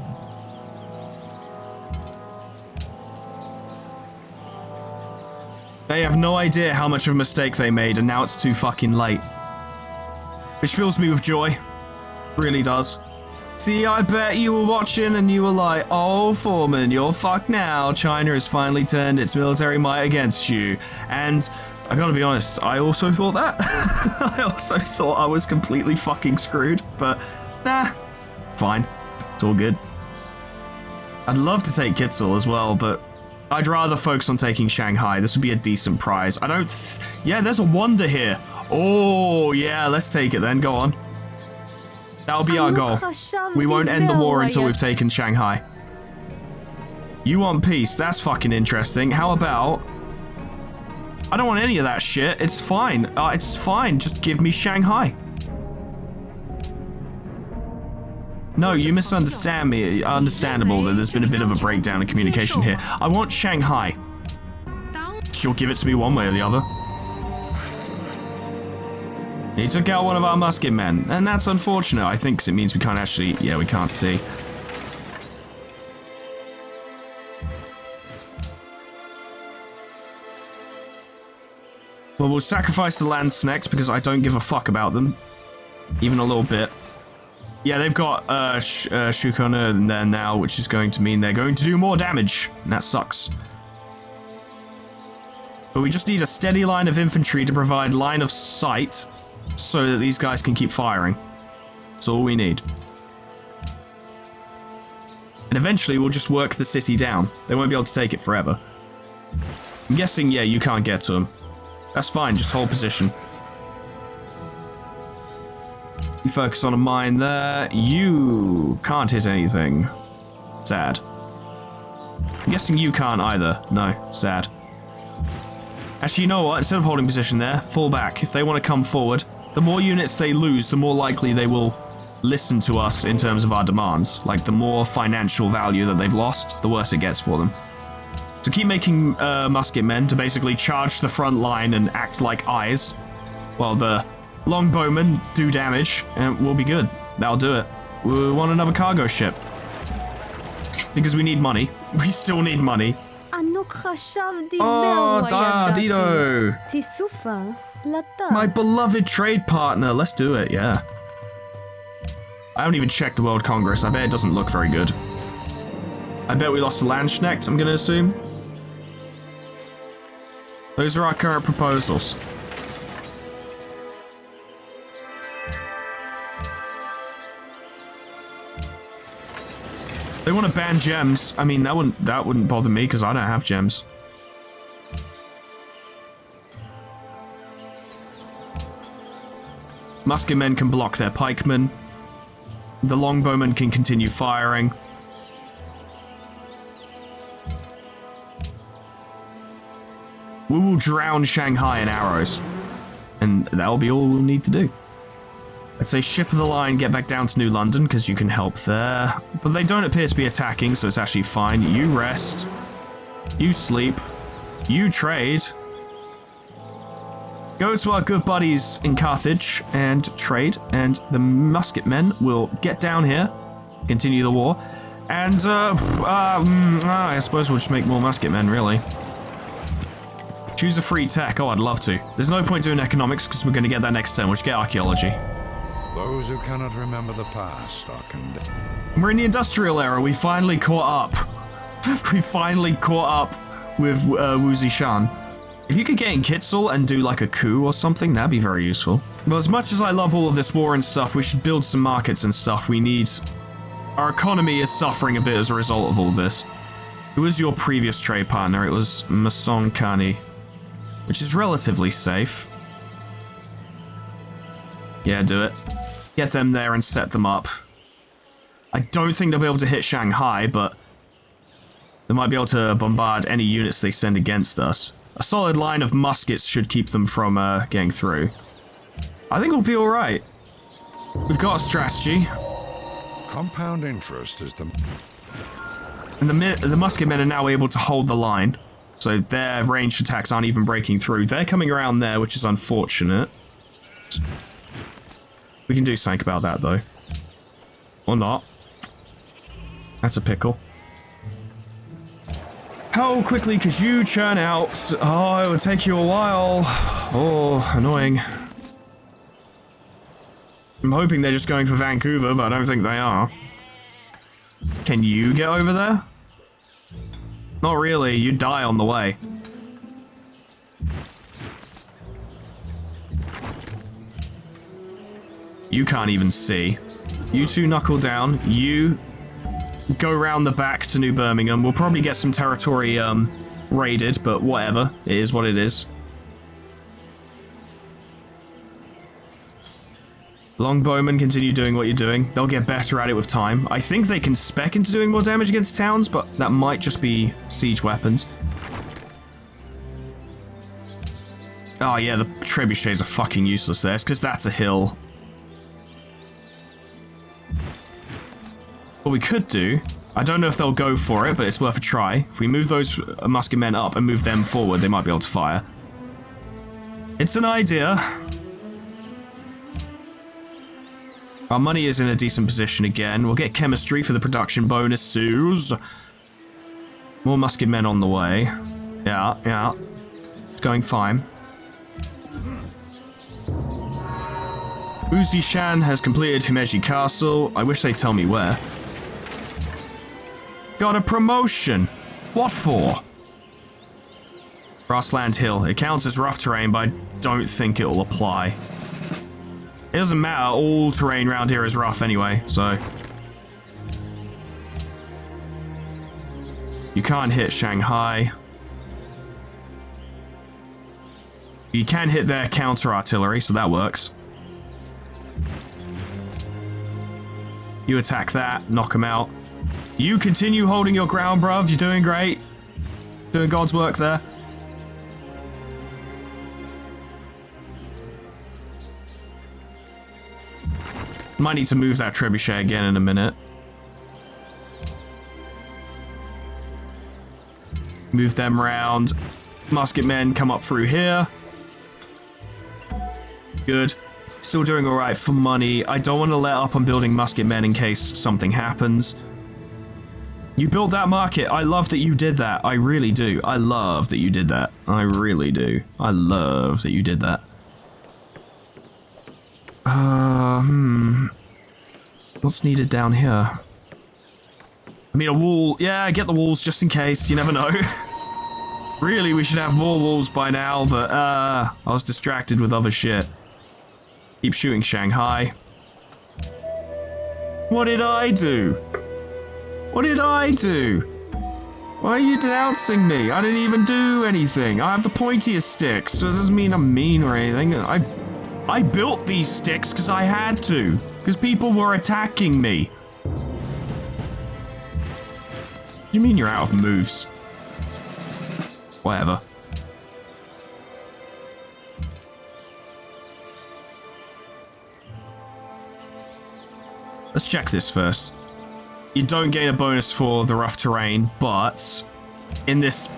S2: They have no idea how much of a mistake they made, and now it's too fucking late. Which fills me with joy. Really does. See, I bet you were watching and you were like, oh, Foreman, you're fucked now. China has finally turned its military might against you. And I gotta be honest, I also thought that. I also thought I was completely fucking screwed. But, nah, fine. It's all good. I'd love to take Kitzel as well, but I'd rather focus on taking Shanghai. This would be a decent prize. Yeah, there's a wonder here. Oh, yeah, let's take it then. Go on. That'll be our goal. We won't end the war until we've taken Shanghai. You want peace? That's fucking interesting. How about... I don't want any of that shit. It's fine. It's fine. Just give me Shanghai. No, you misunderstand me. Understandable that there's been a bit of a breakdown in communication here. I want Shanghai. She'll give it to me one way or the other. He took out one of our musket men, and that's unfortunate, I think, because it means we can't actually... Yeah, we can't see. Well, we'll sacrifice the land snakes because I don't give a fuck about them. Even a little bit. Yeah, they've got Shukona in there now, which is going to mean they're going to do more damage, and that sucks. But we just need a steady line of infantry to provide line of sight so that these guys can keep firing. That's all we need. And eventually we'll just work the city down. They won't be able to take it forever. I'm guessing, yeah, you can't get to them. That's fine, just hold position. You focus on a mine there. You can't hit anything. Sad. I'm guessing you can't either. No, sad. Actually, you know what? Instead of holding position there, fall back. If they want to come forward, the more units they lose, the more likely they will listen to us in terms of our demands. Like, the more financial value that they've lost, the worse it gets for them. So keep making musket men to basically charge the front line and act like eyes, while the longbowmen do damage, and we'll be good. That'll do it. We want another cargo ship. Because we need money. We still need money. Oh, Dido! My beloved trade partner. Let's do it, yeah. I haven't even checked the World Congress. I bet it doesn't look very good. I bet we lost to Landsknecht, I'm gonna assume. Those are our current proposals. They want to ban gems. I mean, that wouldn't bother me because I don't have gems. Musketmen can block their pikemen. The longbowmen can continue firing. We will drown Shanghai in arrows. And that'll be all we'll need to do. I'd say ship of the line, get back down to New London, because you can help there. But they don't appear to be attacking, so it's actually fine. You rest. You sleep. You trade. Go to our good buddies in Carthage and trade, and the musketmen will get down here, continue the war, and I suppose we'll just make more musketmen, really. Choose a free tech. Oh, I'd love to. There's no point doing economics, because we're going to get that next turn. We'll just get archaeology.
S6: Those who cannot remember the past are condemned.
S2: We're in the industrial era. We finally caught up. We finally caught up with Wu Zishan. If you could get in Kitzel and do like a coup or something, that'd be very useful. But as much as I love all of this war and stuff, we should build some markets and stuff. We need... Our economy is suffering a bit as a result of all this. Who was your previous trade partner? It was Mason Kani, which is relatively safe. Yeah, do it. Get them there and set them up. I don't think they'll be able to hit Shanghai, but they might be able to bombard any units they send against us. A solid line of muskets should keep them from getting through. I think we'll be alright. We've got a strategy.
S6: Compound interest is the...
S2: And the musketmen are now able to hold the line. So their ranged attacks aren't even breaking through. They're coming around there, which is unfortunate. We can do something about that, though. Or not. That's a pickle. How quickly could you churn out? Oh, it would take you a while. Oh, annoying. I'm hoping they're just going for Vancouver, but I don't think they are. Can you get over there? Not really, you die on the way. You can't even see. You two knuckle down, you go round the back to New Birmingham. We'll probably get some territory raided, but whatever. It is what it is. Longbowmen, continue doing what you're doing. They'll get better at it with time. I think they can spec into doing more damage against towns, but that might just be siege weapons. Oh yeah, the trebuchets are fucking useless there. It's because that's a hill. What we could do, I don't know if they'll go for it, but it's worth a try. If we move those musketmen up and move them forward, they might be able to fire. It's an idea. Our money is in a decent position again. We'll get chemistry for the production bonuses. More musketmen on the way. Yeah. It's going fine. Wu Zishan has completed Himeji Castle. I wish they'd tell me where. Got a promotion. What for? Grassland Hill. It counts as rough terrain, but I don't think it will apply. It doesn't matter, all terrain around here is rough anyway, so... You can't hit Shanghai. You can hit their counter-artillery, so that works. You attack that, knock them out. You continue holding your ground, bruv, you're doing great. Doing God's work there. Might need to move that trebuchet again in a minute. Move them round. Musket men come up through here. Good. Still doing alright for money. I don't want to let up on building musket men in case something happens. You built that market. I love that you did that. I really do. I love that you did that. I really do. I love that you did that. What's needed down here? I mean, a wall. Yeah, get the walls just in case. You never know. Really, we should have more walls by now, but I was distracted with other shit. Keep shooting Shanghai. What did I do? What did I do? Why are you denouncing me? I didn't even do anything. I have the pointiest sticks, so it doesn't mean I'm mean or anything. I built these sticks because I had to. Because people were attacking me. What do you mean you're out of moves? Whatever. Let's check this first. You don't gain a bonus for the rough terrain, but in this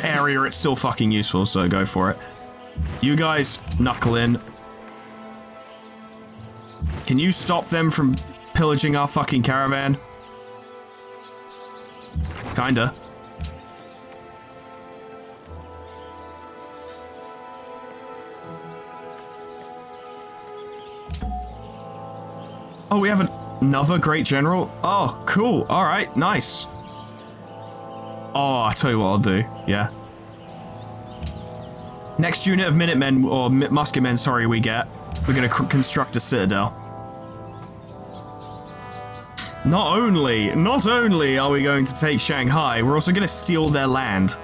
S2: area it's still fucking useful, so go for it. You guys knuckle in. Can you stop them from pillaging our fucking caravan? Kinda. Oh, we have another great general? Oh, cool. Alright, nice. Oh, I'll tell you what I'll do. Yeah. Next unit of Minutemen, or musket men, sorry, we get. We're gonna construct a citadel. Not only are we going to take Shanghai, we're also gonna steal their land.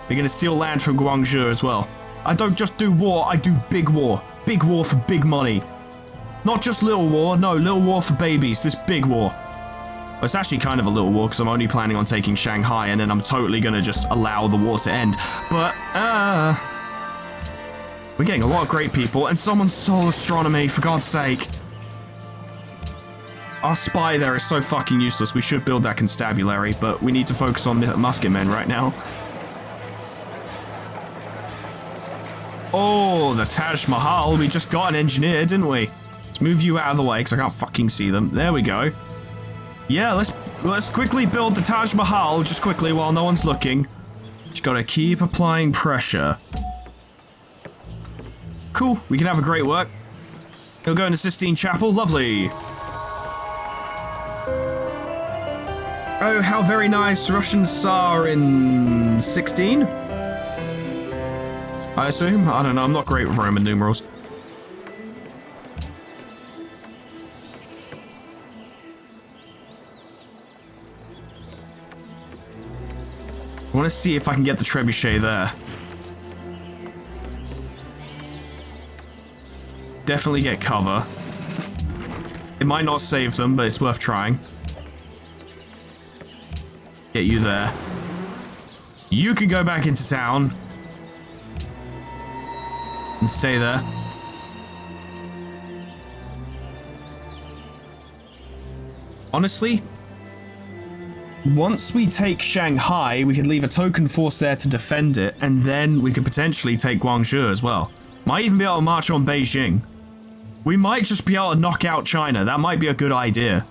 S2: We're gonna steal land from Guangzhou as well. I don't just do war, I do big war. Big war for big money. Not just little war, no, little war for babies, this big war. Well, it's actually kind of a little war because I'm only planning on taking Shanghai and then I'm totally gonna just allow the war to end. But, we're getting a lot of great people and someone stole astronomy, for God's sake. Our spy there is so fucking useless, we should build that constabulary, but we need to focus on musket men right now. Oh, the Taj Mahal, we just got an engineer, didn't we? Let's move you out of the way because I can't fucking see them. There we go. Yeah, let's quickly build the Taj Mahal, just quickly while no one's looking. Just gotta keep applying pressure. Cool, we can have a great work. He'll go into Sistine Chapel, lovely. Oh, how very nice. Russian Tsar in 16? I assume? I don't know, I'm not great with Roman numerals. I want to see if I can get the trebuchet there. Definitely get cover. It might not save them, but it's worth trying. Get you there. You can go back into town. And stay there. Honestly, once we take Shanghai, we could leave a token force there to defend it, and then we could potentially take Guangzhou as well. Might even be able to march on Beijing. We might just be able to knock out China. That might be a good idea.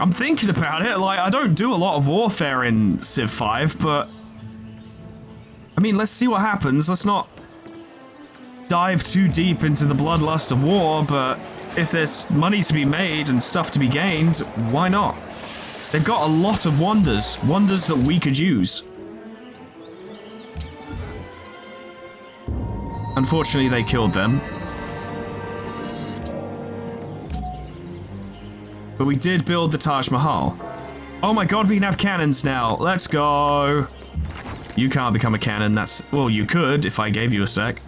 S2: I'm thinking about it. Like, I don't do a lot of warfare in Civ 5, but I mean, let's see what happens. Let's not dive too deep into the bloodlust of war, but if there's money to be made and stuff to be gained, why not? They've got a lot of wonders that we could use. Unfortunately, they killed them. But we did build the Taj Mahal. Oh my god, we can have cannons now. Let's go. You can't become a cannon, that's... Well, you could if I gave you a sec.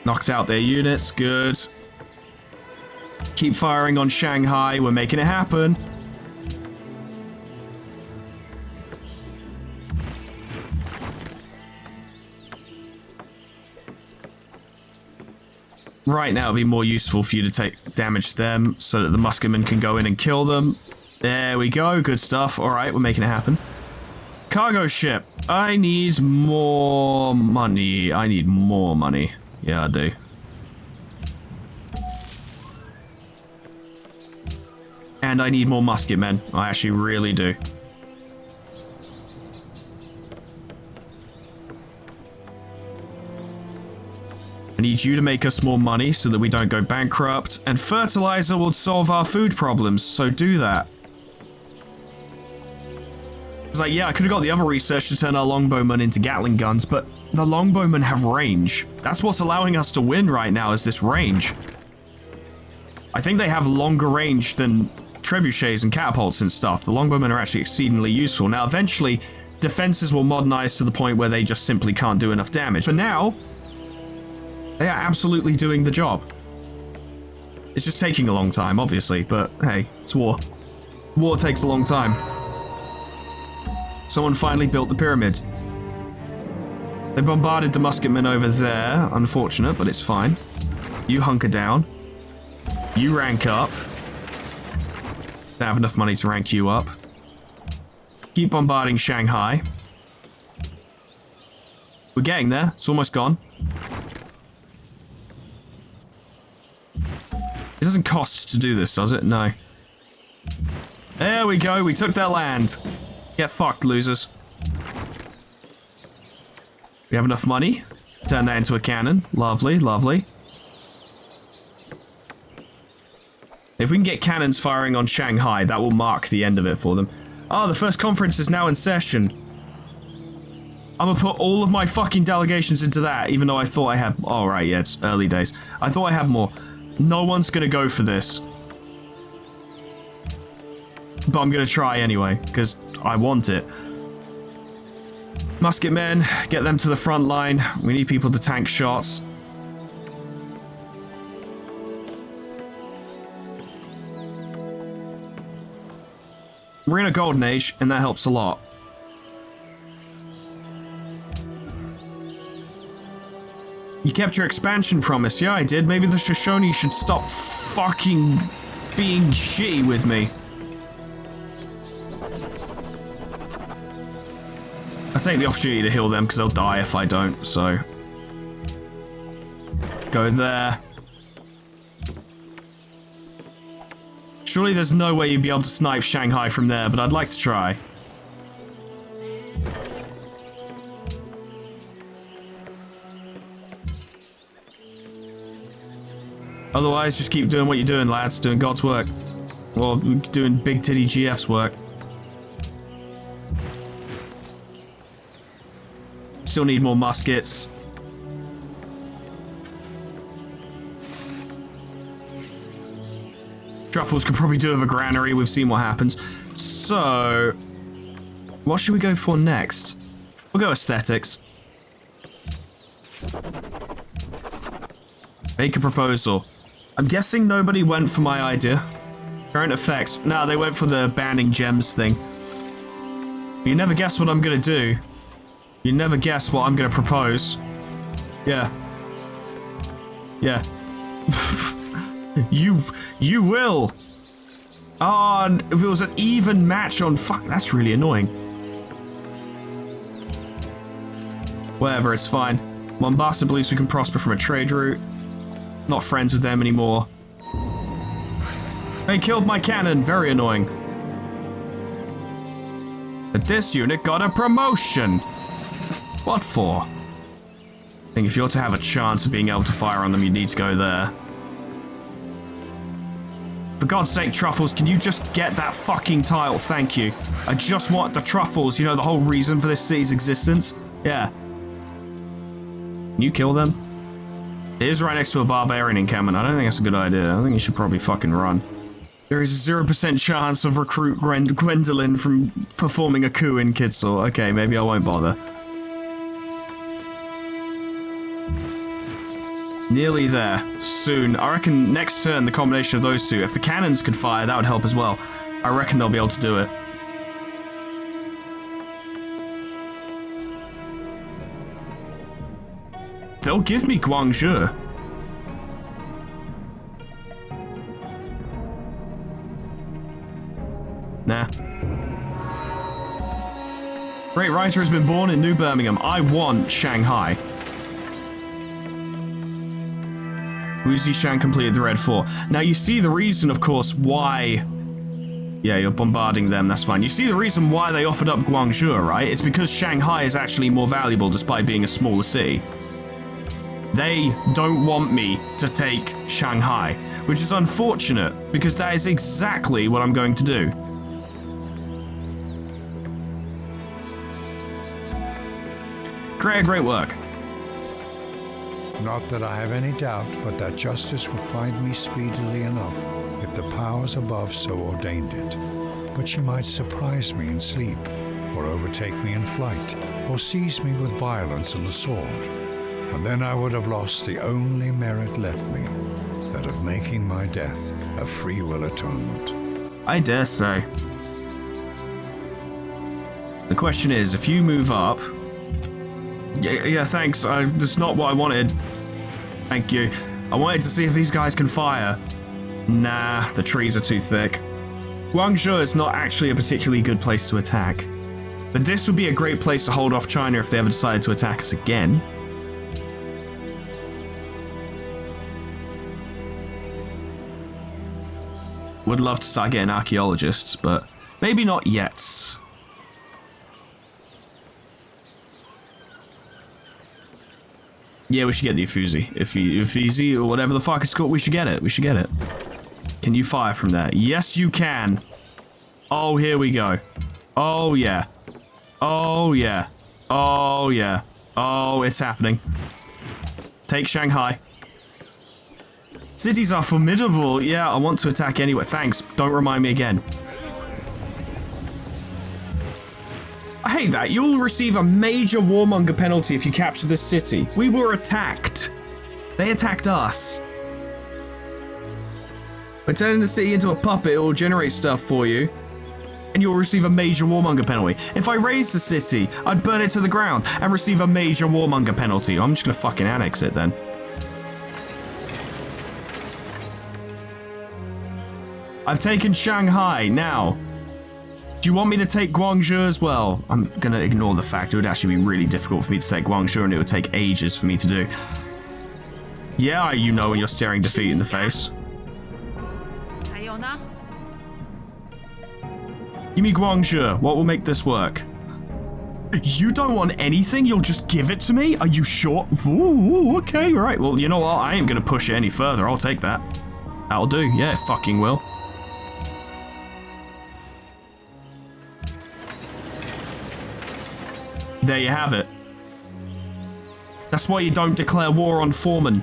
S2: Knocked out their units, good. Keep firing on Shanghai. We're making it happen. Right now, it'd be more useful for you to take damage them so that the musketmen can go in and kill them. There we go. Good stuff. All right, we're making it happen. Cargo ship. I need more money. I need more money. Yeah, I do. And I need more musketmen. I actually really do. I need you to make us more money so that we don't go bankrupt. And fertilizer will solve our food problems, so do that. It's like, yeah, I could have got the other research to turn our longbowmen into Gatling guns, but the longbowmen have range. That's what's allowing us to win right now, is this range. I think they have longer range than trebuchets and catapults and stuff. The longbowmen are actually exceedingly useful. Now, eventually, defenses will modernize to the point where they just simply can't do enough damage. For now, they are absolutely doing the job. It's just taking a long time, obviously, but hey, it's war. War takes a long time. Someone finally built the pyramid. They bombarded the musketmen over there. Unfortunate, but it's fine. You hunker down. You rank up. Don't have enough money to rank you up. Keep bombarding Shanghai. We're getting there. It's almost gone. It doesn't cost to do this, does it? No. There we go. We took their land. Get fucked, losers. We have enough money. Turn that into a cannon. Lovely, lovely. If we can get cannons firing on Shanghai, that will mark the end of it for them. Oh, the first conference is now in session. I'm gonna put all of my fucking delegations into that, even though I thought I had... Oh, right, yeah, it's early days. I thought I had more. No one's gonna go for this. But I'm gonna try anyway, because I want it. Musketmen, get them to the front line. We need people to tank shots. We're in a golden age, and that helps a lot. You kept your expansion promise. Yeah, I did. Maybe the Shoshone should stop fucking being shitty with me. I take the opportunity to heal them because they'll die if I don't, so... Go there. Surely there's no way you'd be able to snipe Shanghai from there, but I'd like to try. Otherwise, just keep doing what you're doing, lads. Doing God's work. Well, doing Big Titty GF's work. Still need more muskets. Truffles could probably do with a granary. We've seen what happens. So, what should we go for next? We'll go aesthetics. Make a proposal. I'm guessing nobody went for my idea. Current effects. No, they went for the banning gems thing. You never guess what I'm gonna do. You never guess what I'm gonna propose. Yeah. Yeah. You will. Oh, and if it was an even match on fuck, that's really annoying. Whatever, it's fine. Mombasa believes we can prosper from a trade route. Not friends with them anymore. They killed my cannon, very annoying. But this unit got a promotion. What for? I think if you're to have a chance of being able to fire on them, you need to go there. For God's sake, Truffles, can you just get that fucking tile? Thank you. I just want the Truffles, you know, the whole reason for this city's existence. Yeah. Can you kill them? It is right next to a barbarian encampment. I don't think that's a good idea. I think you should probably fucking run. There is a 0% chance of recruit Gwendolyn from performing a coup in Kitzel. Okay, maybe I won't bother. Nearly there. Soon. I reckon next turn, the combination of those two, if the cannons could fire, that would help as well. I reckon they'll be able to do it. They'll give me Guangzhou. Nah. Great writer has been born in New Birmingham. I want Shanghai. Wu Zishan completed the Red Fort. Now you see the reason, of course, why... Yeah, you're bombarding them, that's fine. You see the reason why they offered up Guangzhou, right? It's because Shanghai is actually more valuable despite being a smaller city. They don't want me to take Shanghai, which is unfortunate because that is exactly what I'm going to do. Great work.
S4: Not that I have any doubt, but that justice would find me speedily enough if the powers above so ordained it. But she might surprise me in sleep, or overtake me in flight, or seize me with violence and the sword. And then I would have lost the only merit left me, that of making my death a free will atonement.
S2: I dare say. The question is, if you move up... Yeah, thanks. That's not what I wanted. Thank you. I wanted to see if these guys can fire. Nah, the trees are too thick. Guangzhou is not actually a particularly good place to attack. But this would be a great place to hold off China if they ever decided to attack us again. Would love to start getting archaeologists, but maybe not yet. Yeah, we should get the Uffizi, or whatever the fuck it's called. We should get it. We should get it. Can you fire from there? Yes, you can. Oh, here we go. Oh, yeah. Oh, yeah. Oh, yeah. Oh, it's happening. Take Shanghai. Cities are formidable. Yeah, I want to attack anyway. Thanks. Don't remind me again. I hate that. You'll receive a major warmonger penalty if you capture this city. We were attacked. They attacked us. By turning the city into a puppet, it will generate stuff for you. And you'll receive a major warmonger penalty. If I raise the city, I'd burn it to the ground and receive a major warmonger penalty. I'm just gonna fucking annex it then. I've taken Shanghai. Now, do you want me to take Guangzhou as well? I'm gonna ignore the fact it would actually be really difficult for me to take Guangzhou and it would take ages for me to do. Yeah, you know when you're staring defeat in the face. Give me Guangzhou. What will make this work? You don't want anything? You'll just give it to me? Are you sure? Ooh, okay, right. Well, you know what? I ain't gonna push it any further. I'll take that. That'll do. Yeah, it fucking will. There you have it. That's why you don't declare war on Foreman.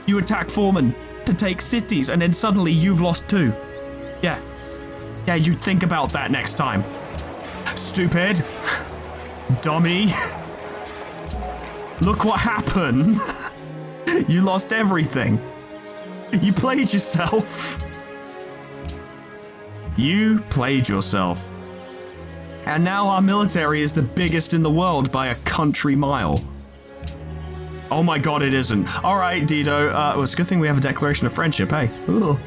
S2: You attack Foreman to take cities and then suddenly you've lost 2. Yeah. Yeah, you think about that next time. Stupid. Dummy. Look what happened. You lost everything. You played yourself. You played yourself. And now our military is the biggest in the world by a country mile. Oh my god, it isn't. Alright, Dido. Well, it's a good thing we have a declaration of friendship, hey? Ooh.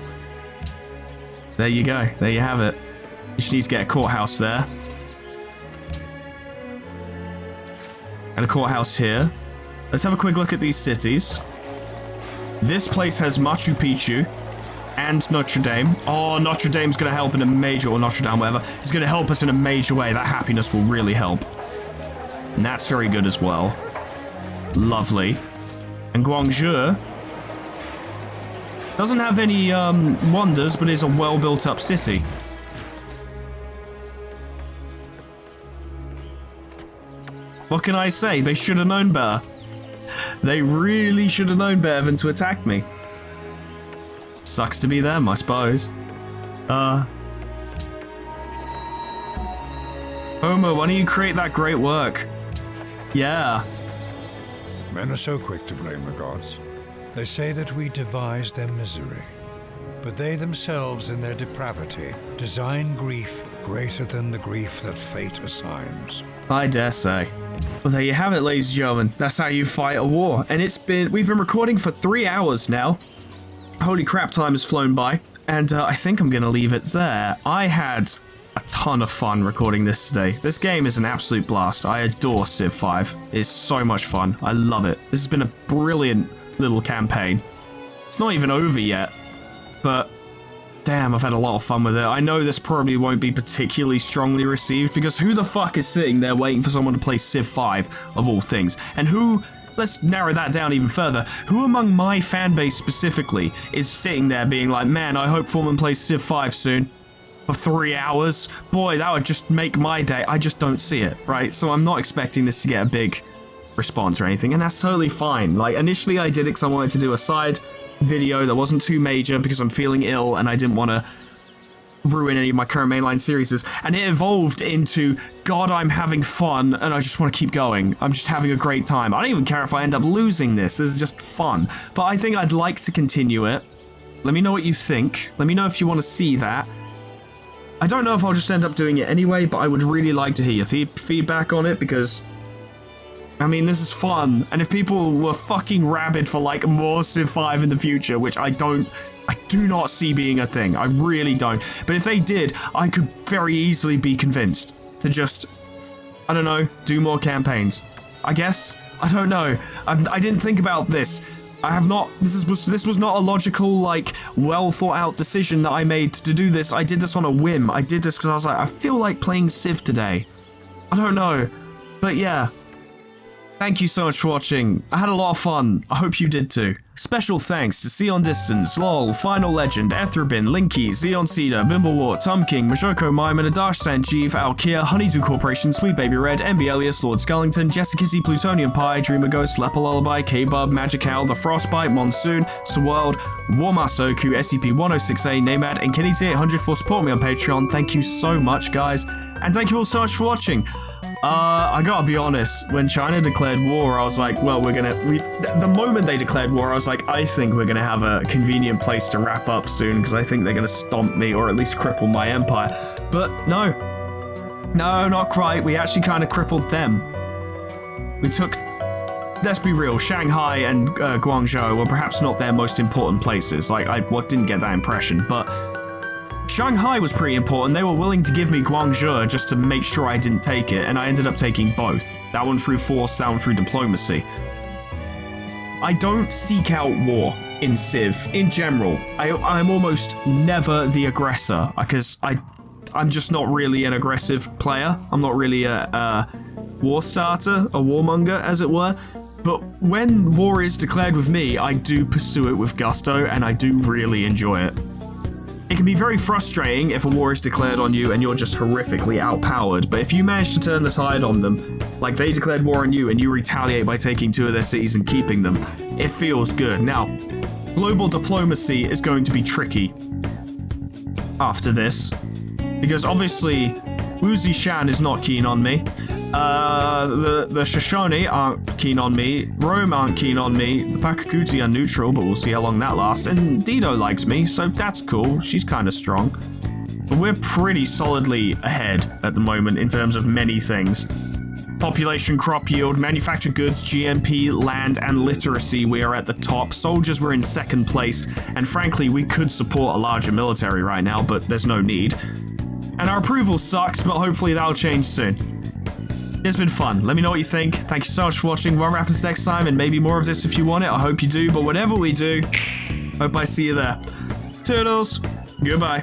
S2: There you go. There you have it. You just need to get a courthouse there. And a courthouse here. Let's have a quick look at these cities. This place has Machu Picchu and Notre Dame. Oh, Notre Dame's going to help in a major, or Notre Dame, whatever. It's going to help us in a major way. That happiness will really help. And that's very good as well. Lovely. And Guangzhou doesn't have any wonders, but is a well-built-up city. What can I say? They should have known better. They really should have known better than to attack me. Sucks to be them, I suppose. Homer, why don't you create that great work? Yeah.
S4: Men are so quick to blame the gods. They say that we devise their misery, but they themselves in their depravity design grief greater than the grief that fate assigns.
S2: I dare say. Well, there you have it, ladies and gentlemen. That's how you fight a war. And we've been recording for 3 hours now. Holy crap, time has flown by. And I think I'm going to leave it there. I had a ton of fun recording this today. This game is an absolute blast. I adore Civ 5. It's so much fun. I love it. This has been a brilliant little campaign. It's not even over yet, but damn, I've had a lot of fun with it. I know this probably won't be particularly strongly received, because who the fuck is sitting there waiting for someone to play Civ 5, of all things? And who, let's narrow that down even further, who among my fan base specifically is sitting there being like, man, I hope Foreman plays Civ 5 soon? For 3 hours? Boy, that would just make my day. I just don't see it, right? So I'm not expecting this to get a big response or anything, and that's totally fine. Like, initially I did it because I wanted to do a side video that wasn't too major because I'm feeling ill and I didn't want to ruin any of my current mainline series, and it evolved into, God, I'm having fun and I just want to keep going. I'm just having a great time. I don't even care if I end up losing this. This is just fun. But I think I'd like to continue it. Let me know what you think. Let me know if you want to see that. I don't know if I'll just end up doing it anyway, but I would really like to hear your feedback on it, because I mean, this is fun, and if people were fucking rabid for, like, more Civ 5 in the future, which I do not see being a thing, I really don't, but if they did, I could very easily be convinced to just, I don't know, do more campaigns. I guess? I don't know. I didn't think about this. I have not, this was not a logical, like, well thought out decision that I made to do this. I did this on a whim. I did this because I was like, I feel like playing Civ today. I don't know, but yeah. Thank you so much for watching. I had a lot of fun. I hope you did too. Special thanks to Sion Distance, LOL, Final Legend, Ethrobin, Linky, Xeon Cedar, Bimblewart, Tom King, Majoko Mime, and Adash Sanjeev, Alkia, Honeydew Corporation, Sweet Baby Red, MB Elias, Lord Skullington, Jessica Z, Plutonium Pie, Dreamer Ghost, Leper Lullaby, K-Bub, Magic Owl, The Frostbite, Monsoon, Swirled, Warmaster Oku, SCP-106A, Namad, and KennyT800 for supporting me on Patreon. Thank you so much, guys. And thank you all so much for watching. I gotta be honest, when China declared war, I was like, well, the moment they declared war, I was like, I think we're gonna have a convenient place to wrap up soon, because I think they're gonna stomp me, or at least cripple my empire. But no, not quite. We actually kind of crippled them. We took, let's be real, Shanghai and Guangzhou were perhaps not their most important places. Like, I didn't get that impression, but Shanghai was pretty important. They were willing to give me Guangzhou just to make sure I didn't take it, and I ended up taking both. That one through force, that one through diplomacy. I don't seek out war in Civ, in general. I'm almost never the aggressor, because I'm just not really an aggressive player. I'm not really a war starter, a warmonger, as it were. But when war is declared with me, I do pursue it with gusto, and I do really enjoy it. It can be very frustrating if a war is declared on you and you're just horrifically outpowered, but if you manage to turn the tide on them, like they declared war on you and you retaliate by taking 2 of their cities and keeping them, it feels good. Now, global diplomacy is going to be tricky after this, because obviously Wu Zishan is not keen on me. The Shoshone aren't keen on me, Rome aren't keen on me, the Pakakuti are neutral, but we'll see how long that lasts, and Dido likes me, so that's cool, she's kind of strong. But we're pretty solidly ahead at the moment in terms of many things. Population, crop yield, manufactured goods, GNP, land, and literacy, we are at the top. Soldiers were in 2nd place, and frankly, we could support a larger military right now, but there's no need. And our approval sucks, but hopefully that'll change soon. It's been fun. Let me know what you think. Thank you so much for watching. What happens next time, and maybe more of this if you want it. I hope you do, but whatever we do, hope I see you there. Toodles. Goodbye.